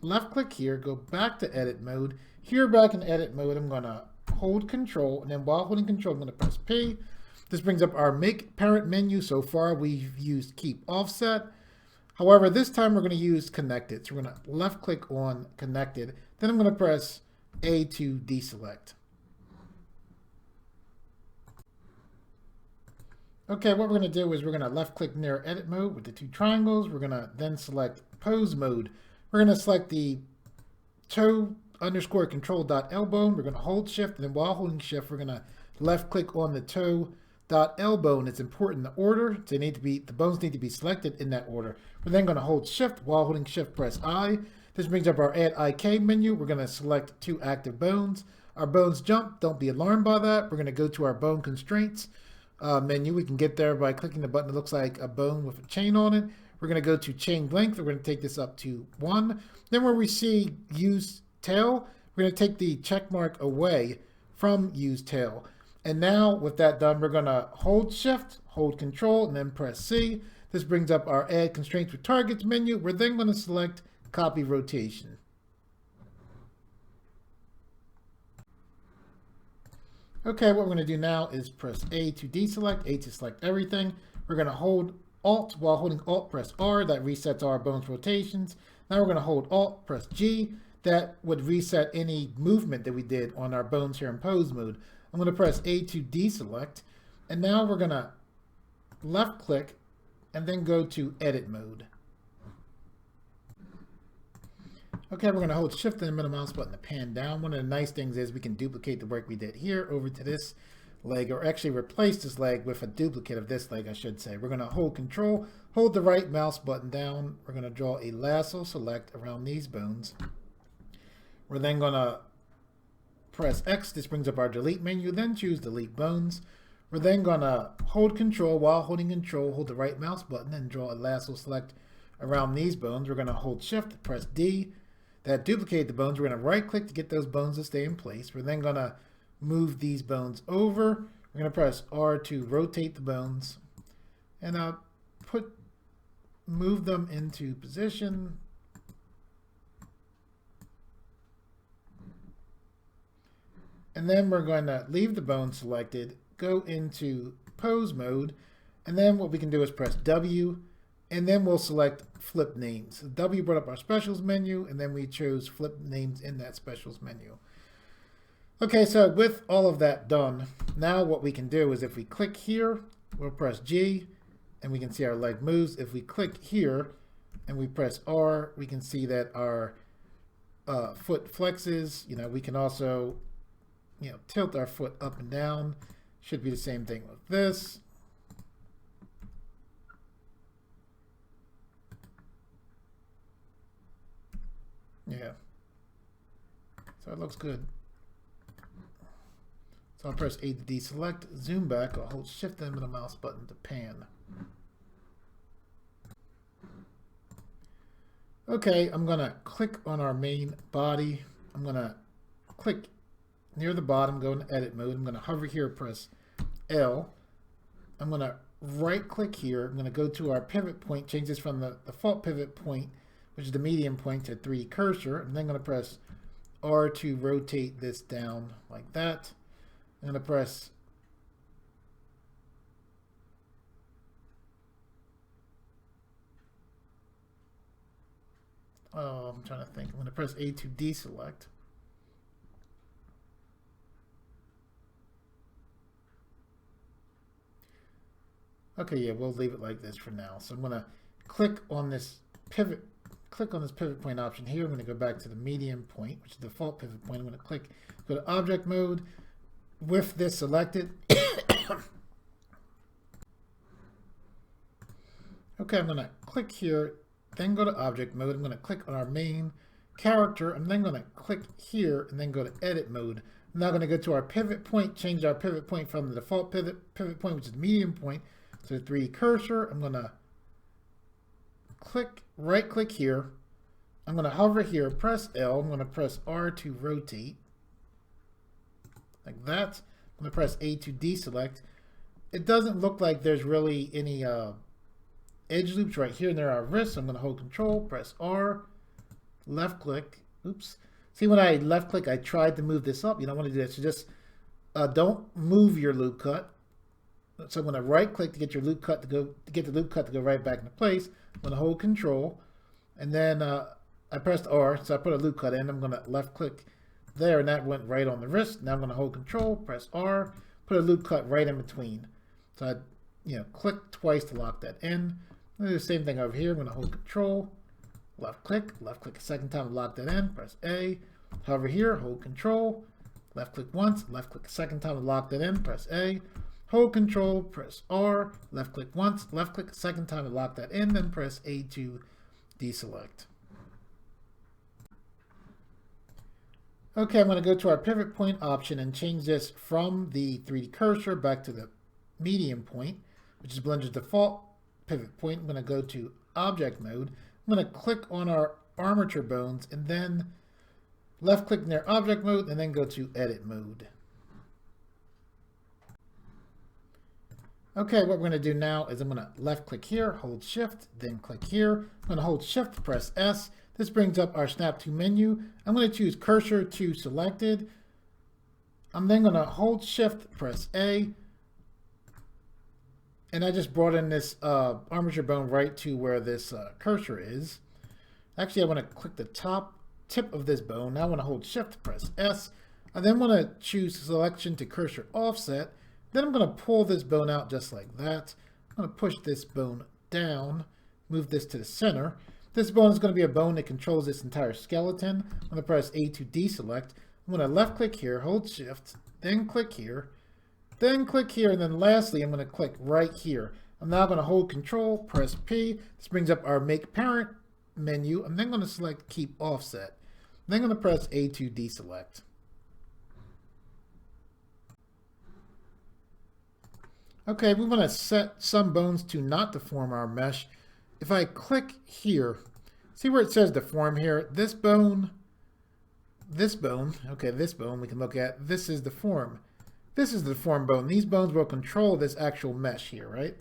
left click here, go back to edit mode. Here back in edit mode, I'm going to hold control, and then while holding control, I'm going to press P. This brings up our make parent menu. So far we've used keep offset. However, this time we're going to use connected. So we're going to left click on connected. Then I'm going to press A to deselect. Okay, what we're going to do is we're going to left click near edit mode with the two triangles. We're going to then select pose mode. We're going to select the toe underscore control dot L bone. We're going to hold shift, and then while holding shift, we're going to left click on the toe dot L bone. It's important the order. The bones need to be selected in that order. We're then going to hold shift. While holding shift, press I. This brings up our add IK menu. We're going to select two active bones. Our bones jump. Don't be alarmed by that. We're going to go to our bone constraints menu. We can get there by clicking the button that looks like a bone with a chain on it. We're going to go to chain length. We're going to take this up to 1. Then where we see use tail, we're going to take the check mark away from use tail. And now with that done, we're going to hold shift, hold control, and then press C. This brings up our add constraints with targets menu. We're then going to select copy rotation. Okay, what we're going to do now is press A to deselect, A to select everything. We're going to hold Alt. While holding Alt, press R. That resets our bones rotations. Now we're going to hold Alt, press G. That would reset any movement that we did on our bones here in pose mode. I'm going to press A to deselect. And now we're going to left click and then go to edit mode. Okay, we're going to hold shift and the middle mouse button to pan down. One of the nice things is we can duplicate the work we did here over to this leg, or actually replace this leg with a duplicate of this leg, I should say. We're going to hold control, hold the right mouse button down. We're going to draw a lasso select around these bones. We're then going to press X. This brings up our delete menu, then choose delete bones. We're then going to hold control. While holding control, hold the right mouse button and draw a lasso select around these bones. We're going to hold shift, press D. That duplicated the bones. We're going to right click to get those bones to stay in place. We're then going to move these bones over. We're going to press R to rotate the bones, and move them into position. And then we're going to leave the bone selected, go into pose mode, and then what we can do is press W, and then we'll select flip names. W brought up our specials menu, and then we chose flip names in that specials menu. Okay, so with all of that done, now what we can do is if we click here, we'll press G, and we can see our leg moves. If we click here and we press R, we can see that our foot flexes. We can also tilt our foot up and down. Should be the same thing with this. Yeah. So it looks good. So I'll press A to deselect, zoom back, I'll hold shift and the mouse button to pan. Okay, I'm gonna click on our main body. I'm gonna click near the bottom, go into edit mode. I'm gonna hover here, press L. I'm gonna right click here. I'm gonna go to our pivot point, change this from the default pivot point, which is the medium point, to 3D cursor. I'm then going to press R to rotate this down like that. I'm going to press I'm trying to think. I'm going to press A to deselect. Okay, yeah, we'll leave it like this for now. So I'm going to click on this pivot click on this pivot point option here. I'm going to go back to the medium point, which is the default pivot point. I'm going to click, go to object mode with this selected. Okay, I'm going to click here, then go to object mode. I'm going to click on our main character. I'm then going to click here and then go to edit mode. I'm now going to go to our pivot point, change our pivot point from the default pivot point, which is medium point, to the 3D cursor. I'm going to right click here. I'm going to hover here, press L. I'm going to press R to rotate, like that. I'm going to press A to deselect. It doesn't look like there's really any edge loops right here, and there are wrists. So I'm going to hold Control, press R, left click. Oops. See, when I left click, I tried to move this up. You don't want to do that. So just don't move your loop cut. So I'm going to right click to get your loop cut to get the loop cut to go right back into place. I'm going to hold Control, and then I pressed R, so I put a loop cut in. I'm going to left click there, and that went right on the wrist. Now I'm going to hold Control, press R, put a loop cut right in between. So I click twice to lock that in. I'm going to do the same thing over here. I'm going to hold Control, left click a second time to lock that in, press A. Hover here, hold Control, left click once, left click a second time to lock that in, press A. Hold Control, press R, left click once, left click a second time to lock that in, then press A to deselect. Okay, I'm going to go to our pivot point option and change this from the 3D cursor back to the medium point, which is Blender's default pivot point. I'm going to go to object mode. I'm going to click on our armature bones and then left click near object mode and then go to edit mode. Okay, what we're going to do now is I'm going to left click here, hold shift, then click here. I'm going to hold shift, press S. This brings up our snap to menu. I'm going to choose cursor to selected. I'm then going to hold shift, press A. And I just brought in this armature bone right to where this cursor is. Actually, I want to click the top tip of this bone. Now I want to hold shift, press S. I then want to choose selection to cursor offset. Then I'm going to pull this bone out just like that. I'm going to push this bone down, move this to the center. This bone is going to be a bone that controls this entire skeleton. I'm going to press A to deselect. I'm going to left click here, hold shift, then click here, then click here, and then lastly I'm going to click right here. I'm now going to hold Control, press P. This brings up our Make Parent menu. I'm then going to select Keep Offset. I'm then going to press A to deselect. Okay, we want to set some bones to not deform our mesh. If I click here, see where it says deform here? This bone, okay, this bone we can look at. This is deform. This is the deform bone. These bones will control this actual mesh here, right?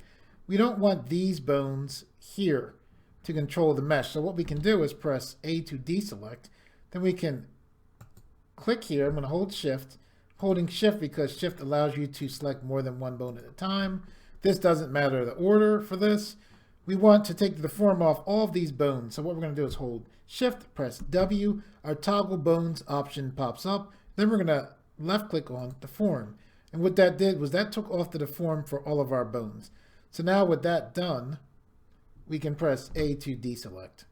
We don't want these bones here to control the mesh. So what we can do is press A to deselect. Then we can click here. I'm going to hold shift. Holding shift because shift allows you to select more than one bone at a time. This doesn't matter the order for this. We want to take the deform off all of these bones. So what we're going to do is hold shift, press W. Our toggle bones option pops up. Then we're going to left click on deform. And what that did was that took off the deform for all of our bones. So now with that done, we can press A to deselect.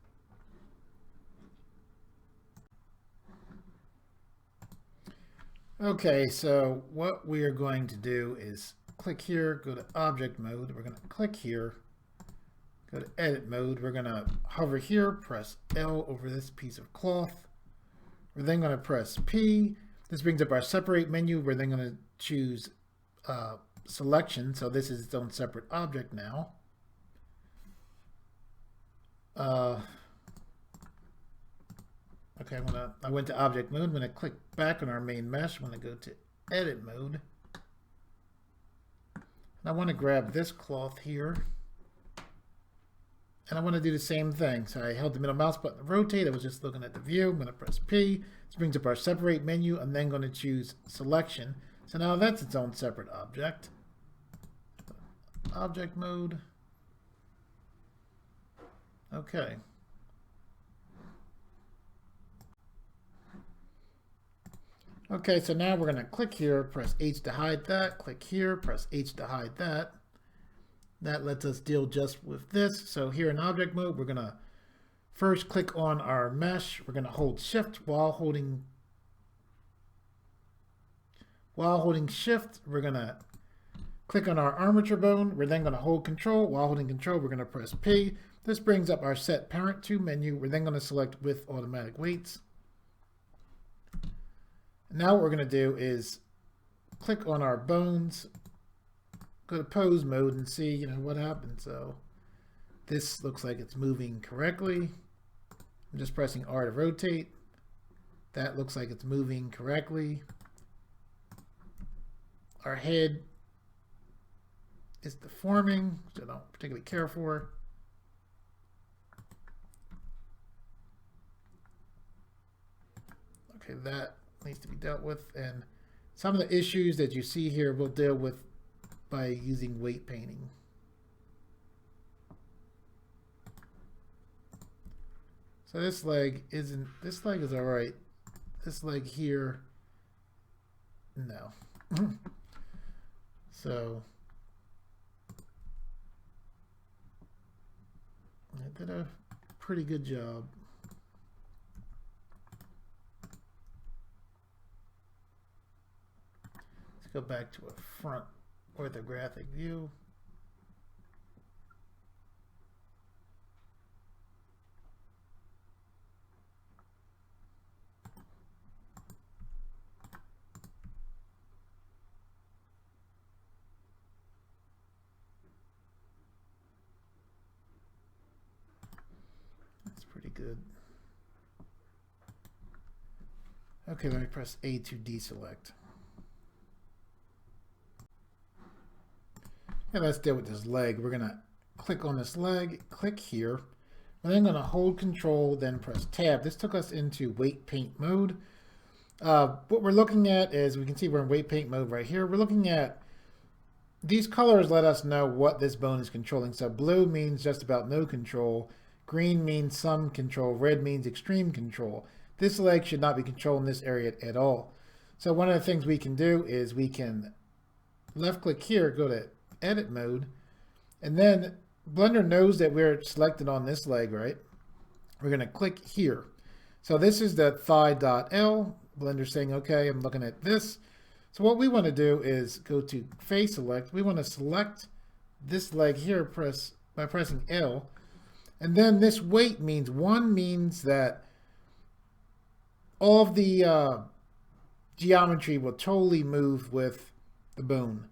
Okay, so what we are going to do is click here, go to object mode. We're going to click here, go to edit mode. We're going to hover here, press L over this piece of cloth. We're then going to press P. This brings up our separate menu. We're then going to choose selection. So this is its own separate object now. Okay, I went to object mode. I'm going to click back on our main mesh. I'm going to go to edit mode. And I want to grab this cloth here. And I want to do the same thing. So I held the middle mouse button to rotate. I was just looking at the view. I'm going to press P. This brings up our separate menu. I'm then going to choose selection. So now that's its own separate object. Object mode. Okay. Okay, so now we're going to click here, press H to hide that, click here, press H to hide that. That lets us deal just with this. So here in object mode, we're going to First, click on our mesh. We're going to hold shift while holding shift. We're going to click on our armature bone. We're then going to hold control. While holding control, we're going to press P. This brings up our set parent to menu. We're then going to select with automatic weights. Now what we're going to do is click on our bones, go to pose mode and see, what happens. So this looks like it's moving correctly. I'm just pressing R to rotate. That looks like it's moving correctly. Our head is deforming, which I don't particularly care for. Okay, that needs to be dealt with, and some of the issues that you see here we'll deal with by using weight painting. So this leg is all right. This leg here, no. So I did a pretty good job. Let's go back to a front orthographic view. Pretty good. Okay, let me press A to deselect. And let's deal with this leg. We're gonna click on this leg, click here. We're then gonna hold control, then press tab. This took us into weight paint mode. What we're looking at is, we can see we're in weight paint mode right here. We're looking at these colors let us know what this bone is controlling. So blue means just about no control. Green means some control. Red means extreme control. This leg should not be controlling this area at all. So one of the things we can do is we can left click here, go to edit mode, and then Blender knows that we're selected on this leg, right? We're going to click here. So this is the thigh.L. Blender saying, okay, I'm looking at this. So what we want to do is go to face select. We want to select this leg here by pressing L. And then this weight means, one means that all of the geometry will totally move with the bone.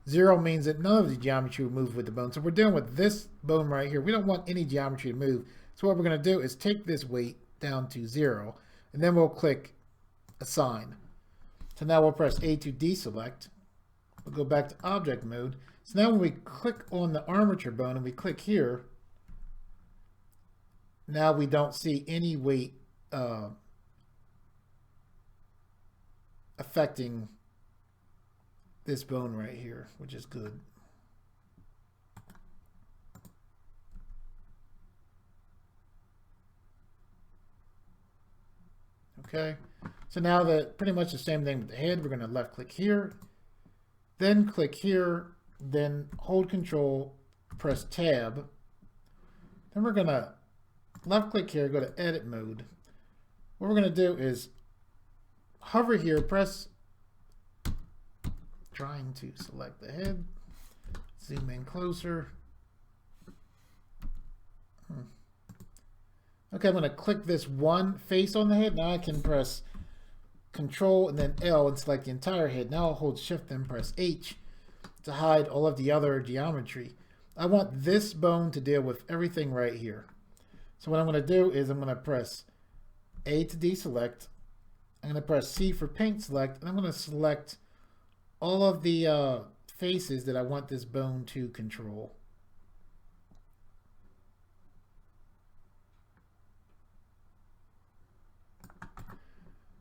0 means that none of the geometry will move with the bone. So we're dealing with this bone right here. We don't want any geometry to move. So what we're going to do is take this weight down to 0, and then we'll click assign. So now we'll press A to deselect. We'll go back to object mode. So now when we click on the armature bone and we click here, now we don't see any weight affecting this bone right here, which is good. Okay, so now that pretty much the same thing with the head. We're going to left click here, then click here, then hold control, press tab. Then we're going to left click here, go to edit mode. What we're going to do is hover here, press, trying to select the head, zoom in closer. Okay, I'm going to click this one face on the head. Now I can press Control and then L and select the entire head. Now I'll hold Shift and press H to hide all of the other geometry. I want this bone to deal with everything right here. So what I'm going to do is I'm going to press A to deselect. I'm going to press C for paint select, and I'm going to select all of the faces that I want this bone to control.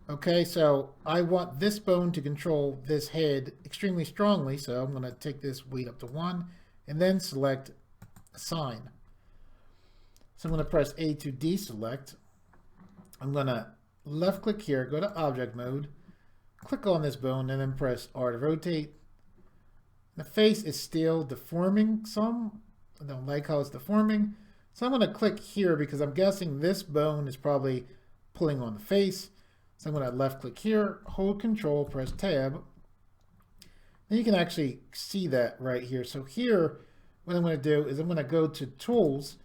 Okay, so I want this bone to control this head extremely strongly, so I'm going to take this weight up to 1 and then select assign. So I'm going to press A to deselect. I'm going to left click here, go to object mode, click on this bone, and then press R to rotate. The face is still deforming some. I don't like how it's deforming. So I'm going to click here because I'm guessing this bone is probably pulling on the face. So I'm going to left click here, hold control, press tab. And you can actually see that right here. So here, what I'm going to do is I'm going to go to tools,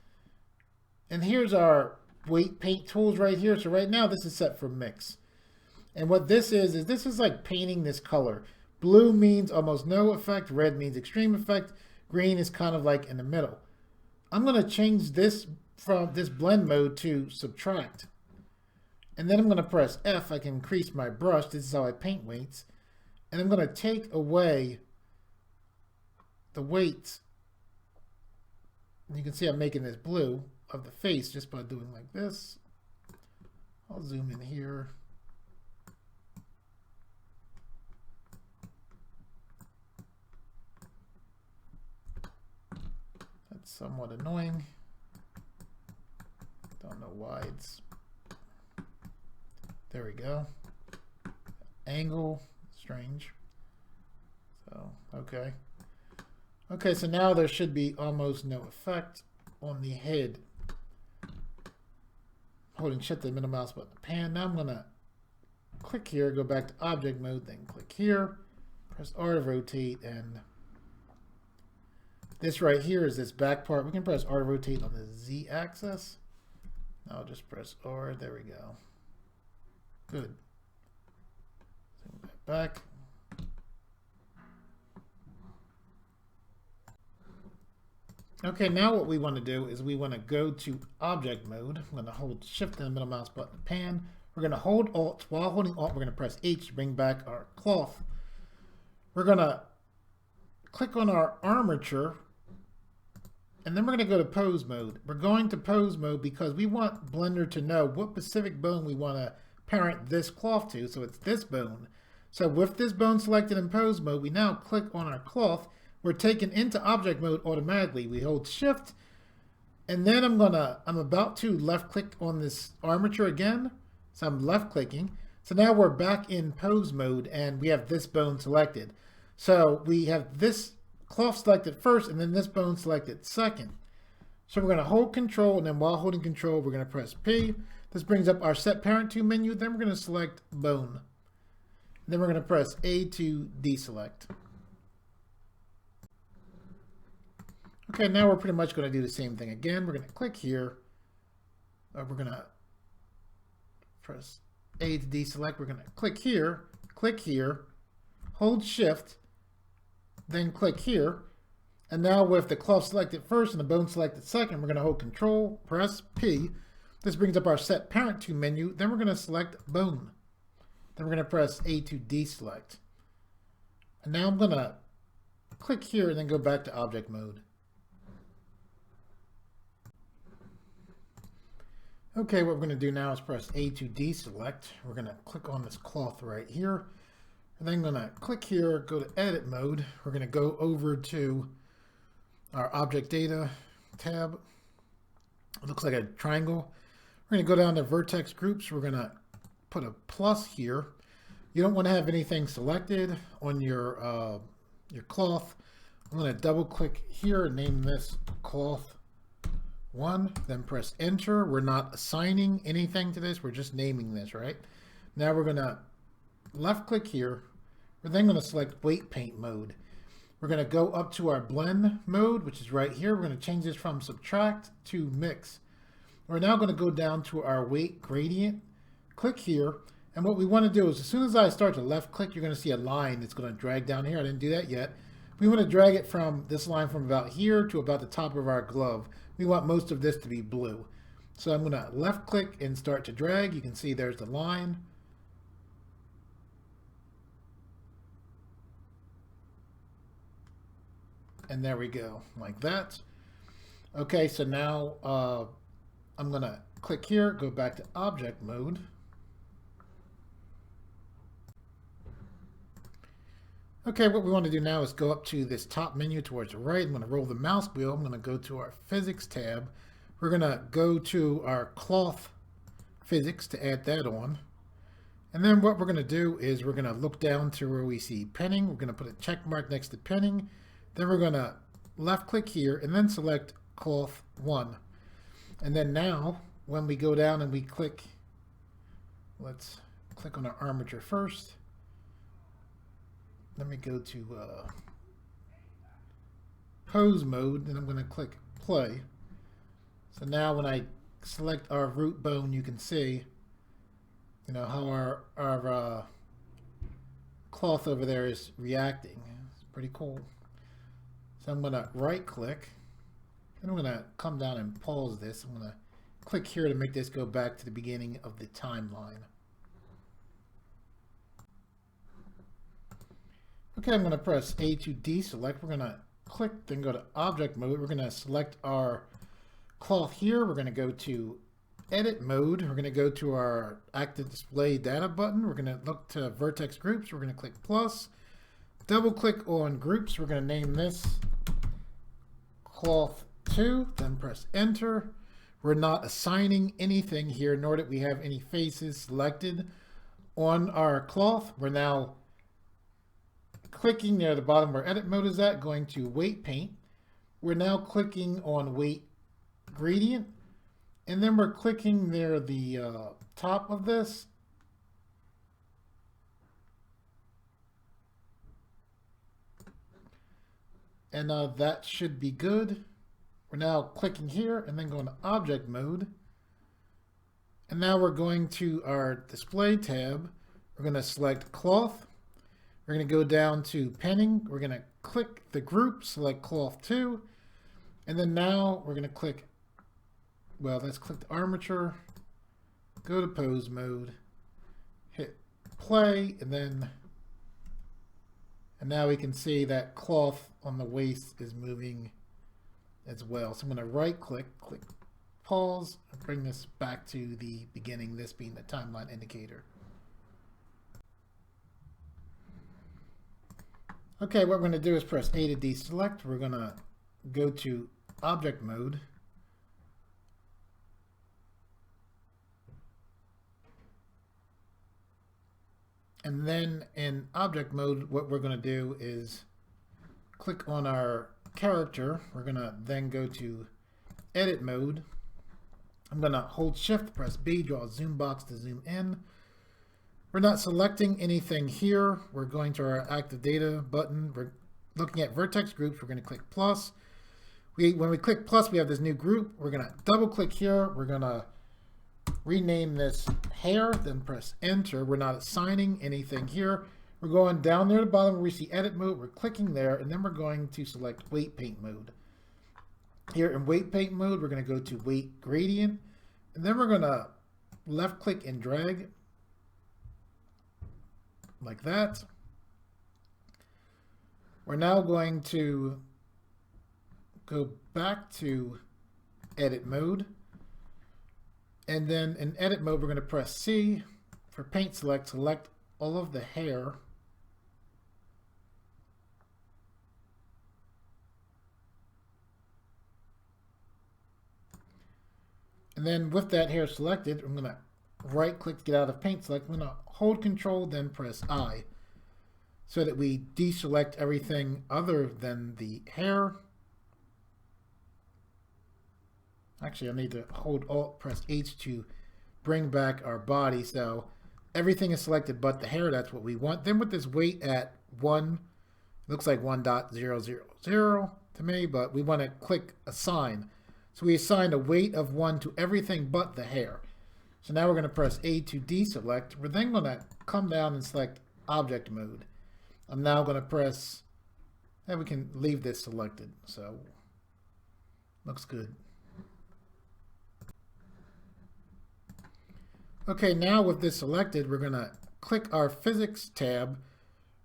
and here's our weight paint tools right here. So right now this is set for mix. And what this is this is like painting this color. Blue means almost no effect, red means extreme effect, green is kind of like in the middle. I'm going to change this from this blend mode to subtract. And then I'm going to press F. I can increase my brush. This is how I paint weights. And I'm going to take away the weights. And you can see I'm making this blue of the face just by doing like this. I'll zoom in here. That's somewhat annoying. Don't know why it's... There we go. Angle, strange. So, okay. Okay, so now there should be almost no effect on the head. Holding shift to the middle mouse button to pan. Now I'm going to click here, go back to object mode, then click here, press R to rotate, and this right here is this back part. We can press R to rotate on the Z axis. I'll just press R, there we go. Good. Zoom that back. Okay, now what we want to do is we want to go to object mode. I'm going to hold shift and the middle mouse button to pan. We're going to hold Alt. While holding Alt, we're going to press H to bring back our cloth. We're going to click on our armature, and then we're going to go to pose mode. We're going to pose mode because we want Blender to know what specific bone we want to parent this cloth to. So it's this bone. So with this bone selected in pose mode, we now click on our cloth. We're taken into object mode automatically. We hold shift, and then I'm about to left click on this armature again. So I'm left clicking. So now we're back in pose mode and we have this bone selected. So we have this cloth selected first and then this bone selected second. So we're going to hold control, and then while holding control, we're going to press P. This brings up our set parent to menu. Then we're going to select bone. Then we're going to press A to deselect. Okay, now we're pretty much going to do the same thing again. We're going to click here. We're going to press A to deselect. We're going to click here, hold shift, then click here. And now with the cloth selected first and the bone selected second, we're going to hold control, press P. This brings up our set parent to menu. Then we're going to select bone. Then we're going to press A to deselect. And now I'm going to click here and then go back to object mode. Okay, what we're going to do now is press A to deselect. We're going to click on this cloth right here. And then I'm going to click here, go to edit mode. We're going to go over to our object data tab. It looks like a triangle. We're going to go down to vertex groups. We're going to put a plus here. You don't want to have anything selected on your cloth. I'm going to double click here and name this cloth 1, then press enter. We're not assigning anything to this. We're just naming this, right? Now we're going to left click here. We're then going to select weight paint mode. We're going to go up to our blend mode, which is right here. We're going to change this from subtract to mix. We're now going to go down to our weight gradient. Click here. And what we want to do is as soon as I start to left click, you're going to see a line that's going to drag down here. I didn't do that yet. We want to drag it from this line from about here to about the top of our glove. We want most of this to be blue. So I'm going to left click and start to drag. You can see there's the line. And there we go, like that. Okay, so now I'm going to click here, go back to object mode. Okay, what we want to do now is go up to this top menu towards the right. I'm going to roll the mouse wheel. I'm going to go to our physics tab. We're going to go to our cloth physics to add that on. And then what we're going to do is we're going to look down to where we see penning. We're going to put a check mark next to penning. Then we're going to left click here and then select cloth 1. And then now, when we go down and we click, let's click on our armature first. Let me go to pose mode, and I'm going to click play. So now when I select our root bone, you can see, how our cloth over there is reacting. It's pretty cool. So I'm going to right click, and I'm going to come down and pause this. I'm going to click here to make this go back to the beginning of the timeline. Okay, I'm going to press A to deselect. We're going to click, then go to object mode. We're going to select our cloth here. We're going to go to edit mode. We're going to go to our active display data button. We're going to look to vertex groups. We're going to click plus. Double click on groups. We're going to name this cloth 2. Then press enter. We're not assigning anything here, nor did we have any faces selected on our cloth. We're now clicking near the bottom where edit mode is at, going to weight paint. We're now clicking on weight gradient, and then we're clicking near the top of this. And that should be good. We're now clicking here and then going to object mode. And now we're going to our display tab. We're going to select cloth. We're going to go down to penning. We're going to click the group, select cloth 2. And then now we're going to click, let's click the armature, go to pose mode, hit play, and now we can see that cloth on the waist is moving as well. So I'm going to right click, click pause, and bring this back to the beginning, this being the timeline indicator. Okay, what we're going to do is press A to deselect. We're going to go to object mode. And then in object mode, what we're going to do is click on our character. We're going to then go to edit mode. I'm going to hold shift, press B, draw a zoom box to zoom in. We're not selecting anything here. We're going to our active data button. We're looking at vertex groups. We're going to click plus. When we click plus, we have this new group. We're going to double click here. We're going to rename this hair, then press enter. We're not assigning anything here. We're going down there to the bottom where we see edit mode. We're clicking there, and then we're going to select weight paint mode. Here in weight paint mode, we're going to go to weight gradient, and then we're going to left click and drag like that. We're now going to go back to edit mode. And then in edit mode, we're going to press C. For paint select, select all of the hair. And then with that hair selected, I'm going to right click to get out of paint select. I'm going to hold control, then press I, so that we deselect everything other than the hair. Actually, I need to hold Alt, press H to bring back our body. So everything is selected but the hair. That's what we want. Then with this weight at 1, looks like 1.000 to me, but we want to click assign. So we assign a weight of 1 to everything but the hair. So now we're going to press A to deselect. We're then going to come down and select object mode. I'm now going to press, and we can leave this selected. So looks good. Okay, now with this selected, we're going to click our physics tab.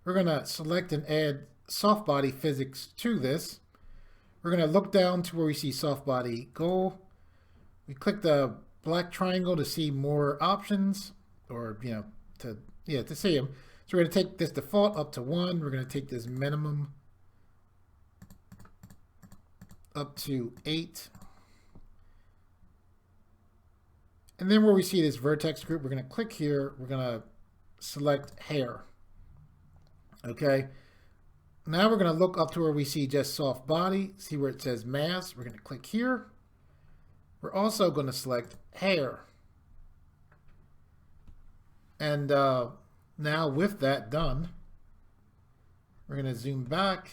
We're going to select and add soft body physics to this. We're going to look down to where we see soft body goal. We click the black triangle to see more options, or to see them. So we're going to take this default up to 1. We're going to take this minimum up to 8. And then where we see this vertex group, we're going to click here. We're going to select hair. Okay. Now we're going to look up to where we see just soft body. See where it says mass. We're going to click here. We're also going to select hair. And now with that done, we're going to zoom back,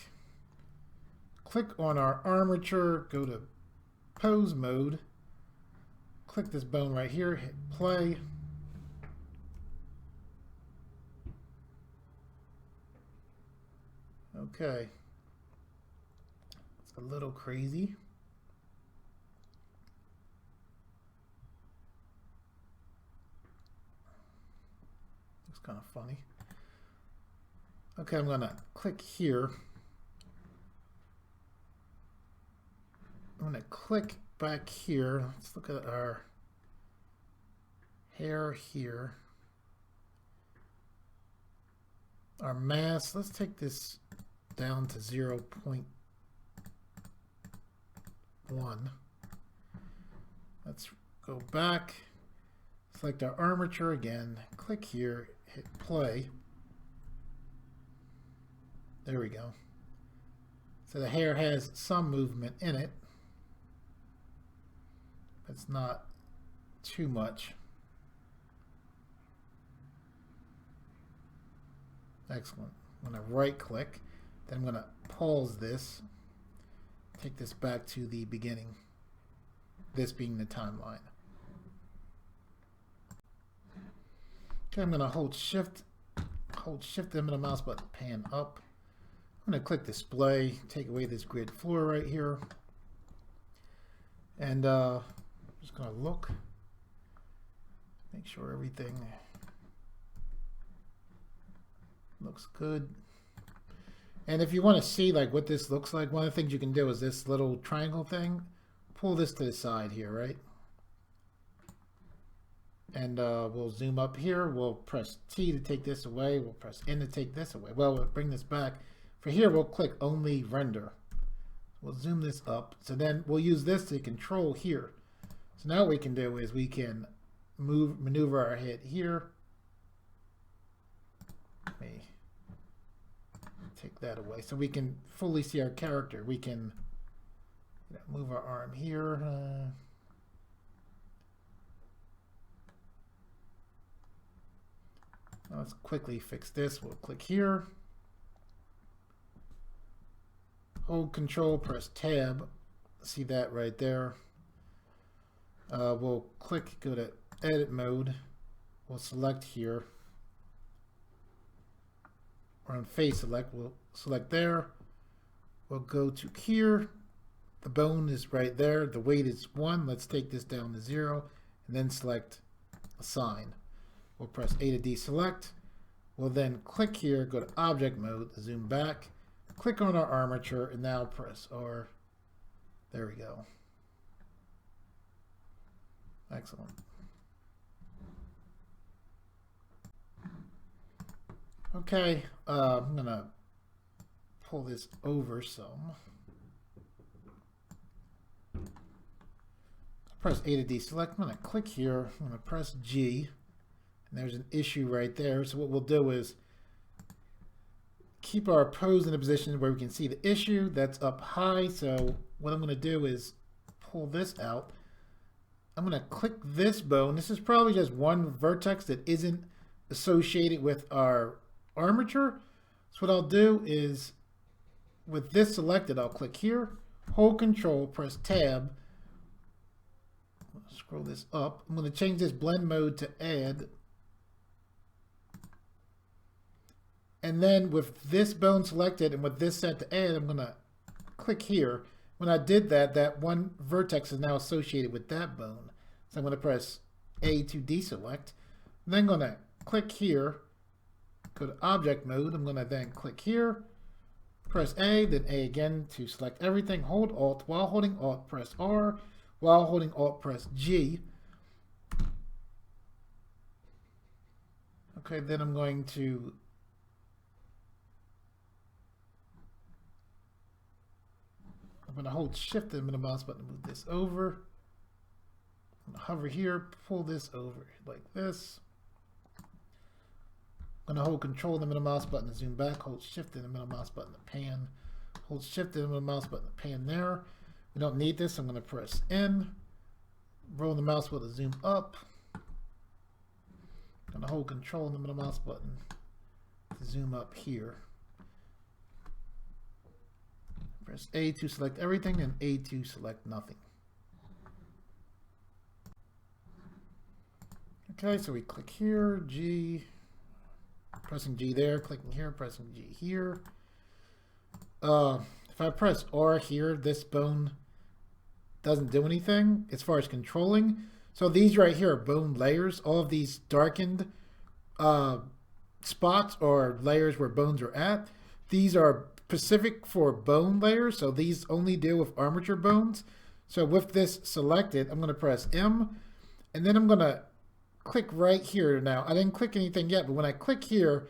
click on our armature, go to pose mode, click this bone right here, hit play. Okay. It's a little crazy. Looks kind of funny. Okay, I'm going to click here. I'm going to click back here. Let's look at our hair here. Our mass, let's take this down to 0.1. Let's go back, select our armature again, click here, hit play. There we go. So the hair has some movement in it. It's not too much. Excellent. I'm going to right click, then I'm going to pause this, take this back to the beginning, this being the timeline. Okay, I'm going to hold shift and the mouse button, pan up. I'm going to click display, take away this grid floor right here, and I'm just going to look, make sure everything looks good. And if you want to see like what this looks like, one of the things you can do is this little triangle thing, pull this to the side here, right? And we'll zoom up here, we'll press T to take this away, we'll press N to take this away. Well, we'll bring this back. For here, we'll click only render. We'll zoom this up. So then we'll use this to control here. So now what we can do is we can maneuver our head here. Let me take that away so we can fully see our character. We can move our arm here. Now let's quickly fix this. We'll click here. Hold Control, press Tab. See that right there. We'll click, go to Edit Mode. We'll select here. Or on Face Select, we'll select there. We'll go to here. The bone is right there. The weight is 1. Let's take this down to 0. And then select Assign. We'll press A to deselect. We'll then click here, go to Object Mode, zoom back. Click on our armature and now press R. There we go. Excellent. Okay, I'm going to pull this over some. Press A to deselect. I'm going to click here. I'm going to press G. And there's an issue right there. So what we'll do is keep our pose in a position where we can see the issue. That's up high. So what I'm going to do is pull this out. I'm going to click this bone. This is probably just one vertex that isn't associated with our armature. So what I'll do is with this selected, I'll click here, hold Control, press Tab. Scroll this up. I'm going to change this blend mode to add. And then with this bone selected and with this set to add, I'm going to click here. When I did that, that one vertex is now associated with that bone. So I'm going to press A to deselect. I'm then going to click here, go to Object Mode. I'm going to then click here, press A, then A again to select everything. Hold Alt. While holding Alt, press R. While holding Alt, press G. Okay, then I'm going to hold Shift and the mouse button to move this over. I'm going to hover here, pull this over like this. I'm going to hold Control and the middle mouse button to zoom back, hold Shift and the middle mouse button to pan. Hold Shift and the middle mouse button to pan there. We don't need this, I'm going to press N. roll the mouse wheel to zoom up. I'm gonna hold control in the middle mouse button to zoom up here. Press A to select everything and A to select nothing. Okay, so we click here, G, pressing G there, clicking here, pressing G here. If I press R here, this bone doesn't do anything as far as controlling. So these right here are bone layers. All of these darkened spots or layers where bones are at. These are specific for bone layers, so these only deal with armature bones. So with this selected, I'm going to press M, and then I'm going to click right here. Now, I didn't click anything yet, but when I click here,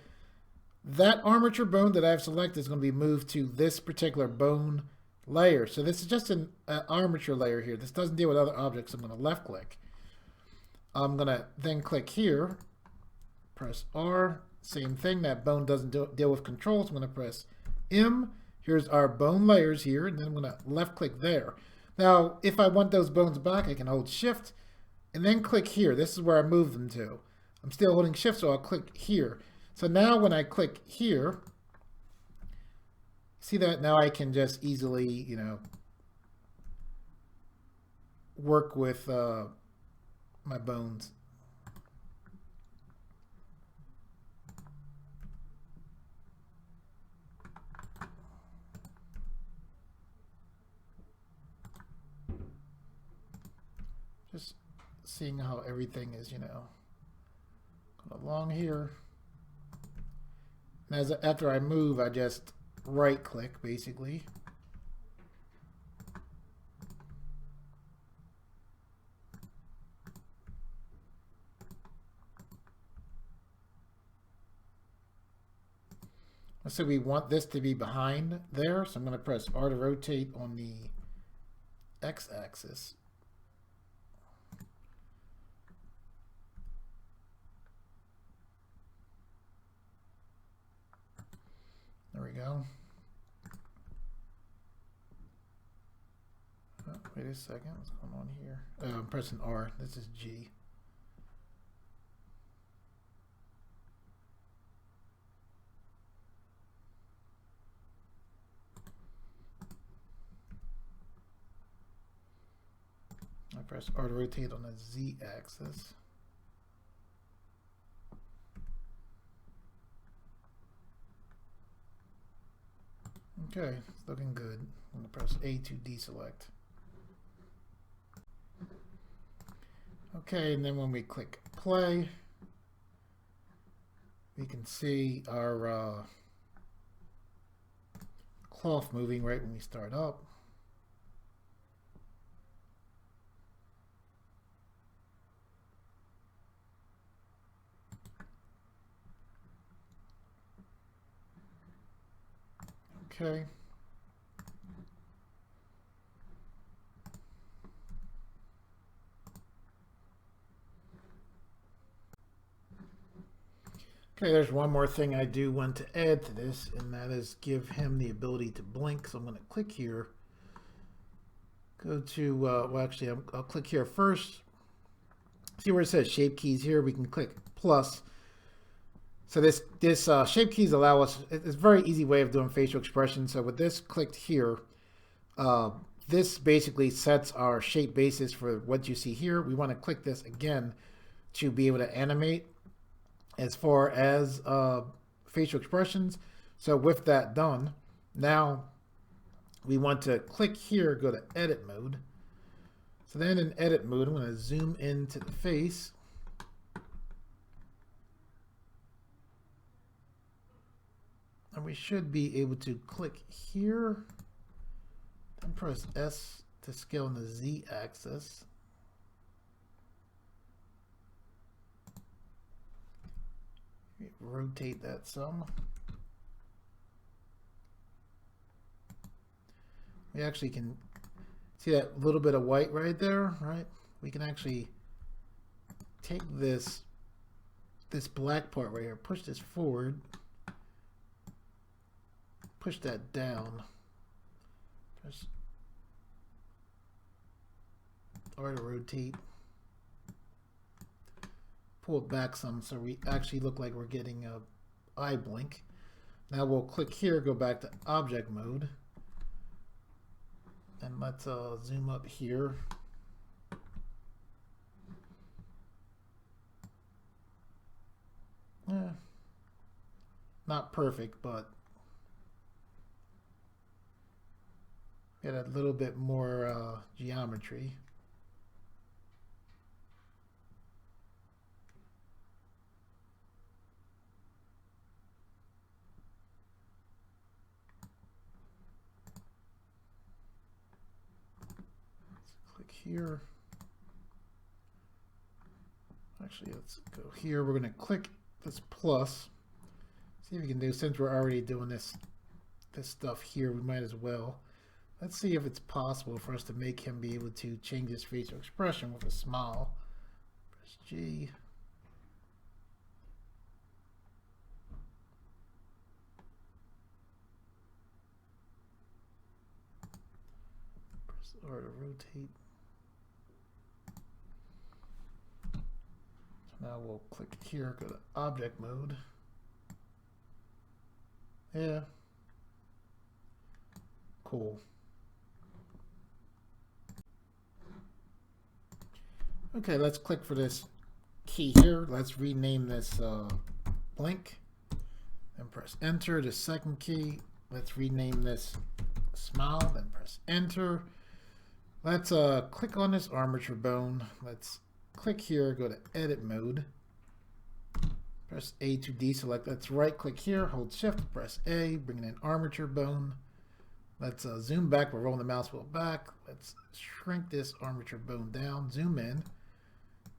that armature bone that I've selected is going to be moved to this particular bone layer. So this is just an armature layer here. This doesn't deal with other objects. I'm going to left click. I'm going to then click here, press R, same thing. That bone doesn't deal with controls. I'm going to press M. Here's our bone layers here, and then I'm going to left click there. Now, if I want those bones back, I can hold Shift and then click here. This is where I move them to. I'm still holding Shift, so I'll click here. So now when I click here, see that now I can just easily, you know, work with my bones. Just seeing how everything is, you know, going along here. And after I move, I just right click basically. So we want this to be behind there, so I'm going to press R to rotate on the x-axis. There we go. Oh, wait a second, what's going on here? I'm pressing R, this is G. I press R to rotate on the z-axis. Okay, it's looking good. I'm going to press A to deselect. Okay, and then when we click play, we can see our cloth moving right when we start up. Okay. Okay, there's one more thing I do want to add to this, and that is give him the ability to blink. So I'm going to click here. Go to, well actually I'll click here first. See where it says shape keys here? We can click plus. So this shape keys allow us, it's a very easy way of doing facial expression. So with this clicked here, this basically sets our shape basis for what you see here. We want to click this again to be able to animate as far as facial expressions. So with that done, now we want to click here, go to edit mode. So then in edit mode, I'm going to zoom into the face. And we should be able to click here and press S to scale on the Z axis. Rotate that some. We actually can see that little bit of white right there, right? We can actually take this black part right here, push this forward, push that down, press R to rotate. pull it back some so we actually look like we're getting a eye blink. Now we'll click here, go back to object mode, and let's zoom up here. Yeah, not perfect, but get a little bit more geometry. Here, actually, let's go here. We're going to click this plus. See if we can do, since we're already doing this stuff here, we might as well. Let's see if it's possible for us to make him be able to change his facial expression with a smile. Press G. Press R to rotate. Now we'll click here, go to object mode. Yeah. Cool. Okay, let's click for this key here. Let's rename this blink and press enter. The second key, let's rename this smile, then press enter. Let's click on this armature bone. Let's click here, go to edit mode, press A to deselect. Let's right click here, hold shift, press A, bring in armature bone. Let's zoom back, we're rolling the mouse wheel back. Let's shrink this armature bone down, zoom in,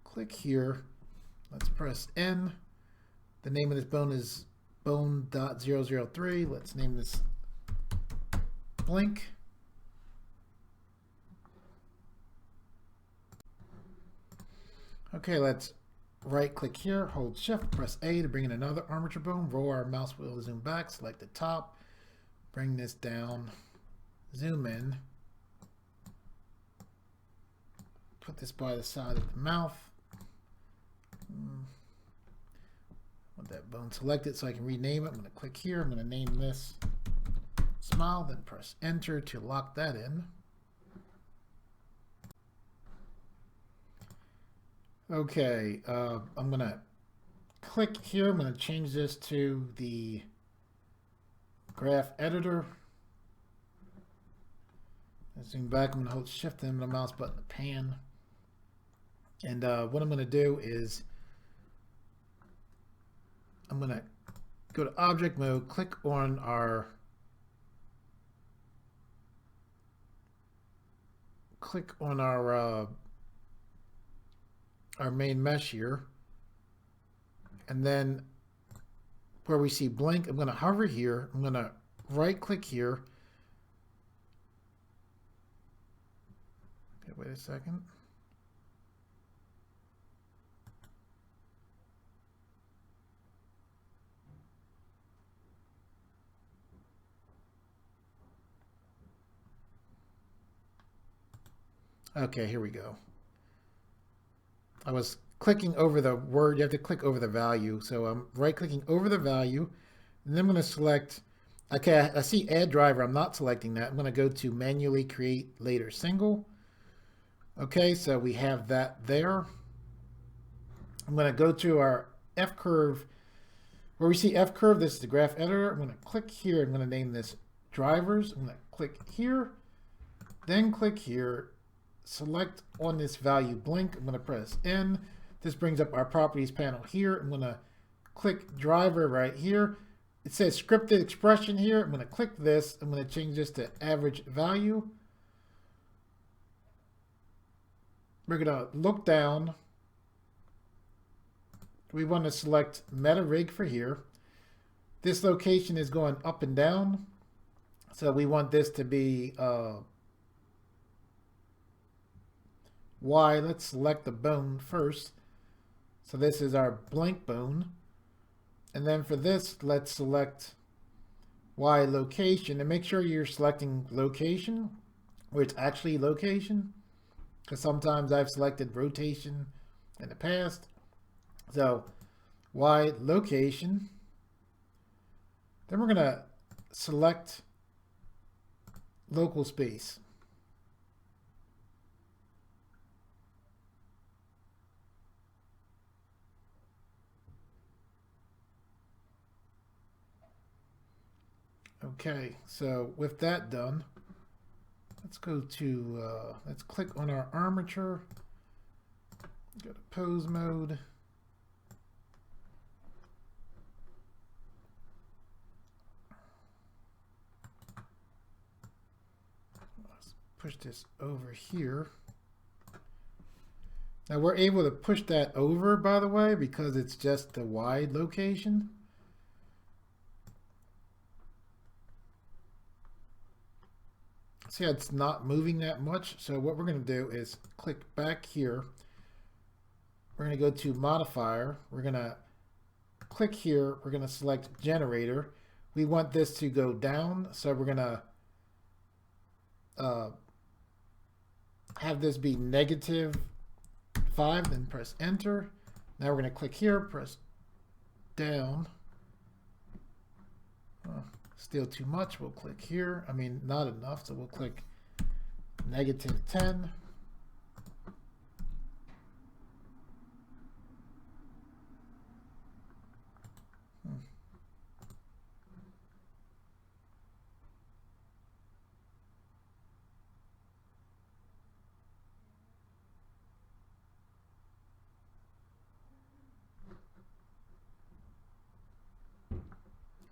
click here, let's press N. The name of this bone is bone.003. Let's name this blink. Okay, let's right click here, hold shift, press A to bring in another armature bone, roll our mouse wheel to zoom back, select the top, bring this down, zoom in, put this by the side of the mouth. I want that bone selected so I can rename it. I'm going to click here, I'm going to name this smile, then press enter to lock that in. Okay, I'm going to click here. I'm going to change this to the graph editor. Zoom back. I'm going to hold shift and the mouse button to pan. And what I'm going to do is I'm going to go to object mode, click on our main mesh here, and then where we see blink, I'm going to hover here, I'm going to right click here. Okay, wait a second. Okay, here we go. I was clicking over the word. You have to click over the value. So I'm right clicking over the value, and then I'm going to select, okay, I see add driver. I'm not selecting that. I'm going to go to manually create later single. Okay, so we have that there. I'm going to go to our F curve. Where we see F curve, this is the graph editor. I'm going to click here. I'm going to name this drivers. I'm going to click here, then click here. Select on this value blink. I'm going to press N. This brings up our properties panel here. I'm going to click driver right here. It says scripted expression here. I'm going to click this. I'm going to change this to average value. We're going to look down. We want to select meta rig for here. This location is going up and down. So we want this to be Y. Let's select the bone first. So this is our blink bone. And then for this, let's select Y location, and make sure you're selecting location where it's actually location, because sometimes I've selected rotation in the past. So Y location. Then we're going to select local space. Okay, so with that done, let's go to, let's click on our armature, go to pose mode. Let's push this over here. Now we're able to push that over, by the way, because it's just the wide location. See how it's not moving that much? So what we're going to do is click back here. We're going to go to modifier. We're going to click here. We're going to select generator. We want this to go down. So we're going to have this be -5, then press enter. Now we're going to click here, press down. Still too much. We'll click here. I mean, not enough. So we'll click -10.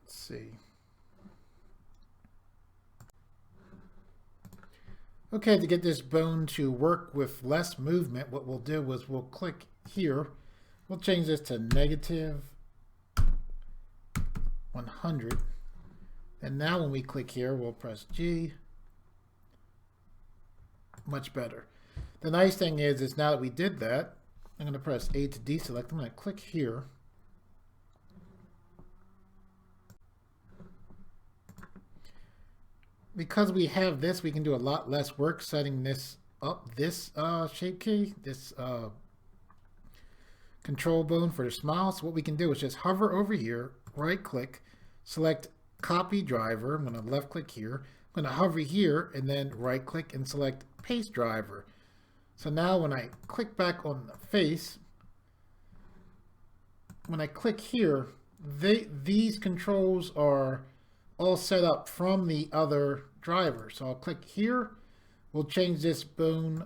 Let's see. Okay, to get this bone to work with less movement, what we'll do is we'll click here. We'll change this to -100. And now when we click here, we'll press G. Much better. The nice thing is now that we did that, I'm going to press A to deselect. I'm going to click here. Because we have this, we can do a lot less work setting this up, this shape key, this control bone for the smile. So what we can do is just hover over here, right click, select copy driver. I'm going to left click here. I'm going to hover here and then right click and select paste driver. So now when I click back on the face, when I click here, these controls are all set up from the other driver. So I'll click here. We'll change this bone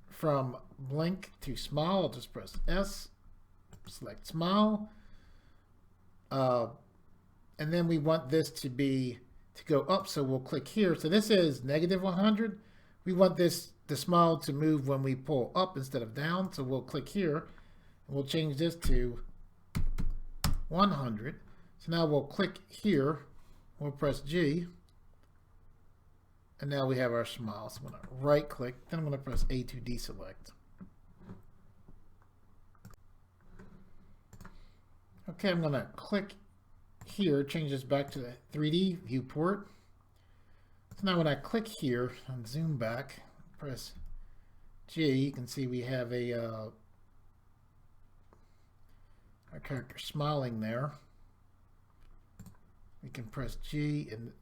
from blink to smile. I'll just press S, select smile. And then we want this to go up. So we'll click here. So this is -100. We want the smile to move when we pull up instead of down. So we'll click here and we'll change this to 100. So now we'll click here. We'll press G, and now we have our smile. So I'm going to right click, then I'm going to press A to deselect. Okay, I'm going to click here, change this back to the 3D viewport. So now when I click here and zoom back, press G, you can see we have our character smiling there. We can press G, and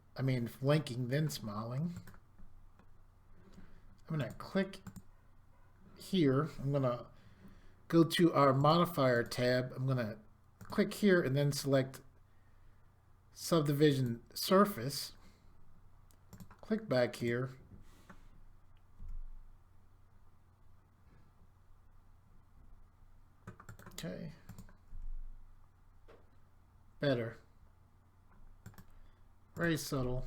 blinking, then smiling. I'm going to click here. I'm going to go to our modifier tab. I'm going to click here and then select subdivision surface. Click back here. Okay. Better. Very subtle.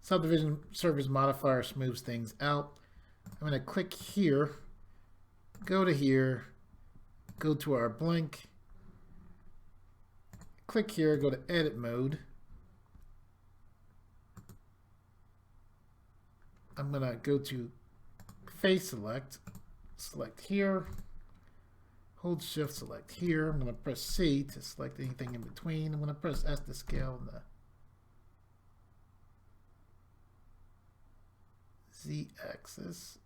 Subdivision surface modifier smooths things out. I'm going to click here, go to here, go to our blink, click here, go to edit mode. I'm going to go to face select, select here. Hold shift, select here. I'm going to press C to select anything in between. I'm going to press S to scale the Z axis.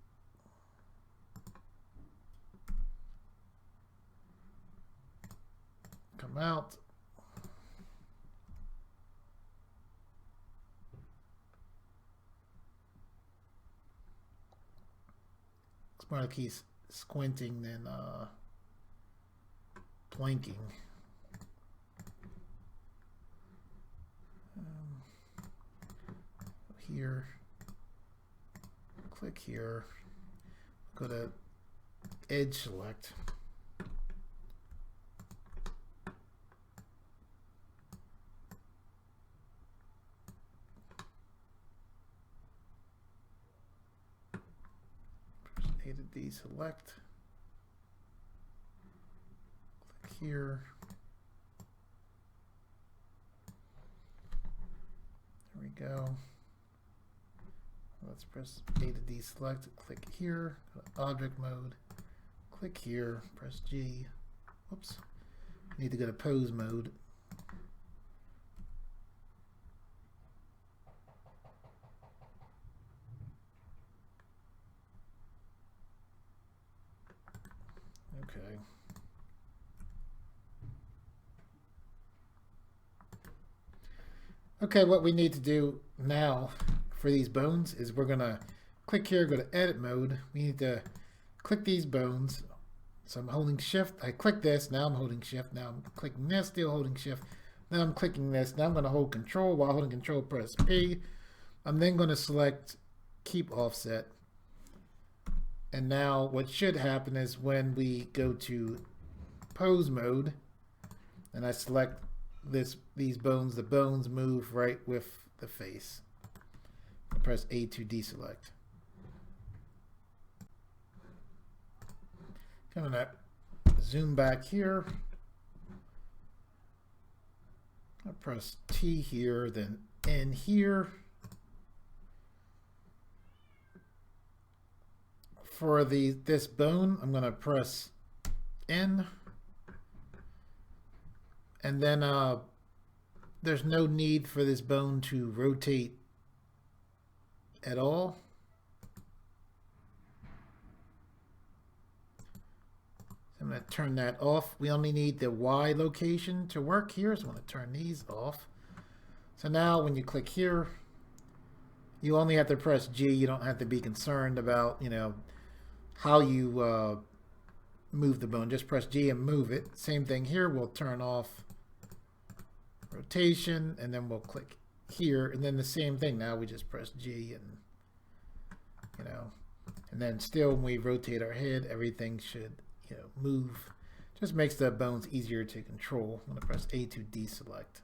come out. It's more like he's squinting than blinking. Here, click here, go to edge select. A to D select. Click here. There we go. Let's press A to D select, click here, go to object mode, click here, press G. Whoops. Need to go to pose mode. Okay. Okay, what we need to do now for these bones is we're gonna click here, go to edit mode. We need to click these bones. So I'm holding shift, I click this, now I'm holding shift, now I'm clicking this, still holding shift, now I'm clicking this, now I'm gonna hold control, while holding control press P. I'm then gonna select keep offset. And now what should happen is when we go to pose mode and I select these bones, the bones move right with the face. Press A to deselect. I'm gonna zoom back here. I press T here, then N here. For this bone, I'm gonna press N, and then there's no need for this bone to rotate at all. So I'm going to turn that off. We only need the Y location to work here, so I'm going to turn these off. So now when you click here, you only have to press G. You don't have to be concerned about, you know, how you move the bone. Just press G and move it. Same thing here. We'll turn off rotation, and then we'll click here, and then the same thing. Now we just press G, and you know, and then still when we rotate our head, everything should, you know, move. Just makes the bones easier to control. I'm going to press A to deselect.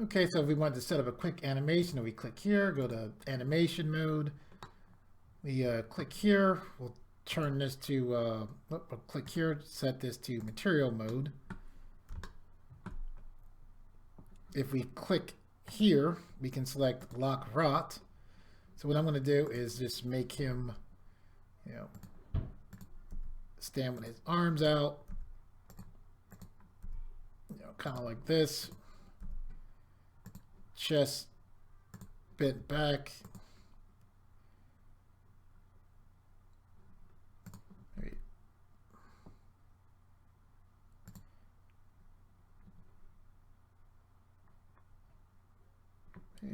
Okay, so if we want to set up a quick animation, we click here, go to animation mode. We click here. We'll turn this to, we'll click here, set this to material mode. If we click here, we can select lock rot. So what I'm going to do is just make him, you know, stand with his arms out, you know, kind of like this, chest bent back.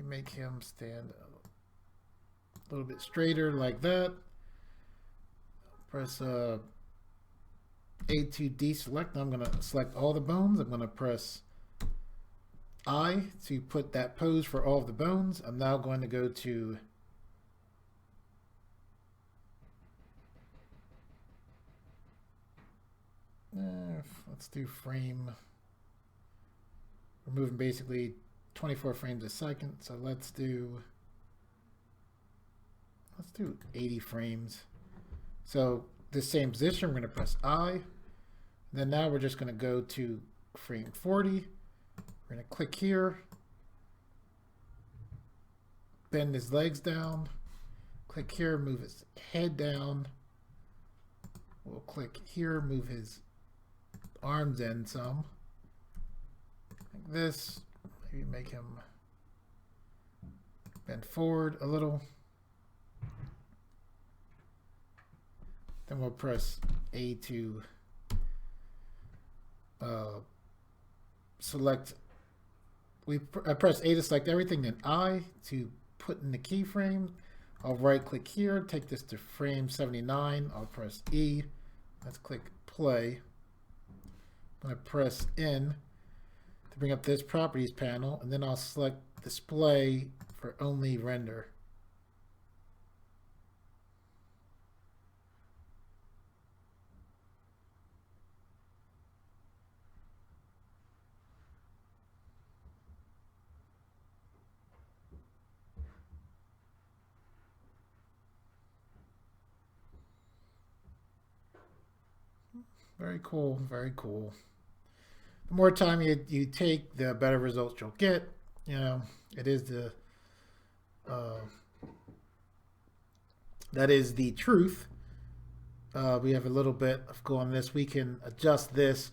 Make him stand a little bit straighter like that. Press A to deselect. I'm going to select all the bones. I'm going to press I to put that pose for all of the bones. I'm now going to go to let's do frame. We're moving basically 24 frames a second, so let's do 80 frames. So the same position, we're going to press I. Then now we're just going to go to frame 40. We're going to click here, bend his legs down, click here, move his head down. We'll click here, move his arms in some, like this. Maybe make him bend forward a little. Then we'll press A to select. I press A to select everything, then I to put in the keyframe. I'll right click here, take this to frame 79. I'll press E. Let's click play. I'm going to press N to bring up this properties panel, and then I'll select display for only render. Very cool, very cool. The more time you take, the better results you'll get. You know, it is the that is the truth. We have a little bit of go on this. We can adjust this.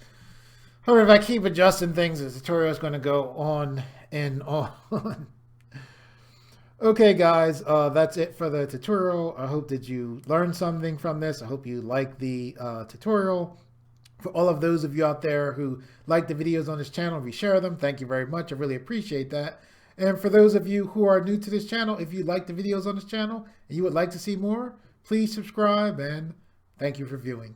However, if I keep adjusting things, the tutorial is going to go on and on. Okay, guys, that's it for the tutorial. I hope that you learned something from this. I hope you like the tutorial. For all of those of you out there who like the videos on this channel, reshare them. Thank you very much. I really appreciate that. And for those of you who are new to this channel, if you like the videos on this channel and you would like to see more, please subscribe, and thank you for viewing.